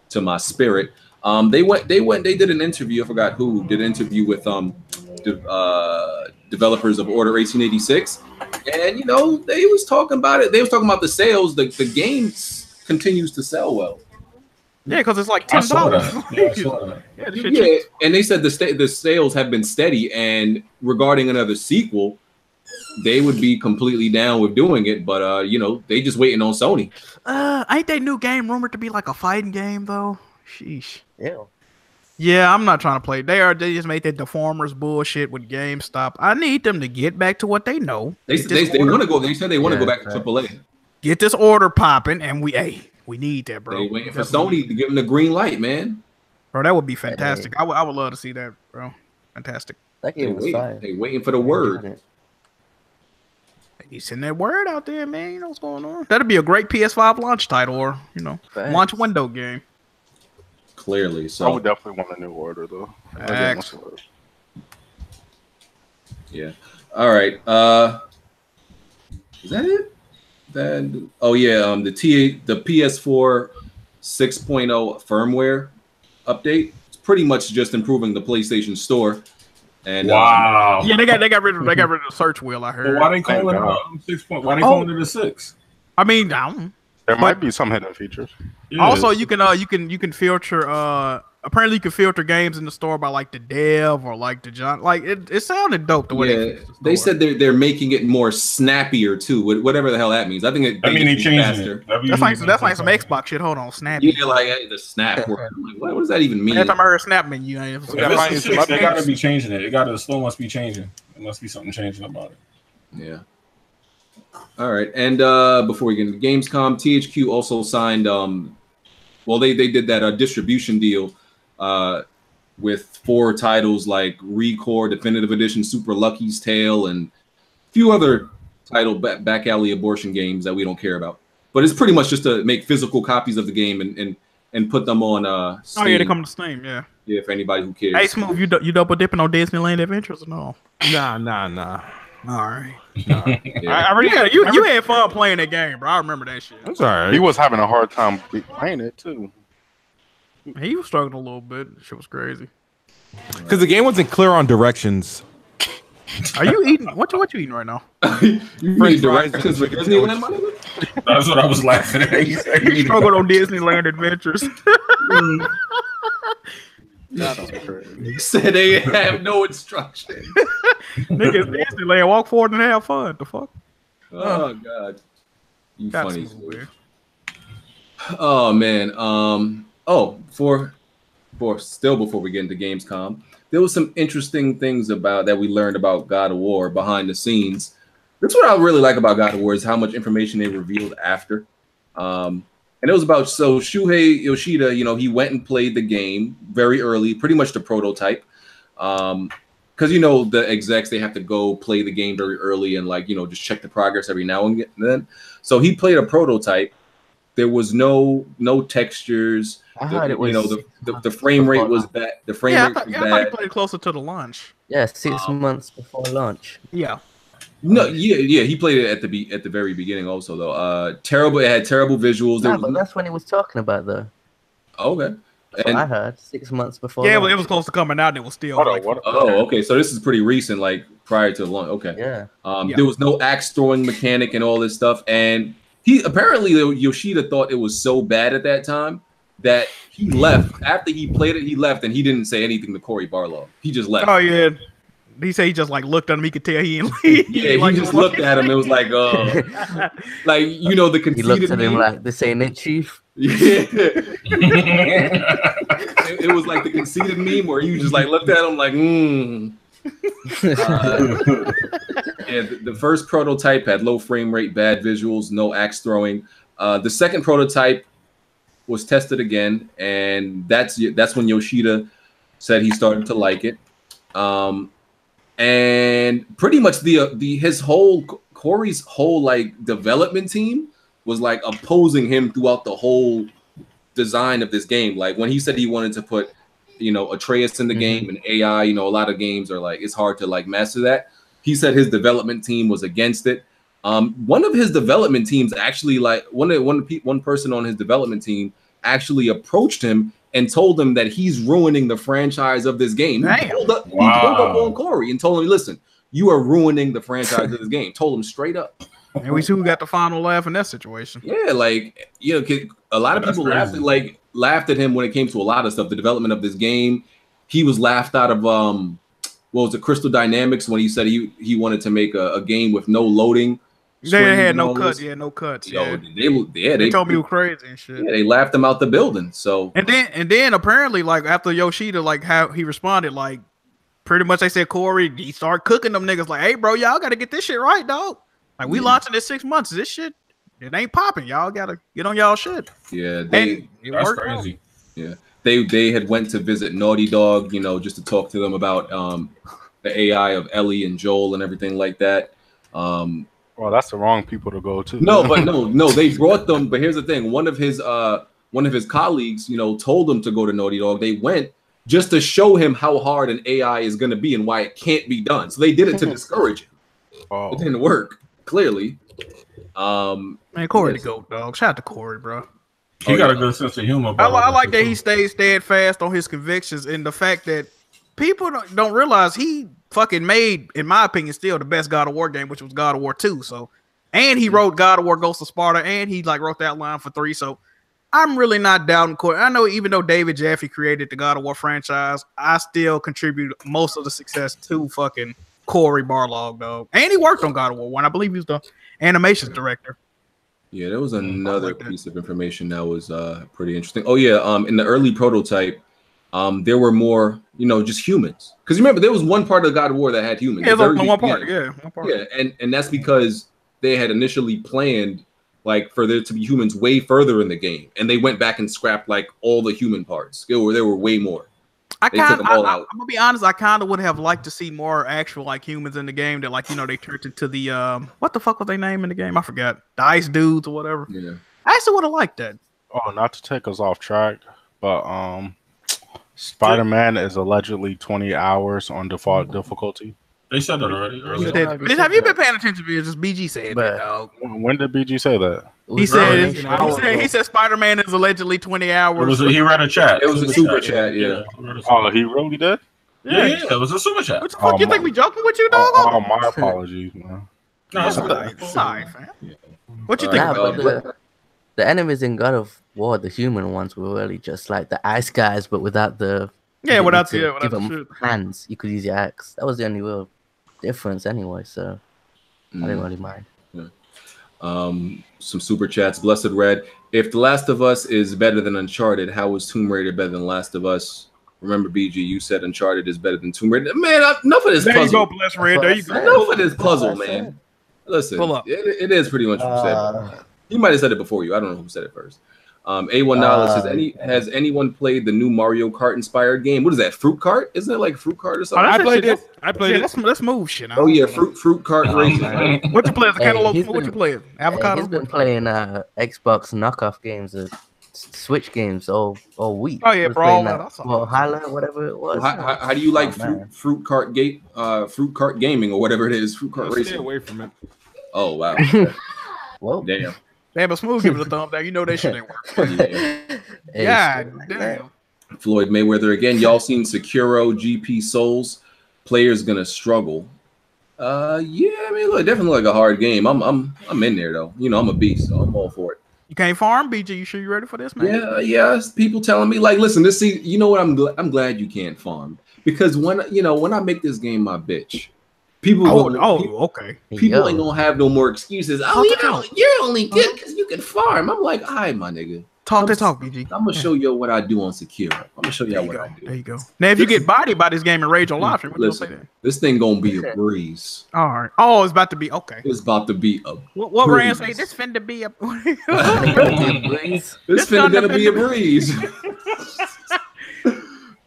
to my spirit. They did an interview. I forgot who did an interview with developers of Order 1886, and they was talking about it. They was talking about the sales. The game continues to sell well. Yeah, because it's like $10. Yeah, and they said the sales have been steady. And regarding another sequel, they would be completely down with doing it. But they just waiting on Sony. Ain't that new game rumored to be like a fighting game though? Sheesh. Yeah. Yeah, I'm not trying to play. They just made that Deformers bullshit with GameStop. I need them to get back to what they know. They want to go. They said they want to go back to AAA. Get this order popping, and we need that, bro. They waiting for Sony to give them the green light, man. Bro, that would be fantastic. I would love to see that, bro. Fantastic. They waiting for the word. You send that word out there, man. You know what's going on. That'd be a great PS5 launch title, or launch window game. Clearly, so I would definitely want a new order though. Yeah. All right. Is that it? Then the PS4 6.0 firmware update. It's pretty much just improving the PlayStation Store. And wow. Yeah, they got rid of the search wheel. I heard. Well, why they calling it 6 point? Why they calling it a 6? I mean, there might be some hidden features. Yeah. Also, you can filter apparently you can filter games in the store by like the dev or like the John. Like it sounded dope the way they said they're making it more snappier too. Whatever the hell that means. I think they changed faster. That's like some Xbox shit. Hold on, snappy. Yeah, like the snap word. I'm like, what does that even mean? Every time I heard snap menu, they gotta be changing it. The store must be changing. There must be something changing about it. Yeah. All right, and before we get into Gamescom, THQ also signed. They did that distribution deal with 4 titles like Recore, Definitive Edition, Super Lucky's Tale, and a few other back alley abortion games that we don't care about. But it's pretty much just to make physical copies of the game and put them on. Steam. Oh yeah, they come to Steam. Yeah. Yeah, for anybody who cares. Hey, Smooth, you double dipping on Disneyland Adventures or no? Nah. All right. Yeah. You had fun playing that game, bro. I remember that shit. That's all right. He was having a hard time playing it too. He was struggling a little bit. Shit was crazy. Because the game wasn't clear on directions. Are you eating? What you eating right now? You need directions for Disneyland money? That's what I was laughing at. You struggled on Disneyland Adventures. You said they have no instruction. Niggas Disneyland, walk forward and have fun. The fuck? Oh god, you That's funny. weird. Oh man. Before we get into Gamescom, there was some interesting things that we learned about God of War behind the scenes. That's what I really like about God of War is how much information they revealed after. And it was about Shuhei Yoshida, he went and played the game very early, pretty much the prototype. Because the execs, they have to go play the game very early and just check the progress every now and then. So he played a prototype. There was no textures. I heard it was the frame rate was bad. The frame rate was bad. I thought he played closer to the launch. Yeah, 6 months before launch. Yeah. No, yeah, he played it at the very beginning also though. Terrible. It had terrible visuals. But that's when he was talking about though. Okay. That's what I heard 6 months before. Yeah, it was close to coming out. And it was still. Okay. So this is pretty recent, like prior to launch. Okay. Yeah. There was no axe throwing mechanic and all this stuff, and Yoshida thought it was so bad at that time that he left after he played it. He left and he didn't say anything to Cory Barlow. He just left. Oh yeah. He said he just looked at him. He could tell he didn't. He just looked at him. It was like, the conceited. He looked at him like, "This ain't it, Chief." Yeah. it was like the conceited meme where you just looked at him like, the first prototype had low frame rate, bad visuals, no axe throwing. The second prototype was tested again, and that's when Yoshida said he started to like it. And pretty much Cory's whole development team was opposing him throughout the whole design of this game. Like when he said he wanted to put Atreus in the game and AI, a lot of games are it's hard to master that. He said his development team was against it. One of his development teams actually one person on his development team actually approached him and told him that he's ruining the franchise of this game. He pulled up on Cory and told him, listen, you are ruining the franchise of this game. Told him straight up. And we too got the final laugh in that situation. Yeah, a lot of people laughed at him when it came to a lot of stuff. The development of this game. He was laughed out of Crystal Dynamics when he said he wanted to make a game with no loading. They had no cuts. Yeah, no cuts. They told me it was crazy and shit. Yeah, they laughed him out the building. So and then apparently after Yoshida how he responded pretty much they said Cory he started cooking them niggas hey bro y'all got to get this shit right dog. We launching this 6 months. This shit it ain't popping. Y'all got to get on y'all shit. Yeah, that's crazy. Out. Yeah, they had went to visit Naughty Dog just to talk to them about the AI of Ellie and Joel and everything like that. Well, that's the wrong people to go to. No, they brought them. But here's the thing: one of his colleagues, told him to go to Naughty Dog. They went just to show him how hard an AI is going to be and why it can't be done. So they did it to discourage him. Oh. It didn't work, clearly. Man, Cory the GOAT, dog. Shout out to Cory, bro. He got a good sense of humor. I like that he stays steadfast on his convictions and the fact that people don't realize he fucking made, in my opinion, still the best God of War game, which was God of War 2. So, and he wrote God of War Ghost of Sparta, and he wrote that line for 3. So, I'm really not doubting Corey. I know even though David Jaffe created the God of War franchise, I still contribute most of the success to fucking Corey Barlog, though. And he worked on God of War 1. I believe he was the animations director. Yeah, there was another piece of information that was pretty interesting. Oh yeah, in the early prototype, there were more, just humans. Because remember, there was one part of God of War that had humans. Yeah, one part. Yeah, and that's because they had initially planned like for there to be humans way further in the game, and they went back and scrapped like all the human parts. There were way more. I'm gonna be honest. I kind of would have liked to see more actual like humans in the game that like they turned into the what the fuck was their name in the game? I forgot. The ice dudes or whatever. Yeah, I actually would have liked that. Oh, not to take us off track, but Spider-Man is allegedly 20 hours on default difficulty. They said that already. Have you been paying attention to it? Just BG said that, dog. When did BG say that? He said Spider-Man is allegedly 20 hours. He read a chat. It was a super chat. Yeah. Oh, he really did? Yeah, it was a super chat. What the fuck you think we joking with you, dog? Oh, my apologies, man. No, sorry, fam. What you think about it? The enemies in God of War, the human ones, were really just like the ice guys, but without the without the hands. You could use your axe. That was the only real difference anyway, so I didn't really mind. Some super chats. Blessed Red, if The Last of Us is better than Uncharted, how is Tomb Raider better than Last of Us? Remember, BG, you said Uncharted is better than Tomb Raider. Man, enough of this there puzzle. You go, Blessed Red. There you go. Enough of this puzzle, man. Listen, it is pretty much what you said. You might have said it before you. I don't know who said it first. A1 Knowledge says, has anyone played the new Mario Kart inspired game? What is that? Fruit Kart? Isn't it like Fruit Kart or something? I played it. Let's move shit. Oh yeah, Fruit Kart racing. What you play as a cantaloupe? What you play? Avocado. He's been playing Xbox knockoff games, Switch games all week. Oh yeah, bro. Highlight, whatever it was. How do you like Fruit Kart gaming or whatever it is? Fruit Kart racing. Stay away from it. Oh wow. Whoa. Damn. Damn, but Smooth give it a thumb down. You know that shit ain't work. Damn. Floyd Mayweather again. Y'all seen Sekiro GP Souls? Players gonna struggle. Yeah, I mean, look, definitely like a hard game. I'm in there though. I'm a beast, so I'm all for it. You can't farm, BG. You sure you ready for this, man? Yeah. People telling me like, listen, you know what? I'm glad you can't farm because when I make this game my bitch. People okay. People ain't gonna have no more excuses. You're only good because you can farm. I'm like, all right, my nigga. Talk, BG. I'm gonna show you what I do on Sekiro. I'm gonna show you what I do. There you go. Now, if you get bodied by this game and Rage on live stream, what you say that? This thing gonna be a breeze. All right. Oh, it's about to be okay. It's about to be a what Rand say? This finna be a breeze. This finna gonna be a breeze.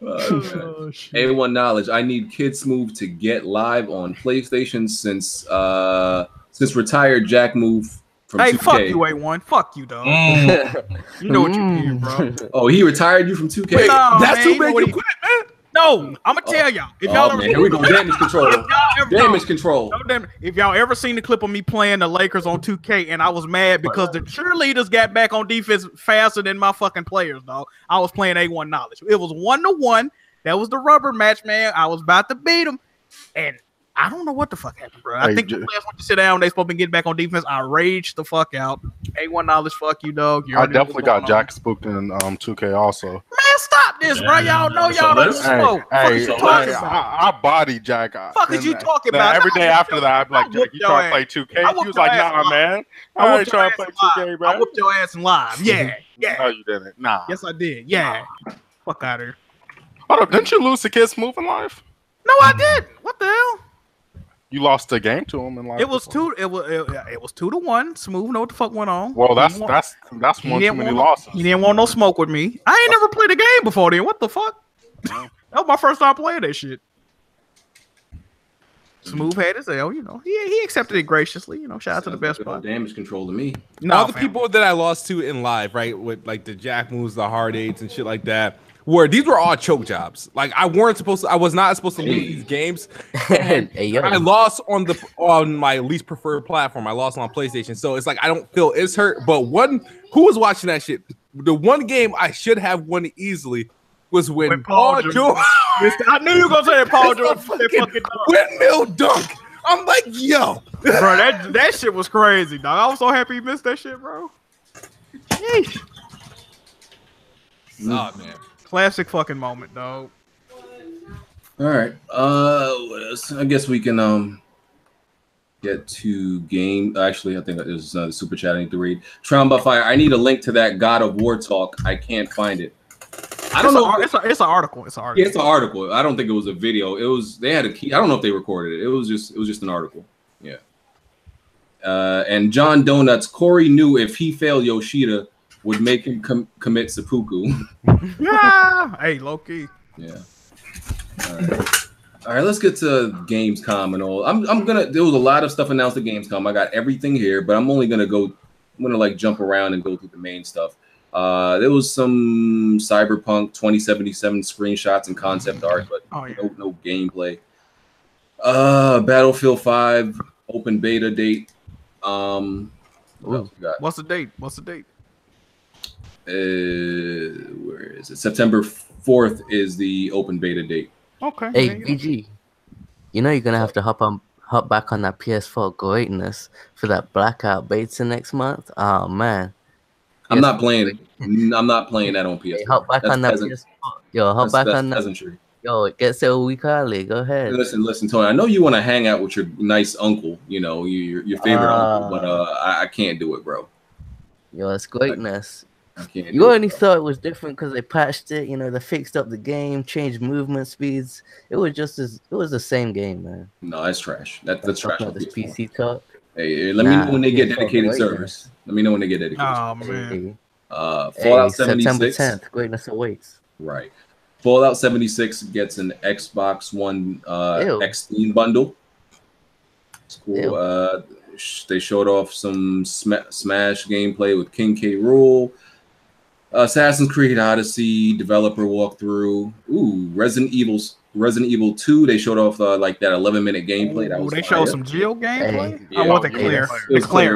A1 Knowledge. I need Kid Smooth to get live on PlayStation since retired Jack Move from 2K. Fuck you, A1. Fuck you, dog. You know what you did, bro. Oh, he retired you from 2K. No, that's too big to quit, man. No, I'm gonna tell y'all. If y'all ever, here we go. Damage control. Damage control. If y'all ever seen the clip of me playing the Lakers on 2K and I was mad because the cheerleaders got back on defense faster than my fucking players, dog. I was playing A1 Knowledge. It was 1-1. That was the rubber match, man. I was about to beat him, and I don't know what the fuck happened, bro. I think the players went to sit down. They supposed to be getting back on defense. I raged the fuck out. A1 Knowledge, fuck you, dog. I definitely got Jack spooked in 2K also. Man, stop this, bro. Y'all know y'all don't smoke. I body Jack. Fuck is you talking about? Every day after that, I'm like, Jack, you trying to play 2K? He was like, nah, man. I ain't trying to play 2K, bro. I whooped your ass in live. Yeah. No, you didn't. Nah. Yes, I did. Yeah. Fuck out of here. Hold up, didn't you lose to Kid Smooth in life? No, I didn't. What the hell? You lost the game to him in life. It was 2-1. Smooth know what the fuck went on. Well, that's one too many losses. He didn't want no smoke with me. I ain't never played a game before then. What the fuck? That was my first time playing that shit. Smooth had his L, he accepted it graciously. Shout out to the best part. Damage control to me. All the people that I lost to in live, right, with like the Jack moves, the hard aids, and shit like that. These were all choke jobs. Like I was not supposed to lose these games. I lost on my least preferred platform. I lost on PlayStation. So it's like I don't feel it's hurt. But who was watching that shit? The one game I should have won easily was when Paul George. I knew you were gonna say that Paul George fucking windmill dunk. I'm like, yo, bro, that shit was crazy, dog. I was so happy you missed that shit, bro. Yeesh. Oh man, classic fucking moment, dog. All right. What else? I guess we can get to game. Actually, I think there's another super chat I need to read. Tron by Fire. I need a link to that God of War talk. I can't find it. I don't know. It's an article. It's an article. Yeah, it's an article. I don't think it was a video. It was. They had a key. I don't know if they recorded it. It was just an article. Yeah. And John Donuts. Corey knew if he failed Yoshida, would make him commit seppuku. Yeah. Hey, low key. Yeah. All right, let's get to Gamescom and all. There was a lot of stuff announced at Gamescom. I got everything here, but I'm gonna like jump around and go through the main stuff. There was some Cyberpunk 2077 screenshots and concept art, but no gameplay. Battlefield 5 open beta date. What else we got? What's the date? Where is it? September 4th is the open beta date. Okay. Hey, BG, you know you're gonna have to hop back on that PS4 greatness for that Blackout beta next month. Oh man, I'm not playing that on PS4. Hey, hop back on that PS4. Yo, hop back on that. Peasantry. Yo, it gets there a week early. Go ahead. Listen, Tony. I know you want to hang out with your nice uncle. You know your favorite uncle, but I can't do it, bro. Yo, it's greatness. You only thought it was different because they patched it. You know, they fixed up the game, changed movement speeds. It was the same game, man. No, that's trash. That's trash. This PC talk. Hey, let me know when they get dedicated servers. Let me know when they get dedicated. Oh man. Fallout 76. September 10th. Greatness awaits. Right. Fallout 76 gets an Xbox One X-Steam bundle. It's cool. They showed off some Smash gameplay with King K. Rool. Assassin's Creed Odyssey developer walkthrough. Ooh, Resident Evil 2. They showed off like that 11-minute gameplay. That was they showed some Geo gameplay. Hey, yeah, I want the clear. It's clear,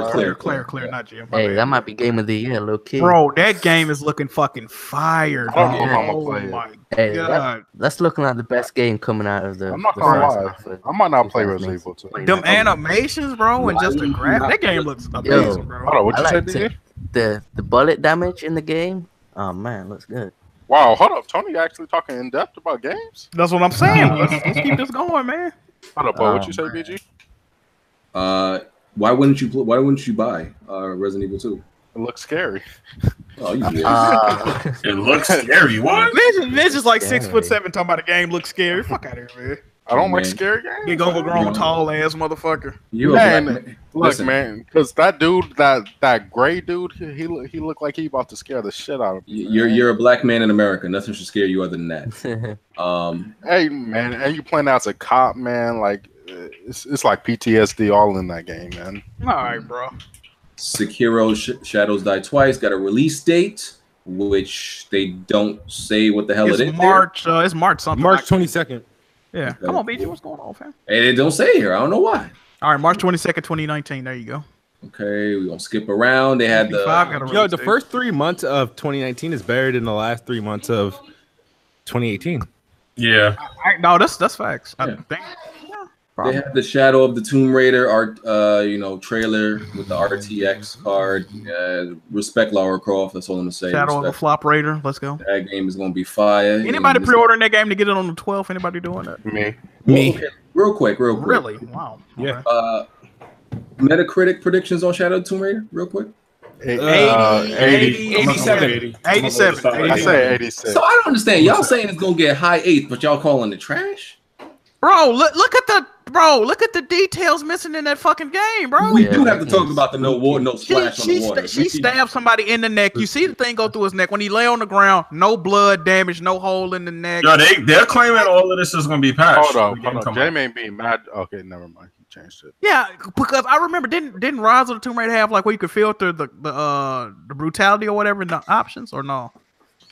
not Geo. Hey, that might be game of the year, low key. Bro, that game is looking fucking fire. I don't know if I'm gonna play it. My God. That's looking like the best game coming out of the. I'm not gonna lie. I might not play Resident Evil 2. Them animations, bro, and just the graphic. That game looks amazing, bro. Hold on, what you said, DJ? The bullet damage in the game. Oh man, looks good. Wow, hold up, Tony actually talking in depth about games? That's what I'm saying. Let's keep this going, man. Hold up, what you say, BG? Why wouldn't you buy Resident Evil 2? It looks scary. Oh, you did. It looks scary. What? Mitch is like 6'7" talking about a game looks scary. Fuck out of here, man. I don't like scary games. Big overgrown, tall ass motherfucker. Look, man, because that dude, that gray dude, he looked like he about to scare the shit out of me. You're a black man in America. Nothing should scare you other than that. Hey, man, and you playing as a cop, man. Like it's like PTSD all in that game, man. All right, bro. Sekiro Shadows Die Twice got a release date, which they don't say what the hell it is. It's March something. March 22nd. Yeah. Come on, BG. What's going on, fam? Hey, they don't say here. I don't know why. All right, March 22nd, 2019. There you go. Okay, we're gonna skip around. They had the first 3 months of 2019 is better than the last 3 months of 2018. Yeah. No, that's facts. Yeah. I think. They had the Shadow of the Tomb Raider art, trailer with the RTX card. Respect Lara Croft. That's all I'm gonna say. Shadow of the Flop Raider. Let's go. That game is gonna be fire. Anybody pre-ordering that game to get it on the 12th? Anybody doing that? Me. Okay. Real quick. Really? Wow. Yeah. Metacritic predictions on Shadow of the Tomb Raider. Real quick. 87. I say 86. So I don't understand. Y'all saying it's gonna get high 8, but y'all calling it trash? Bro, look at the details missing in that fucking game, bro. We do have to talk about the no splash on the water. She stabbed somebody in the neck. You see the thing go through his neck. When he lay on the ground, no blood damage, no hole in the neck. Yo, they're claiming all of this is going to be patched. Hold on. Jamie ain't being mad. Okay, never mind. He changed it. Yeah, because I remember didn't Rise of the Tomb Raider have like where you could filter the brutality or whatever in the options or no?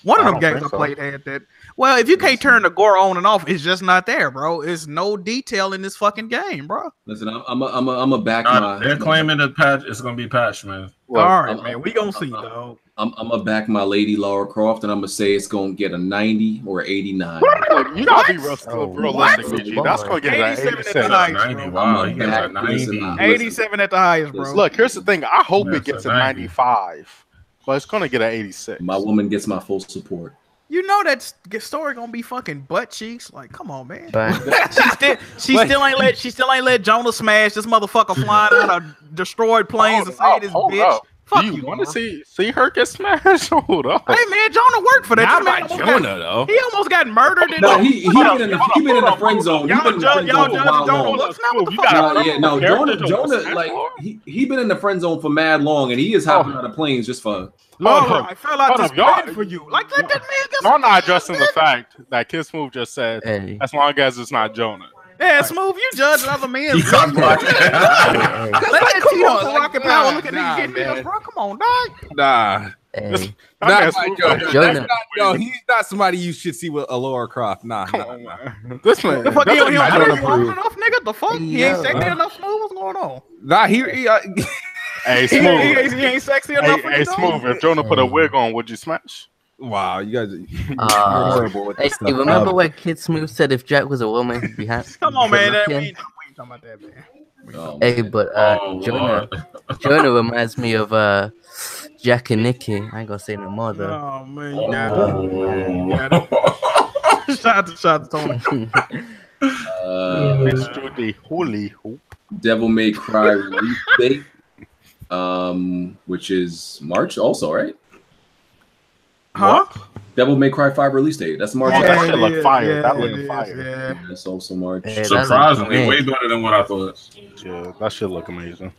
One of them games I played had that. Well, if you can't turn the gore on and off, it's just not there, bro. It's no detail in this fucking game, bro. Listen, I'm a back my. They're claiming the patch. It's gonna be patched, man. Well, all right, man. We gonna see, dog. I'm gonna back my lady Lara Croft, and I'm gonna say it's gonna get a 90 or 89. Look, you gotta be realistic, BG. That's gonna get an 87. 90. Wow, you got 90. 87 at the highest, bro. Look, here's the thing. I hope it gets a 95. But it's gonna get an 86. My woman gets my full support. You know that story gonna be fucking butt cheeks. Like, come on, man. But she still ain't let Jonah smash this motherfucker flying out of destroyed planes and say this bitch. Up. Fuck Do you. you want to see her get smashed? Hold up. Hey man, Jonah worked for that. Not This man by almost Jonah though. He almost got murdered. No, he been in the friend zone. He been in the friend zone for a while long. That's not what the fuck. Jonah, like he been in the friend zone for mad long, and he is hopping out of planes just for. I fell out this plane for you. Like let that man get. Y'all not addressing the fact that Kid Smooth just said, Hey. as long as it's not Jonah. Yeah, Smooth, you judge other men. He cock blocking. Let that Tito for Rocket Power look at nigga getting beat up, bro. Come on, dog. Nah. hey, Not Smooth. Jonah. he's not somebody you should see with Laura Croft. Nah. This man. The fuck he don't doesn't want matter. enough, nigga. The fuck he ain't sexy enough. Smooth, what's going on? Nah, he Hey, He Smooth. ain't sexy enough. for Hey, you, dog? Smooth. If Jonah put a wig on, would you smash? wow, you guys are horrible with Hey, this Steve, stuff. remember when Kid Smooth said if Jack was a woman, he'd be happy? Come on, man. Good We looking? ain't talking about that, man. Hey, but Jonah reminds me of Jack and Nikki. I ain't gonna say no more though. Oh man, you got it. Shout out to Tony. Mr. the Holy Hope. Devil May Cry release date, which is March also, right? Huh? Devil May Cry 5 release date. That's March. Oh, that shit it look is, fire. yeah, That it look is, fire. yeah. That's also March. Yeah, Surprisingly, that's way better than what I thought. Yeah, that shit look amazing.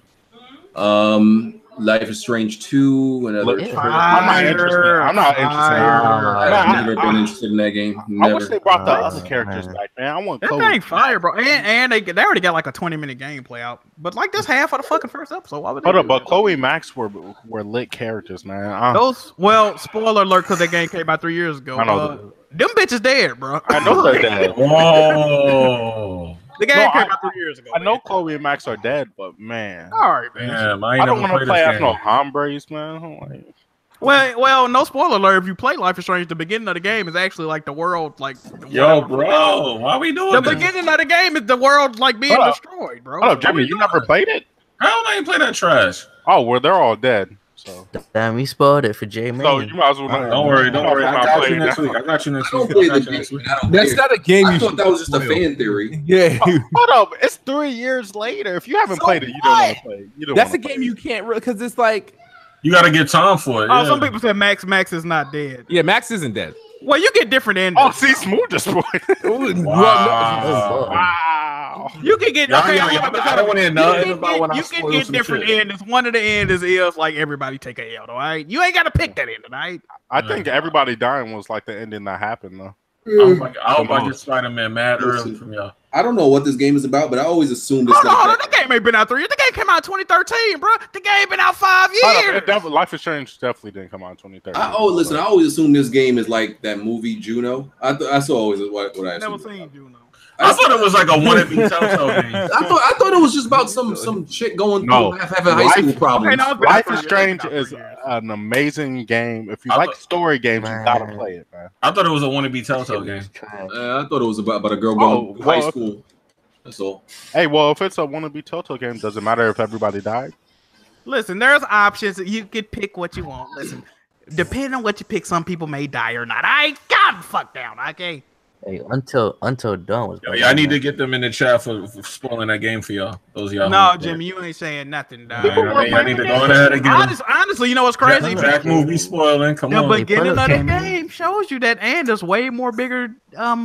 Life is Strange 2. Another. I'm not interested. I'm not interested. I've never been interested in that game. I Never. wish they brought the other characters back, man. I want That Chloe. thing fire, bro. And they already got like a 20-minute gameplay out. But like that's half of the fucking first episode. Why would they Hold do up, but that? Chloe and Max were lit characters, man. Well, spoiler alert, because that game came out 3 years ago. I know. Them bitches dead, bro. I know they're dead. Whoa. The game No, came out 3 years ago. I know man. Chloe and Max are dead, but man, All right, man. Damn, I don't want to play as no hombres, man. I'm like, Well, no spoiler alert. If you play Life is Strange, the beginning of the game is actually like the world, like Yo, bro, why we doing the this? beginning of the game is the world like being Hold up. destroyed, bro. hold up, Jimmy, you never played it? How did I ain't play that trash? Oh, well, they're all dead. So, Damn, we spoiled it for J so Man. you might as well not. Don't worry. I not got you play next it. week. I got you next I week. don't play I the got you next game. week. I don't That's care. not a game I you thought should that was just a spoil. fan theory. Yeah. Hold up, it's 3 years later. If you haven't played it, you don't want to play it. You don't That's a wanna play game it. you can't really because it's like You got to get time for it. Oh, yeah. some people said Max is not dead. yeah, Max isn't dead. Well, you get different endings. Oh, see, Smooth just spoiled it. Wow. Wow. You can get I don't want to know nothing about when I you can spoil get some different shit. endings. One of the endings is like everybody take a L, all right? You ain't got to pick that ending, all right? I think everybody dying was like the ending that happened, though. I hope I get Spider-Man mad early from y'all. I don't know what this game is about, but I always assumed it's Hold on, like the game ain't been out 3 years. The game came out in 2013, bro. The game been out 5 Hold years. up, Life is Strange definitely didn't come out in 2013. I always assumed this game is like that movie Juno. That's always what I Never assumed. seen Juno. I thought it was like a wannabe Telltale game. I thought it was just about some chick going No. through having high school problems. Okay, no, it's been Life out is 3 Strange years. is an amazing game. If you I like thought- story games, you Man. gotta play it, man. I thought it was a wannabe Telltale game. I thought it was about a girl going to high well, school. That's all. Hey, well, if it's a wannabe Telltale game, does it matter if everybody died? Listen, there's options. You could pick what you want. Listen, depending on what you pick, some people may die or not. I ain't got the fuck down, okay? Hey, until dawn was. Yeah, I need to get them in the chat for spoiling that game for y'all. Those of y'all. No, who- Jimmy, you ain't saying nothing, dog. I need to go ahead and get them. Honestly, you know what's crazy? Jack movie spoiling. Come The on. beginning of the Came in. game shows you that, and there's way more bigger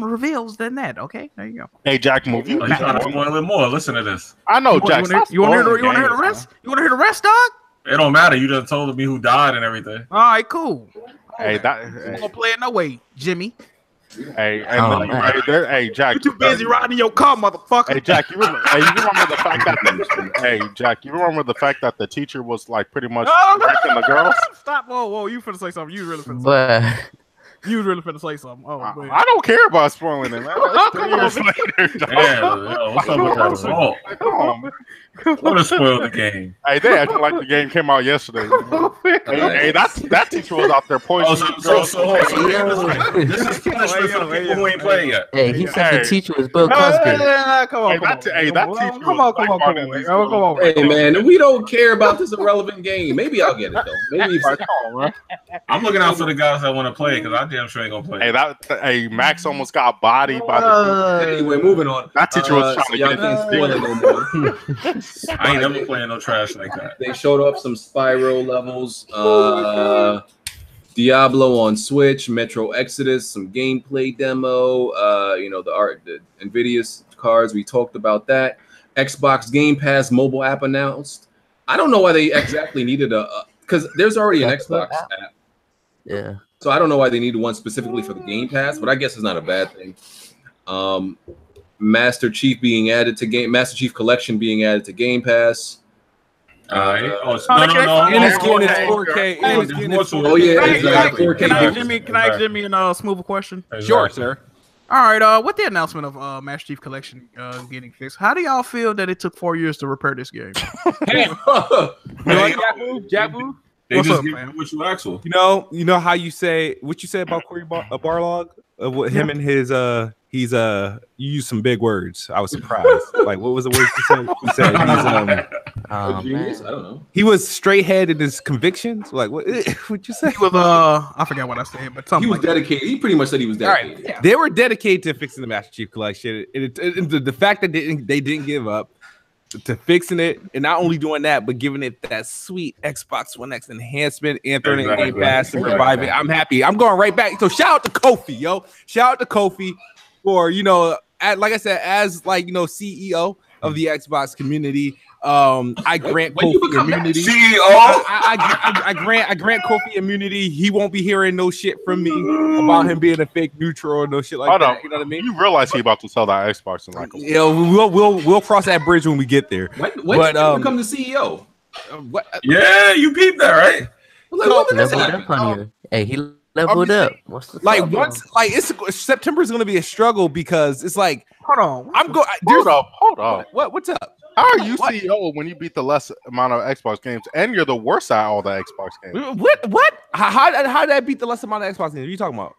reveals than that. Okay, there you go. Hey, Jack, move you. Oh, you trying to spoil it more? Listen to this. I know, Jack. You want to hear the rest? You want to hear the rest, dog? It don't matter. You just told me who died and everything. All right, cool. Hey, that. I'm gonna play it no way, Jimmy. Hey, Oh, man. hey, Jack. You too busy riding your car, motherfucker. Hey, Jack, you remember the fact that hey, Jack, you remember the fact that the teacher was like pretty much wrecking the girls? Stop! Whoa, you finna say something? You really finna? But You really finna say something? Oh, man. I don't care about spoiling it, man. It's 3 years later. dog. Damn, yo, what's up with that assault? Come on, man. What a spoil the game. Hey, they acting like the game came out yesterday. Hey, that teacher was out there Oh, poisoning girls. this is punishment for the people who ain't playing yet. hey, he said Hey. the teacher was Bill Come Cosby. on, Hey, come on. that teacher Come was on, blackballing these come on. Hey man, we don't care about this irrelevant game. Maybe I'll get it though. Maybe if Come on, man. I'm looking out for the guys that want to play because I damn sure ain't gonna play. Hey, Max almost got bodied by the. Anyway, moving on. That teacher was trying to y'all get can't spoil it no more. I ain't never playing no trash like that. They showed off some Spyro levels. Diablo on Switch, Metro Exodus, some gameplay demo. The Nvidia cards. We talked about that. Xbox Game Pass mobile app announced. I don't know why they exactly needed because there's already an Xbox app. Yeah. So I don't know why they needed one specifically for the Game Pass, but I guess it's not a bad thing. Master Chief Collection being added to Game Pass. No. And it's going to 4K. Oh yeah, exactly. 4K. Can I ask Jimmy a smooth question? Exactly. Sure, sir. All right. With the announcement of Master Chief Collection getting fixed, how do y'all feel that it took 4 years to repair this game? Jack move. They What's just up, give man? you what you ask for. You know how you say what you said about Corey Barlog? What him and his you used some big words. I was surprised. Like, what was the word you said? You said he's Genius? I don't know. he was straight head in his convictions. Like, what? What'd you say? He was I forgot what I said, but something He was like dedicated. He pretty much said he was All right, dedicated. Yeah. they were dedicated to fixing the Master Chief Collection. The fact that they didn't give up to fixing it, and not only doing that, but giving it that sweet Xbox One X enhancement and throwing it in Game Pass to revive it. I'm happy. I'm going right back. So shout out to Kofi, yo. Shout out to Kofi for like I said, as CEO of the Xbox community. I grant Kofi immunity. CEO. I grant Kofi immunity. He won't be hearing no shit from me about him being a fake neutral or no shit like that. You know what I mean? You realize he about to sell that Xbox in like a We'll cross that bridge when we get there. When did you become the CEO? Yeah, you peeped that, right? Leveled up on you. Hey, he leveled up. What's the problem? September is gonna be a struggle because it's like hold on. Hold up. What's up? How are you CEO when you beat the less amount of Xbox games and you're the worst at all the Xbox games? What? How did I beat the less amount of Xbox games? What are you talking about?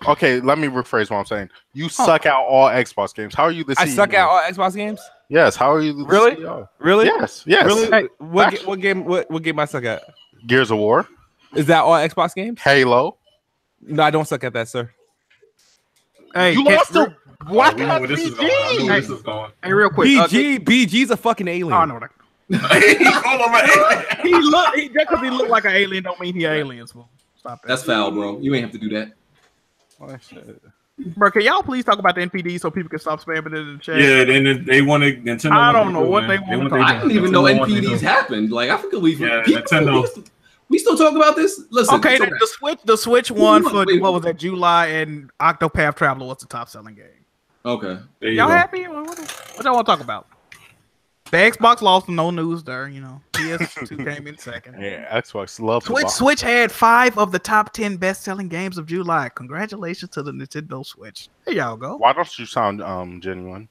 Okay, let me rephrase what I'm saying. You suck out all Xbox games. How are you the CEO? I suck out all Xbox games? Yes. How are you the Really? CEO? Really? Yes. Really? Hey, What game I suck at? Gears of War, Is that all Xbox games? Halo. No, I don't suck at that, sir. Hey, You lost to I know where this is going. I know where this is going. Hey, real quick. BG's a fucking alien. I know that. He just because he looked like an alien don't mean he aliens. Stop that. That's foul, bro. You ain't have to do that. Bro, can y'all please talk about the NPD so people can stop spamming it in the chat? Yeah, they want to. Nintendo. I don't know what they want to talk I didn't even know NPDs happened. Like I forgot Nintendo. We still talk about this. Listen. Okay, the Switch one for what was that? July, and Octopath Traveler was the top selling game. Okay. Y'all happy? What y'all want to talk about? The Xbox lost, no news there. PS2 came in second. Yeah, Xbox love Switch had 5 of the top 10 best-selling games of July. Congratulations to the Nintendo Switch. There y'all go. Why don't you sound genuine?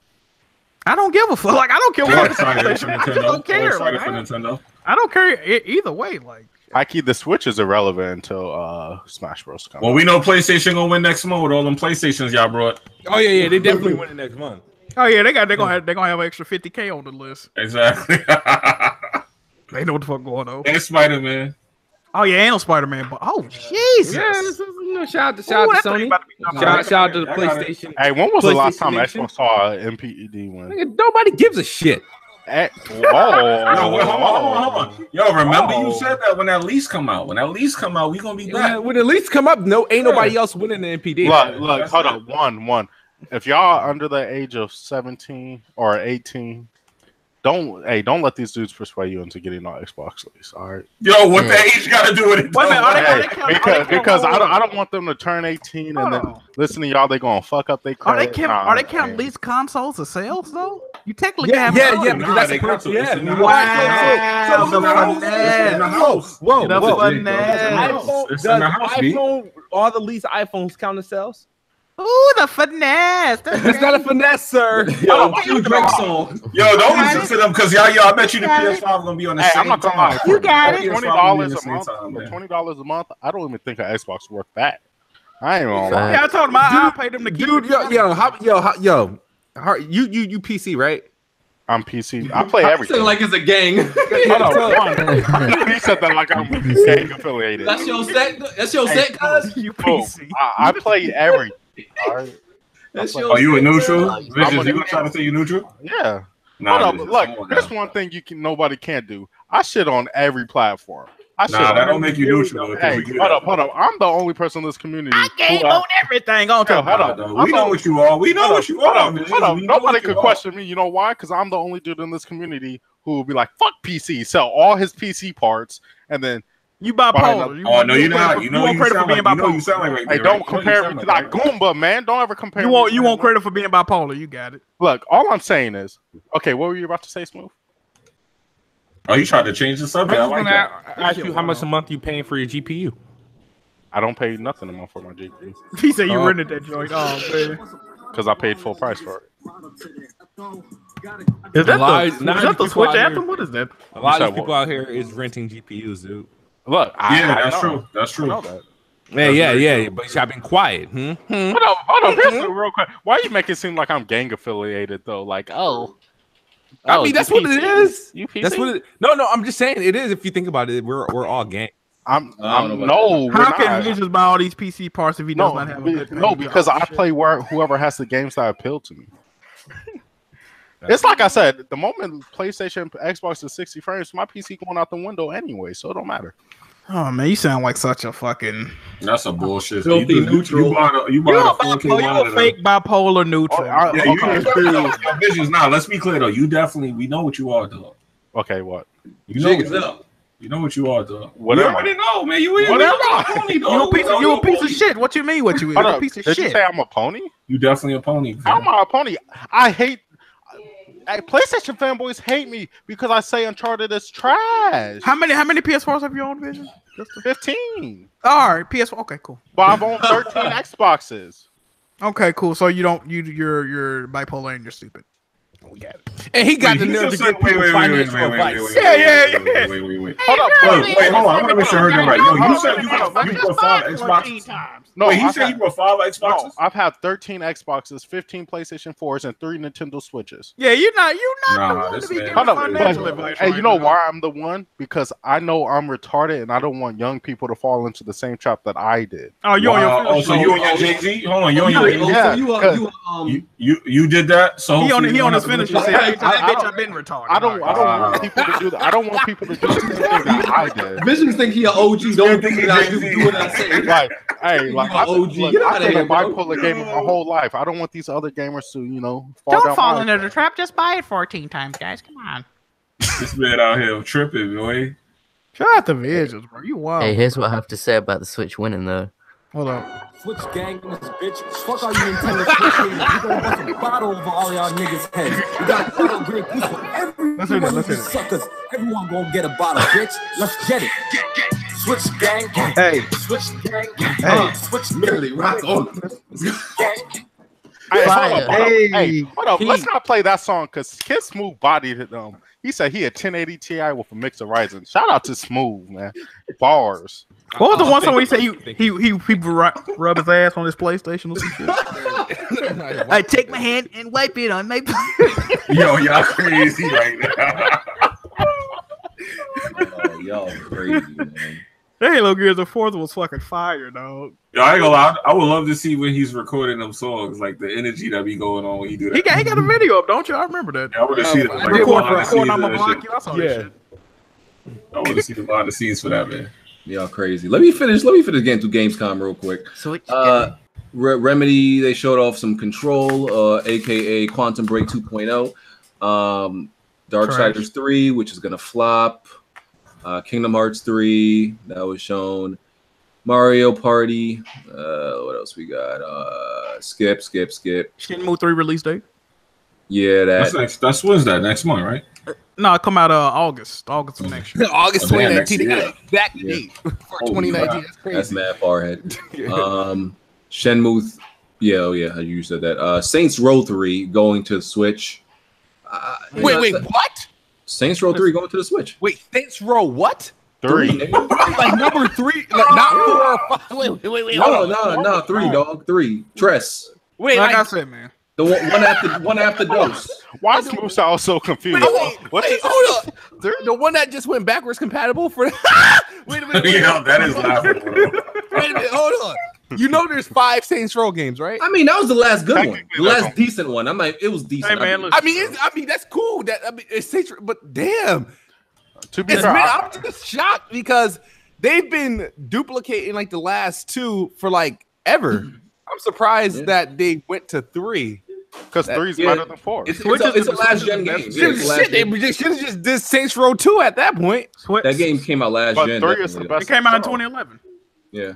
I don't give a fuck. Like I don't care what. Excited for I just don't care. Excited Like, for Nintendo. I don't care either way. Like Mikey, the Switch is irrelevant until Smash Bros. Comes. Well, we know PlayStation gonna win next month with all them PlayStations y'all brought. Oh yeah, they definitely win it next month. oh yeah, they're gonna have an extra 50K on the list. Exactly. They know what the fuck going on. And Spider-Man. Oh yeah, ain't no Spider-Man, but Jesus. Yeah, shout out to Sony. Shout out to the PlayStation. Hey, when was the last time Nation? Xbox saw an MPED win? Nigga, nobody gives a shit. Yo, wait, hold on. Yo, remember you said that when that lease come out. When that lease come out, we gonna be back. When the leaks come up, ain't nobody else winning the NPD. Look, hold up. One. If y'all are under the age of 17 or 18, don't let these dudes persuade you into getting on Xbox lease. All right. Yo, what the age got to do with it? Wait a minute, Because I don't want them to turn 18 and then listen to y'all. They gonna fuck up their credit. Are they counting leased consoles as sales though? You technically Yeah, because that's they a got to. It's in the Wow. house. It's in the house. Whoa. It's in the house, B. All the leased iPhones count as sales? Ooh, the finesse. It's not a finesse, sir. Yo, cue Drake song. Yo, don't listen to them because y'all, I bet you the PS5 gonna be on the same I'm not gonna time. lie. You got it. $20 a month. $20 a month. I don't even think an Xbox worth that. I ain't gonna lie. Yeah, I told him I paid them to keep Dude, yo, you PC, right? I'm PC. I play everything. Like it's a gang. Hold on. said that like I'm gang affiliated. That's your set. That's your set, cuz. You PC. I play everything. All right. That's Oh, you a neutral? I'm Vicious, you gonna try to say you neutral? Yeah. Nah, Hold up, look, there's one thing nobody can't do. I shit on every platform. Nah, that don't make you neutral. Though, Hey, hold up. I'm the only person in this community. I game on everything. On top. Hold up. We know what you are. We know what you are. Hold up. Nobody could question me. You know why? Because I'm the only dude in this community who will be like, "Fuck PC," sell all his PC parts, and then you bipolar. Oh no, you're not. You know want credit for being bipolar. You sound like right there. Hey, don't compare me to like Goomba, man. Don't ever compare. You want credit for being bipolar. You got it. Look, all I'm saying is, okay, what were you about to say, Smooth? Oh, you tried to change the subject. I was gonna ask you how much a month you paying for your GPU. I don't pay nothing a month for my GPU. He said you rented that joint. Oh man, because I paid full price for it. Is that the Switch Anthem? What is that? A lot of these people out here is renting GPUs, dude. Look, that's true. That's true. I know that. Yeah. But y'all been quiet. Hold on. Here's the real quick. Why you make it seem like I'm gang affiliated though? Like, I mean, that's what it is. You PC? That's what it. No, I'm just saying it is. If you think about it, we're all gang. No. How can you just buy all these PC parts if he does not have a good? No, because I play whoever has the games that appeal to me. It's like I said, the moment PlayStation, Xbox is 60 frames, my PC going out the window anyway, so it don't matter. Oh man, you sound like such a fucking. That's a bullshit. Filthy neutral. You bought a 4K You're a fake bipolar neutral. Yeah, Visions. Nah, let's be clear though. You definitely, we know what you are, dog. Okay, what? You know what you are, dog. What you am already I? know, man. You a piece of shit. What you mean? What you a piece of Did shit? You say I'm a pony? You definitely a pony. How am I a pony? I hate. PlayStation fanboys hate me because I say Uncharted is trash. How many PS4s have you owned, Vision? Just 15. All right, PS4. Okay, cool. But I've owned 13 Xboxes. Okay, cool. So you're bipolar and you're stupid. We got it. And he got the nerve to get people financial advice. Yeah. Wait. Hold on. I want to make sure I heard that right. Yo, you said you bought 5 Xboxes. No, he said you bought 5 Xboxes. No, I've had 13 Xboxes, 15 PlayStation 4s, and 3 Nintendo Switches. Yeah, you're not the one to be giving financial advice. Hey, you know why I'm the one? Because I know I'm retarded, and I don't want young people to fall into the same trap that I did. Oh, you on so you and your Jay-Z? Hold on, you and your you did that. So he on his finish. I've been retarded. I don't want people to do that. I don't want people to do the same thing that I did. Visions think he an OG. Don't think he not do what I say. Like, hey, like I've been a bipolar bro. gamer my whole life. I don't want these other gamers to, don't fall into the trap. Just buy it 14 times, guys. Come on. This man out here tripping, boy. Shout out to Visions, bro. You wild. Hey, here's what I have to say about the Switch winning though. Hold up. Switch gang in this bitch. Fuck all you Nintendo Switch haters. We gonna bust a bottle over all y'all niggas' heads. We got a bottle grade piece for every one of you suckers. Everyone gonna get a bottle, bitch. Let's get it. Switch gang. Hey. Switch gang. Switch Millie. Rock on. Hey, hold up. Let's not play that song because Kid Smooth bodied them. He said he had 1080 Ti with a mix of Ryzen. Shout out to Smooth, man. Bars. What was the one song where he said he rub his ass on his PlayStation or some shit? I take my hand and wipe it on my. Yo, y'all crazy right now. Y'all crazy, man. Halo Gears of 4 was fucking fire, dog. Yo, I ain't gonna lie. I would love to see when he's recording them songs, like the energy that be going on when he do that. He got a video up, don't you? I remember that. Yeah, I want to see that. I recorded on my block. I saw that shit. I want to see the behind the scenes for that, man. Y'all crazy. Let me finish getting through Gamescom real quick. Remedy, they showed off some Control, aka Quantum Break 2.0. Darksiders 3, which is gonna flop. Kingdom Hearts 3, that was shown. Mario Party. What else we got? Skip. Shenmue 3 release date. Yeah, that's Wednesday next month, right? No, it come out August of next year. August 2019. Exact date for 2019. That's crazy. That's mad far ahead. Shenmue. Yeah, you said that. Saints Row 3 going to Switch. Wait, what? Saints Row 3 going to the Switch. Wait, Saints Row what? 3. Like number 3, not 4 or 5. Wait. No, 3, dog. 3. Tress. Wait, like I said, man. The one after Dose. Why is Musa so confused? Hold up. The one that just went backwards compatible for. Wait a minute. Yeah, that is laughable. Wait a minute. Hold on. You know, there's 5 Saints Row games, right? I mean, that was the last good one, the last decent one. I'm like, it was decent. Hey, man, I mean, that's cool. It's Saints, but damn, To be fair, I'm just shocked because they've been duplicating like the last 2 for like ever. I'm surprised that they went to 3. because 3 is better than 4. It's a last gen game. Shit, they should have just did Saints Row 2 at that point. That game came out last But gen. 3 is the best. It came out in Saints Row. 2011. Yeah.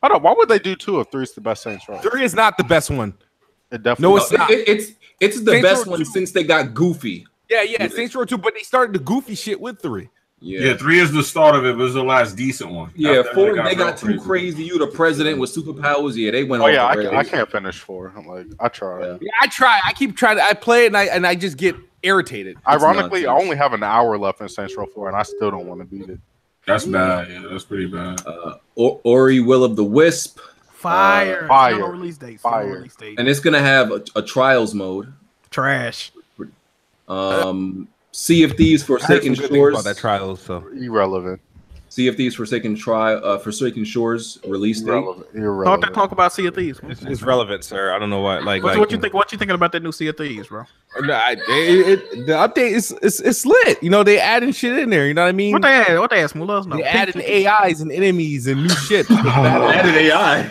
Hold on, why would they do 2 if 3 is the best Saints Row? 3 is not the best one. It definitely. No, it's not. It's the Saints best Row one 2. since they got goofy. Yeah, Saints Row 2, but they started the goofy shit with 3. Yeah, 3 is the start of it, but it's the last decent one. Yeah, After 4 that, they got too crazy. You the president with superpowers. Yeah, they went. Oh yeah, off the rails. I can't finish 4. I'm like, I try. Yeah. Yeah, I try. I keep trying. I play it and I just get irritated. Ironically, I nonsense. only have an hour left in Saints Row 4, and I still don't want to beat it. That's bad. Yeah, that's pretty bad. Ori Will of the Wisp, Fire. Fire. No release date. Fire. No release date. and it's gonna have a trials mode. Trash. Sea of Thieves Forsaken Shores. About that trial, so Irrelevant. Sea of Thieves Forsaken Shores release date. Irrelevant. Talk about Sea of Thieves. it's relevant, sir. I don't know what. What you think? What you thinking about that new Sea of Thieves, bro? The update is lit. You know, they adding shit in there. You know what I mean? What they add? What they add? Smooth us know. They added AIs and enemies and new shit. Added AI.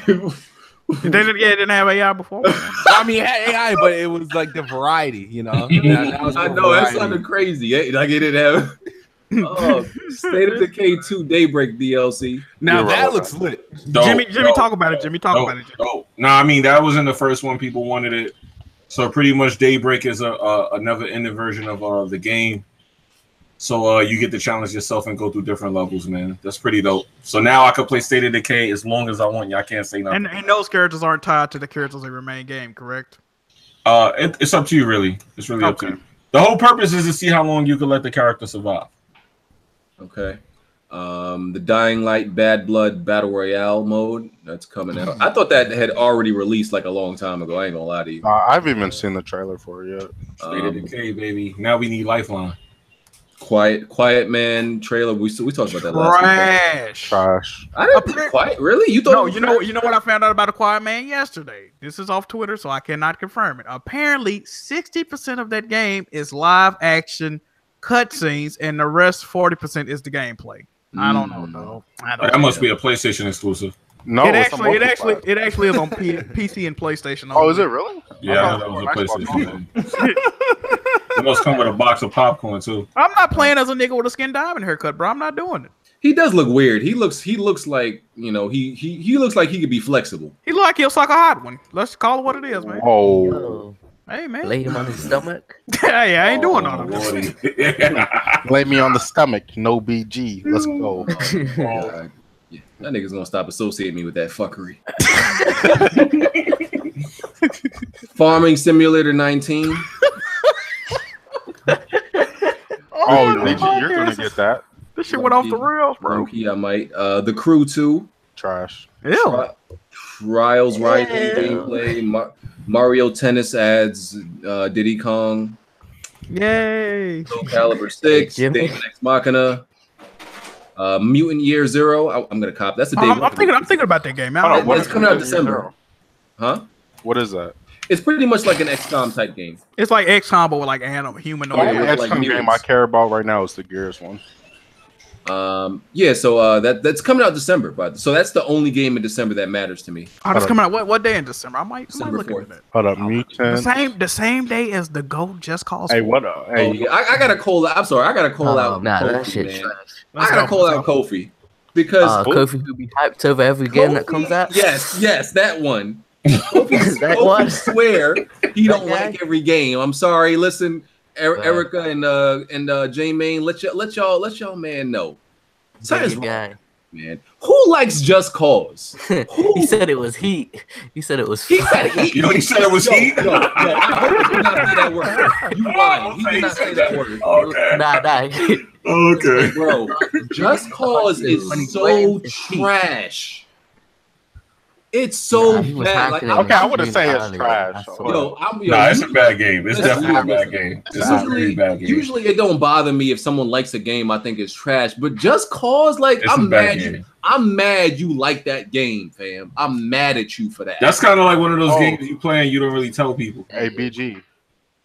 They didn't have AI before. I mean, it had AI, but it was like the variety. You know, I know that sounded crazy. Like it didn't have. Oh, State of Decay 2 Daybreak DLC. Now that looks lit. Jimmy, talk about it. Jimmy, talk about it. Oh, no, I mean that wasn't the first one. People wanted it, so pretty much Daybreak is another ended version of the game. So you get to challenge yourself and go through different levels, man. That's pretty dope. So now I can play State of Decay as long as I want. Y'all can't say nothing. And those characters aren't tied to the characters in the main game, correct? It's up to you, really. It's really up to you. The whole purpose is to see how long you can let the character survive. Okay. The Dying Light Bad Blood Battle Royale mode that's coming out. I thought that had already released like a long time ago. I ain't gonna lie to you. I haven't even seen the trailer for it yet. State of Decay, baby. Now we need Lifeline. Quiet Man trailer. We talked about that last week. Trash. I didn't think Quiet. Really? You thought? No, you know what I found out about a Quiet Man yesterday. This is off Twitter, so I cannot confirm it. Apparently, 60% of that game is live action cutscenes, and the rest 40% is the gameplay. I don't know, though. That must be a PlayStation exclusive. No, it actually is on PC and PlayStation. Oh, is it really? Yeah, that was a PlayStation. It must come with a box of popcorn too. I'm not playing as a nigga with a skin diamond haircut, bro. I'm not doing it. He does look weird. He looks like, you know, he looks like he could be flexible. He look like he'll suck a hot one. Let's call it what it is, man. Oh, hey, man. Lay him on his stomach. Hey, I ain't doing all of this. lay me on the stomach. No BG. Let's go. God. Yeah, that nigga's gonna stop associating me with that fuckery. Farming Simulator 19. Oh, you're gonna get that. This shit went off the rails, bro. I might. The Crew 2. Trash. Ew. Trials Rising gameplay. Mario Tennis adds Diddy Kong. Yay. Soul Calibur 6. David Ex Machina. Mutant Year Zero. I'm gonna cop. That's a day. I'm thinking about that game. It's coming out in December. Huh? What is that? It's pretty much like an XCOM type game. It's like XCOM, but with like humanoid. The only like XCOM game mutants. I care about right now is the Gears one. Yeah, so that's coming out December, but so that's the only game in December that matters to me. Oh, that's coming out what day in December? I might December look 4th. at that. Hold up, Mutant. The same day as the GOAT Just Cause. Hey, what up? Hey, Oh, yeah, I gotta call. I'm sorry, I gotta call out. Nah, Kofi, that shit's man. trash. I gotta call out Kofi because Kofi will be hyped over every game that comes out. Yes, that one. Kofi one. swear he don't That guy? like every game. I'm sorry. Listen, Erica and J-Main, let y'all man know. Something's wrong, Guy. man. Who likes Just Cause? He said it was heat. He said it was. He said heat. You know, he said it was heat. I hope he did not say that word. You lying. He did not say that word. Okay. Nah. Okay. Bro, Just Cause is so trash. It's so he was bad. Like, hyping it Okay, I wouldn't really say it's early, trash. I yo, Nah, it's a bad game. It's definitely a bad game. It's a really bad game. Usually it don't bother me if someone likes a game I think is trash, but just cause like It's a I'm bad mad game. I'm mad you like that game, fam. I'm mad at you for that. That's kind of like one of those games you play and you don't really tell people. Hey, BG,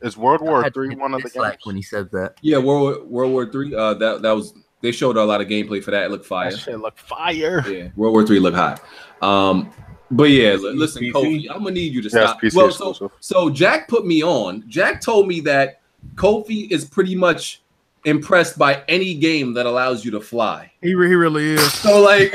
is World War III one of the games? Like when he said that. Yeah, World War III. That was they showed a lot of gameplay for that. It looked fire. That shit look fire. Yeah, World War III looked hot. But yeah, listen, PC? Kofi, I'm gonna need you to Yes, stop. PC Well, exclusive. so Jack put me on. Jack told me that Kofi is pretty much impressed by any game that allows you to fly. He really is. So like,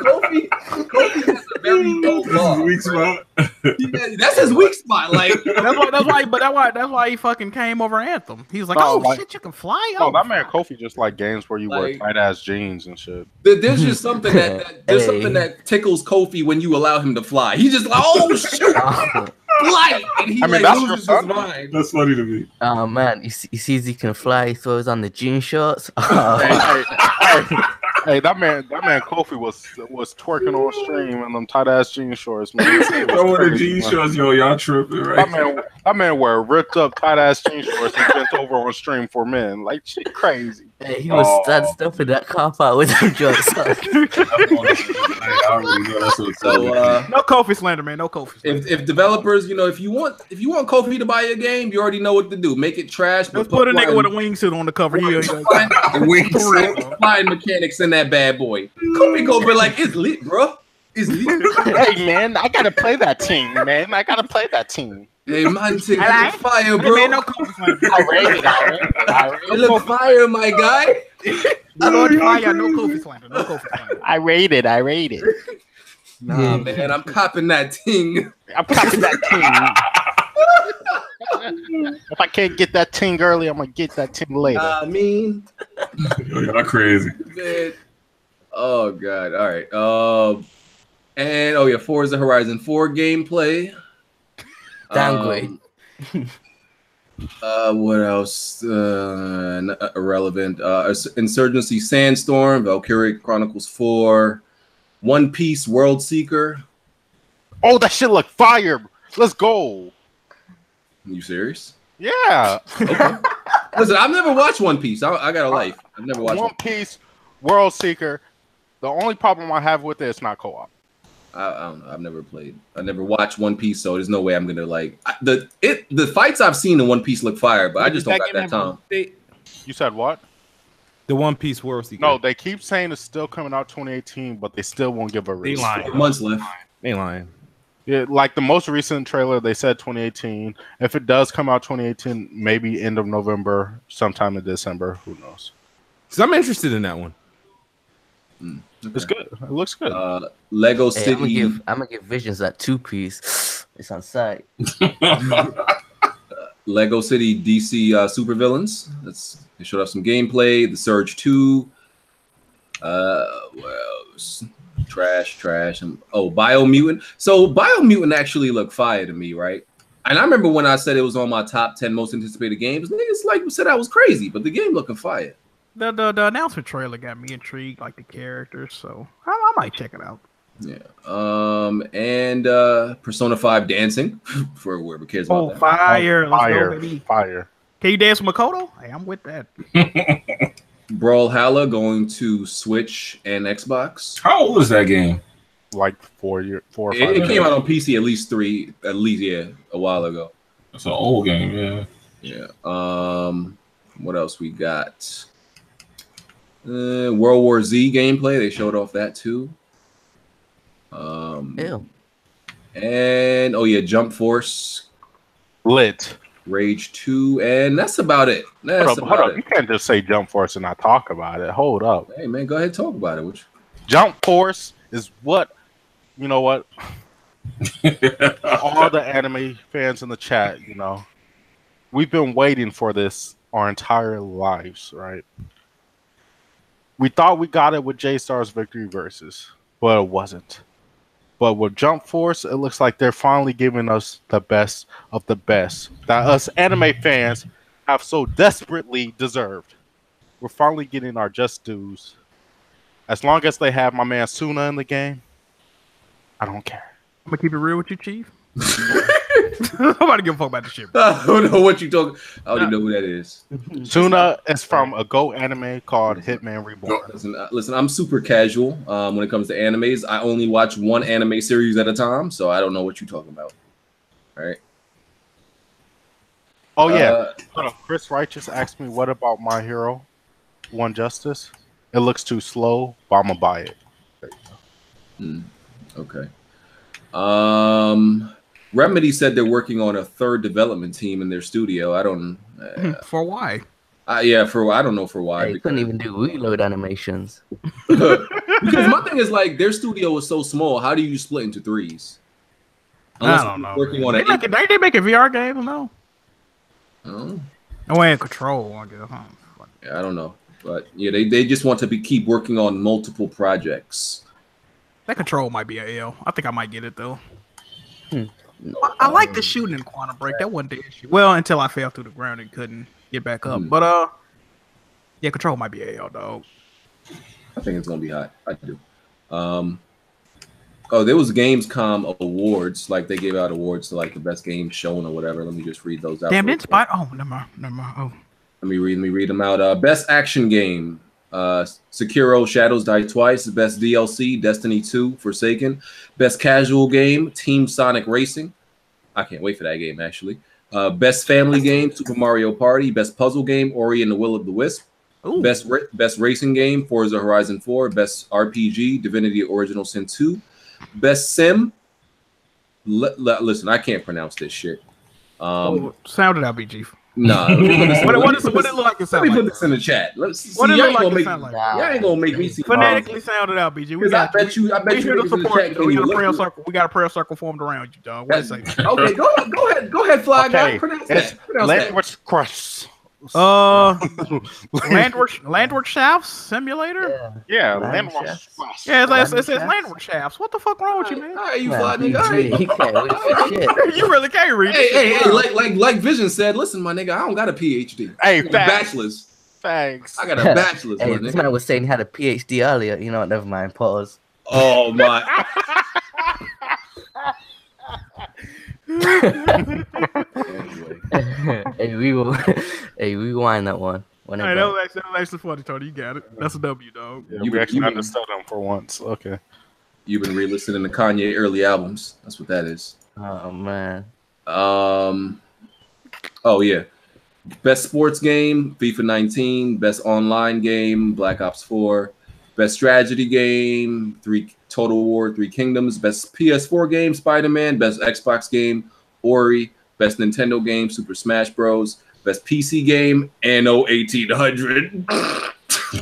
Kofi has a very low bar. Weak spot. That's his weak spot. Like that's why he fucking came over Anthem. He was like, No, "Oh like- shit, you can fly!" No, Oh, that man Kofi just like games where you wear Like- tight ass jeans and shit. there's just something there's something that tickles Kofi when you allow him to fly. He's just like, oh shit, fly, and he I mean, like that's loses your his son. mind. That's funny to me. Oh man, he sees he can fly. He throws on the jean shorts. Hey, that man Kofi was twerking on stream in them tight ass jean shorts, man. Throw in the jean shorts, yo, y'all tripping, right? That man wear ripped up tight ass jean shorts and bent over on stream for men. Like shit crazy. Hey, he was standing stuff in that car park with them jokes on. I already know that's what So no Kofi slander, man. No Kofi slander. if developers, if you want Kofi to buy a game, you already know what to do. Make it trash. Let's put a nigga with a wingsuit on the cover. Flying mechanics in that bad boy. Kofi go be like, it's lit, bro. It's lit. Hey man, I gotta play that team, man. I gotta play that team. Hey man, take Alright. fire, bro. Man, no Kofi slander. I rate it. It look fire, my guy. No Kofi slander. No Kofi slander. I rate it. Nah, man, I'm copping that thing. I'm copying that team. If I can't get that team early, I'm gonna get that team later. I mean, Yo, y'all crazy. man. Oh god. All right. And Forza Horizon 4 gameplay. Downgrade. What else? Irrelevant. Insurgency Sandstorm, Valkyrie Chronicles 4, One Piece World Seeker. Oh, that shit look fire. Let's go. You serious? Yeah. Okay. Listen, I've never watched One Piece. I got a life. I've never watched One Piece, World Seeker. The only problem I have with it is not co-op. I don't know. I've never played. I never watched One Piece, so there's no way I'm gonna like the fights I've seen in One Piece look fire, but I just don't got that time. You said what? The One Piece World Seeker. No, they keep saying it's still coming out 2018, but they still won't give a They release. lying. Months left. They lying. Yeah, like the most recent trailer, they said 2018. If it does come out 2018, maybe end of November, sometime in December. Who knows? So I'm interested in that one. It's good. It looks good. Lego Hey, City. I'm gonna give Visions that 2-piece. It's on site. Lego City DC supervillains. They showed off some gameplay. The Surge 2. Well, trash. Biomutant. So Biomutant actually looked fire to me, right? And I remember when I said it was on my top 10 most anticipated games, niggas like said I was crazy, but the game looking fire. The announcement trailer got me intrigued, like the characters, so I might check it out. Yeah. And Persona 5 dancing for whoever cares about that. Fire! Let's go, Fire. baby. Fire. Can you dance with Makoto? Hey, I'm with that. Brawlhalla going to Switch and Xbox. How old is that game? Like 4 or 5 It years. came out on PC a while ago. It's an old game, yeah. Yeah. What else we got? World War Z gameplay. They showed off that too. Ew. And Jump Force, Lit. Rage 2, and that's about it. Hold up. You can't just say Jump Force and not talk about it. Hold up. Hey man, go ahead and talk about it. Jump Force is what, you know what? All the anime fans in the chat, we've been waiting for this our entire lives, right? We thought we got it with J-Star's Victory Versus, but it wasn't. But with Jump Force, it looks like they're finally giving us the best of the best that us anime fans have so desperately deserved. We're finally getting our just dues. As long as they have my man Suna in the game, I don't care. I'm gonna keep it real with you, Chief. Nobody give a fuck about this shit, bro. I don't know what you talking. I don't even know who that is. Tuna is from a Go anime called Hitman Reborn. Listen, I'm super casual when it comes to animes. I only watch one anime series at a time, so I don't know what you're talking about. All right. Oh yeah. Chris Righteous asked me, "What about My Hero? One Justice? It looks too slow, but I'm gonna buy it." Okay. Remedy said they're working on a third development team in their studio. I don't. For why? Yeah, for I don't know for why. They couldn't even do reload animations. Because my thing is like their studio is so small. How do you split into threes? Unless I don't know. Working on they making VR games, no? Oh, and Control. I guess. Yeah, I don't know, but yeah, they just want to keep working on multiple projects. That Control might be a L. I think I might get it though. I like the shooting in Quantum Break. That wasn't the issue. Well, until I fell through the ground and couldn't get back up. But yeah, Control might be a L, dog. I think it's gonna be hot. I do. Oh, there was Gamescom awards. Like they gave out awards to like the best game shown or whatever. Let me just read those out. Damn, didn't Spot? Oh, never mind. Oh, let me read them out. Best action game. Sekiro Shadows Die Twice. Best DLC Destiny 2 Forsaken. Best casual game Team Sonic Racing. I can't wait for that game actually. Best family game Super Mario Party. Best puzzle game Ori and the Will of the Wisp. Ooh. Best racing game Forza Horizon 4. Best RPG Divinity Original Sin 2. Best sim. Listen, I can't pronounce this shit. Sound it out, BG. Nah. What does it look like? Let me put this in the chat. What does it look like? Y'all ain't gonna make me see. Phonetically sound it out, BG. I bet you. We got a prayer circle. We got a prayer circle formed around you, dog. What is it? Okay, go ahead, Fly Guy. Pronounce that. Language Crush. Landward Shafts Simulator? Yeah, Landward Shafts. Yeah, it says Landward Shafts. What the fuck wrong with you, man? All right, you fly nigga. He can't read shit. You really can't read. Hey, like Vision said, listen, my nigga, I don't got a PhD. Hey, bachelor's. Thanks. I got a bachelor's. Hey, this man was saying he had a PhD earlier. You know what? Never mind. Pause. Oh my. Hey, rewind that one. Hey, that was actually funny, Tony. You got it. That's a W, dog. Yeah, you actually understood them for once. Okay. You've been re-listening to Kanye early albums. That's what that is. Oh man. Oh yeah. Best sports game, FIFA 19. Best online game, Black Ops 4. Best strategy game, Total War, 3 Kingdoms. Best PS4 game, Spider-Man. Best Xbox game, Ori. Best Nintendo game, Super Smash Bros. Best PC game, Anno 1800. What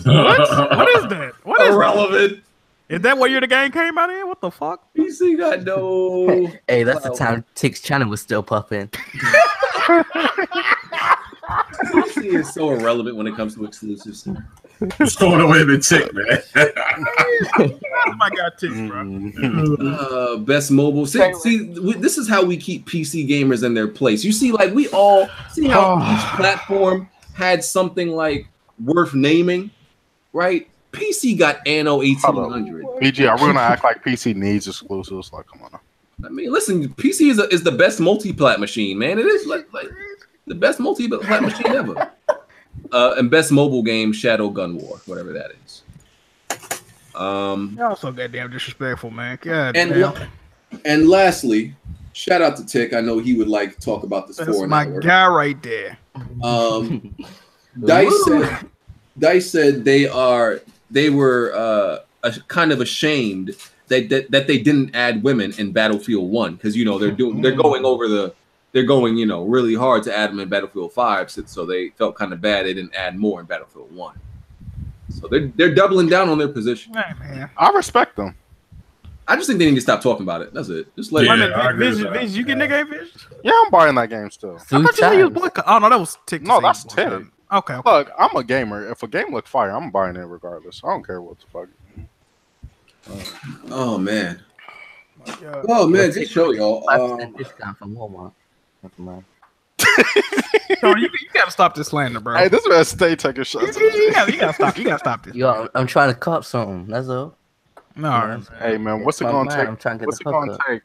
is that? What is irrelevant? That? Is that what year the game came out in? What the fuck? PC got no. Hey, that's the time Tick's channel was still popping. PC is so irrelevant when it comes to exclusives. What's going on with the Tick, man? Oh my god, Tick, bro. Best mobile. See, this is how we keep PC gamers in their place. You see, like we all see how each platform had something like worth naming, right? PC got Anno 1800. BG, are we gonna act like PC needs exclusives? Like, come on. I mean, listen, PC is the best multi-plat machine, man. It is like the best multi-plat machine ever. And best mobile game, Shadow Gun War, whatever that is. Y'all so goddamn disrespectful, man. God and lastly, shout out to Tick. I know he would like to talk about this. That's my guy right there. Dice said they were kind of ashamed that they didn't add women in Battlefield 1 because they're going really hard to add them in Battlefield 5, so they felt kind of bad they didn't add more in Battlefield 1. So they're doubling down on their position. Hey, man. I respect them. I just think they need to stop talking about it. That's it. Just let it. Vision, you get that game, Vision? Yeah, I'm buying that game still. I thought you said you was boycott. Oh no, that was Tick. No, that's Tick. Okay. Look, I'm a gamer. If a game looks fire, I'm buying it regardless. I don't care what the fuck. Oh man. Oh man, good show, y'all. 5% discount from Walmart. Never mind. Tony, you gotta stop this slander, bro. Hey, this man stay taking shots. You gotta stop. You gotta stop this. Yo, I'm trying to cop something. That's all. No, Hey man, what's it gonna take? I'm trying to get What's the it gonna fuck up. take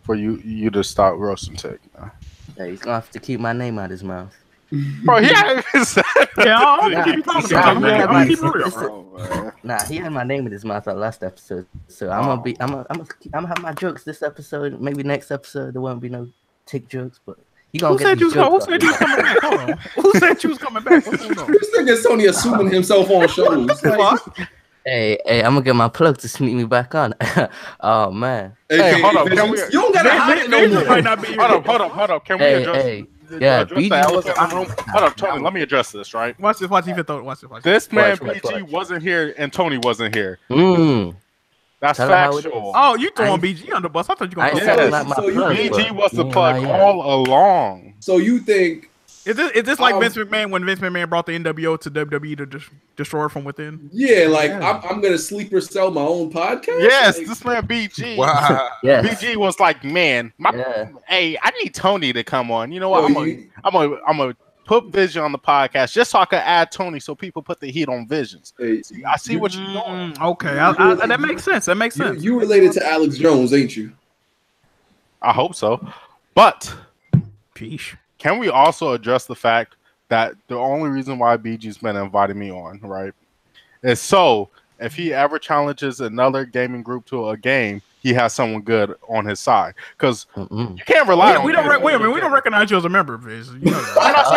for you to stop roasting Tick? Man? Yeah, he's gonna have to keep my name out his mouth. Bro, he ain't even said Yeah, I'm that. gonna keep talking Nah, about it, he had man. I'm my- gonna keep it real. Oh, Nah, he had my name in his mouth that last episode. So I'm gonna have my jokes this episode. Maybe next episode there won't be no Tick jokes, but you gonna Who get said these you was jokes. coming back? Hold on. Who said you was coming back? What's going on? This nigga's Tony assuming himself on shows. Like, Hey, I'm gonna get my plug to sneak me back on. Oh man. AKA hold up, Visions. can we- You don't gotta hide it no Visions more. might not be here. hold up. Can we Hey, address? hey. Yeah, address BG the elephant was- in the room? Hold up, Tony. Let me address this, right? Watch this. Watch this. Watch this. This man Watch. BG wasn't here and Tony wasn't here. Tell That's her how it factual. Oh, you throwing BG under the bus? I thought you I gonna ain't throw saying Yes. like my So you plug, BG but- was the Yeah, plug yeah. all along. So you think? Is this like Vince McMahon when Vince McMahon brought the NWO to WWE to destroy from within? Yeah, like I'm gonna sleeper sell my own podcast. Yes, Like, this man BG. Wow. Yes. BG was like, man, Yeah. hey, I need Tony to come on. You know what? Yo, I'm gonna put Vision on the podcast just so I can add Tony, so people put the heat on Visions. hey, I see what you're doing. Okay, that makes sense. That makes sense. you related to Alex Jones, ain't you? I hope so, but Peace. can we also address the fact that the only reason why BG's been inviting me on, right, is so if he ever challenges another gaming group to a game, he has someone good on his side. Because you can't rely on. We don't recognize you as a member, Viz. You know that. I'm not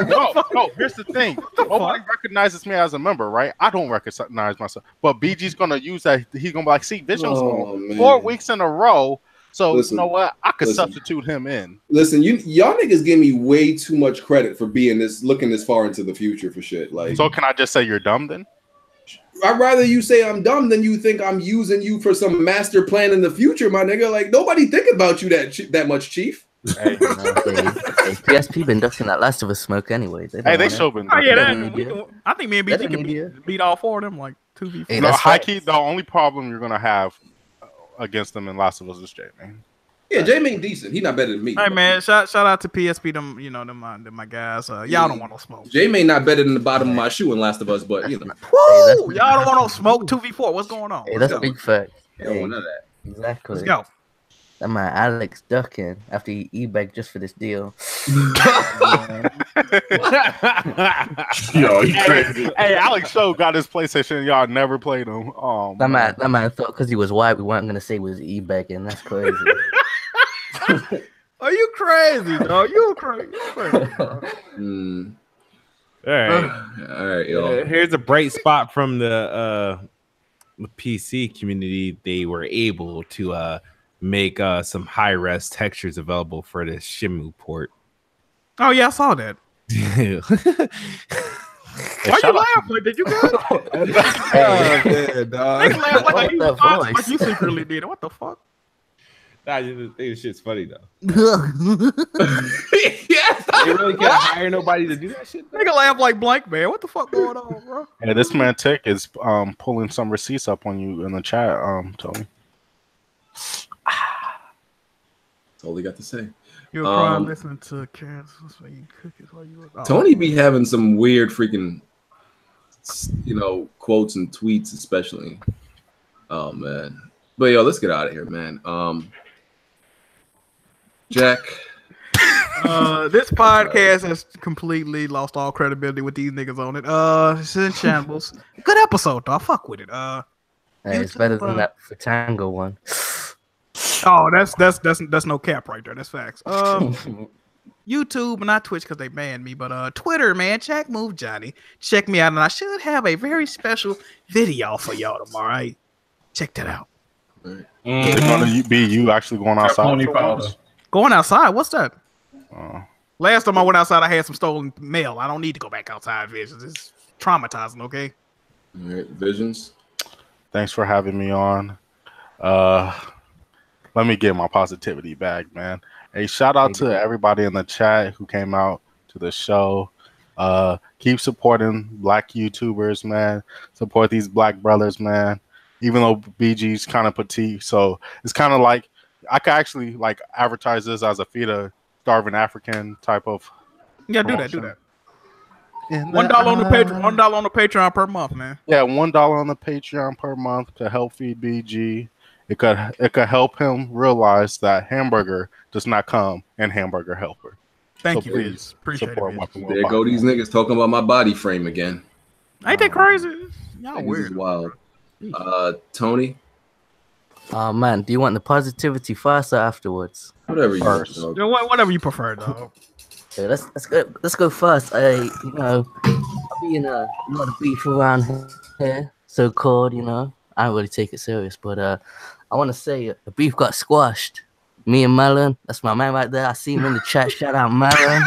saying. No, here's the thing. Nobody recognizes me as a member, right? I don't recognize myself. But BG's gonna use that. He's gonna be like, see, Vision's man. 4 weeks in a row. So Listen, you know what? I could listen. substitute him in. Listen, y'all niggas give me way too much credit for being looking this far into the future for shit. Like, So can I just say you're dumb then? I'd rather you say I'm dumb than you think I'm using you for some master plan in the future, my nigga. Like, nobody thinking about you that much, Chief. Hey, PSP been ducking that Last of Us smoke anyway. They show been. Oh yeah, Media. I think me and BG can beat all four of them like 2v4. Hey, No, that's high facts. key. The only problem you're gonna have against them in Last of Us is J-Man. Yeah, J-Man decent. He not better than me. Hey man, shout out to PSP. Them, you know, them my guys. Y'all don't want no smoke. J-Man not better than the bottom of my shoe in Last of Us, but you know. Woo! Y'all don't want no smoke. 2v4. What's going on? Hey, that's a go. big fact. I don't want none of that. Exactly. Let's go. That man Alex ducking after he e-bag just for this deal. Yo, you crazy. Hey, Alex Show got his PlayStation. Y'all never played him. That man thought because he was white, we weren't gonna say he was e-bagging. That's crazy. Are you crazy, dog? You crazy. Bro. All right. All right, yo. Here's a bright spot from the PC community. They were able to make some high-res textures available for the Shimu port. Oh yeah, I saw that. Why you laugh? Like, did you go? Yeah, dog. Nigga laugh like you What the thought, voice? like you secretly did it. What the fuck? Nah, just think this shit's funny though. Yes. They really can't hire nobody to do that shit. Nigga laugh like blank, man. What the fuck going on, bro? Hey, this man Tick is pulling some receipts up on you in the chat, Tony. That's all he got to say. You're crying listening to Karen's eating cookies while you were. Tony be having some weird freaking, quotes and tweets, especially. Oh man, but yo, let's get out of here, man. Jack. This podcast has completely lost all credibility with these niggas on it. It's in shambles. Good episode though. I fuck with it. Hey, it's better than that Tango one. Oh, that's no cap right there. That's facts. YouTube, not Twitch because they banned me, but Twitter, man, Jack Move Johnny. Check me out, and I should have a very special video for y'all tomorrow. Right? Check that out. It's gonna be you actually going outside. Pony powder. Going outside? What's that? Last time I went outside, I had some stolen mail. I don't need to go back outside, Visions. It's traumatizing, okay? All right, Visions. Thanks for having me on. Let me get my positivity back, man. Hey, shout out to everybody in the chat who came out to the show. Keep supporting black YouTubers, man. Support these black brothers, man. Even though BG's kind of petite, so it's kind of like I could actually like advertise this as a feed a starving African type of. Yeah, do that. In $1 on the Patreon. $1 on the Patreon per month, man. Yeah, $1 on the Patreon per month to help feed BG. It could help him realize that hamburger does not come in Hamburger Helper. Thank so you. Please Appreciate support it. Weapon Wheel There go Podcast. these niggas talking about my body frame again. Ain't that crazy? Y'all Niggas weird. is wild. Tony, Oh man, do you want the positivity first or afterwards? whatever you want, First. dog. Yeah, whatever you prefer, dog. Okay, let's go first. I'll be in a lot of beef around here, so called. I don't really take it serious, but I want to say the beef got squashed. Me and Melon, that's my man right there. I see him in the chat. Shout out Melon.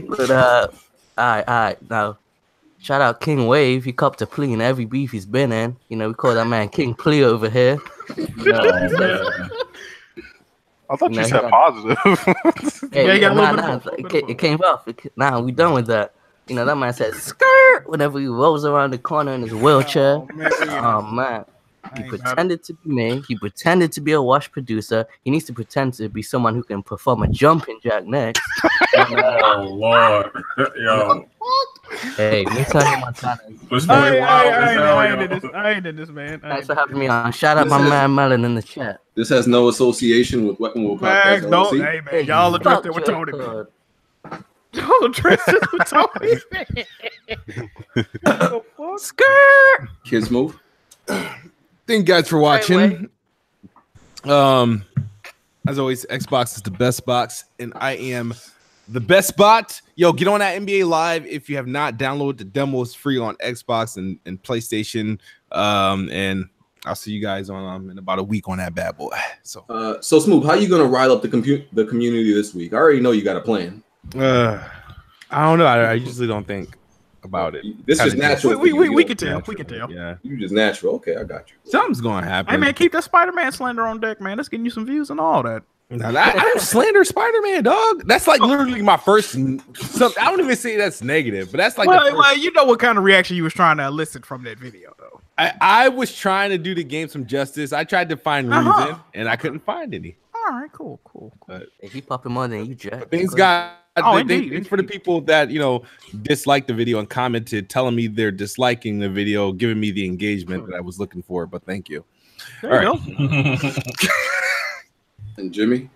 But all right, now shout out King Wave. He copped a plea in every beef he's been in. We call that man King Plea over here. I thought you said positive. Hey, it came off. Now we done with that. That man said skirt whenever he rolls around the corner in his wheelchair. Oh man. He pretended to be me. He pretended to be a wash producer. He needs to pretend to be someone who can perform a jumping jack next. Oh Lord, yo. Hey, me tell you Montana. I ain't in this, man. Thanks for having me on. Shout out my man Melon in the chat. This has no association with Weapon Wheel Podcast. Don't, hey man, y'all addressed it with Tony. Y'all addressed it with Tony. Skirt. Kids move. Thank you guys for watching. As always, Xbox is the best box, and I am the best bot. Yo, get on that NBA Live if you have not downloaded the demo. It's free on Xbox and PlayStation. And I'll see you guys on in about a week on that bad boy. So Smooth, how you gonna rile up the community this week? I already know you got a plan. I don't know. I usually don't think about it. This is natural. We can tell. We can tell. Yeah, you just natural. Okay, I got you. Something's gonna happen. Hey man, keep that Spider-Man slander on deck, man. That's getting you some views and all that. I don't slander Spider-Man, dog. That's like literally my first. I don't even say that's negative, but that's like. Well, you know what kind of reaction you was trying to elicit from that video, though. I was trying to do the game some justice. I tried to find reason, and I couldn't find any. All right, cool. Hey, he popping more than you, Jack. Things got. Thanks for the people that disliked the video and commented, telling me they're disliking the video, giving me the engagement that I was looking for. But thank you. There you go. And Jimmy.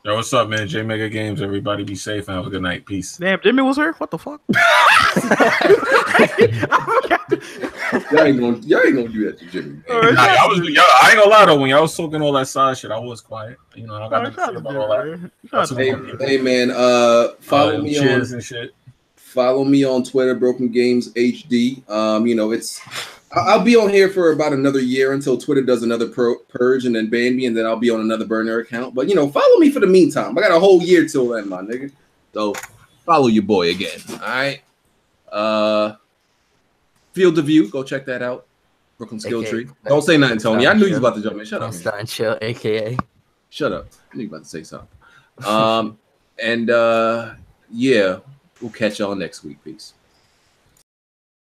Yo, what's up, man? J Mega Games. Everybody be safe and have a good night. Peace. Damn, Jimmy was here? What the fuck? Y'all ain't gonna do that to Jimmy. I ain't gonna lie though. When y'all was talking all that side shit, I was quiet. I got nothing to say about all that. Hey man, follow me on and shit. Follow me on Twitter, Broken Games HD. I'll be on here for about another year until Twitter does another purge and then ban me, and then I'll be on another burner account. But follow me for the meantime. I got a whole year till then, my nigga. So follow your boy again. All right. Field of View, go check that out. Brooklyn Skill Tree. Don't say nothing, Tony. I knew you was about to jump in. Shut up. Starting show, aka. Shut up. I knew you about to say something. Yeah, we'll catch y'all next week. Peace.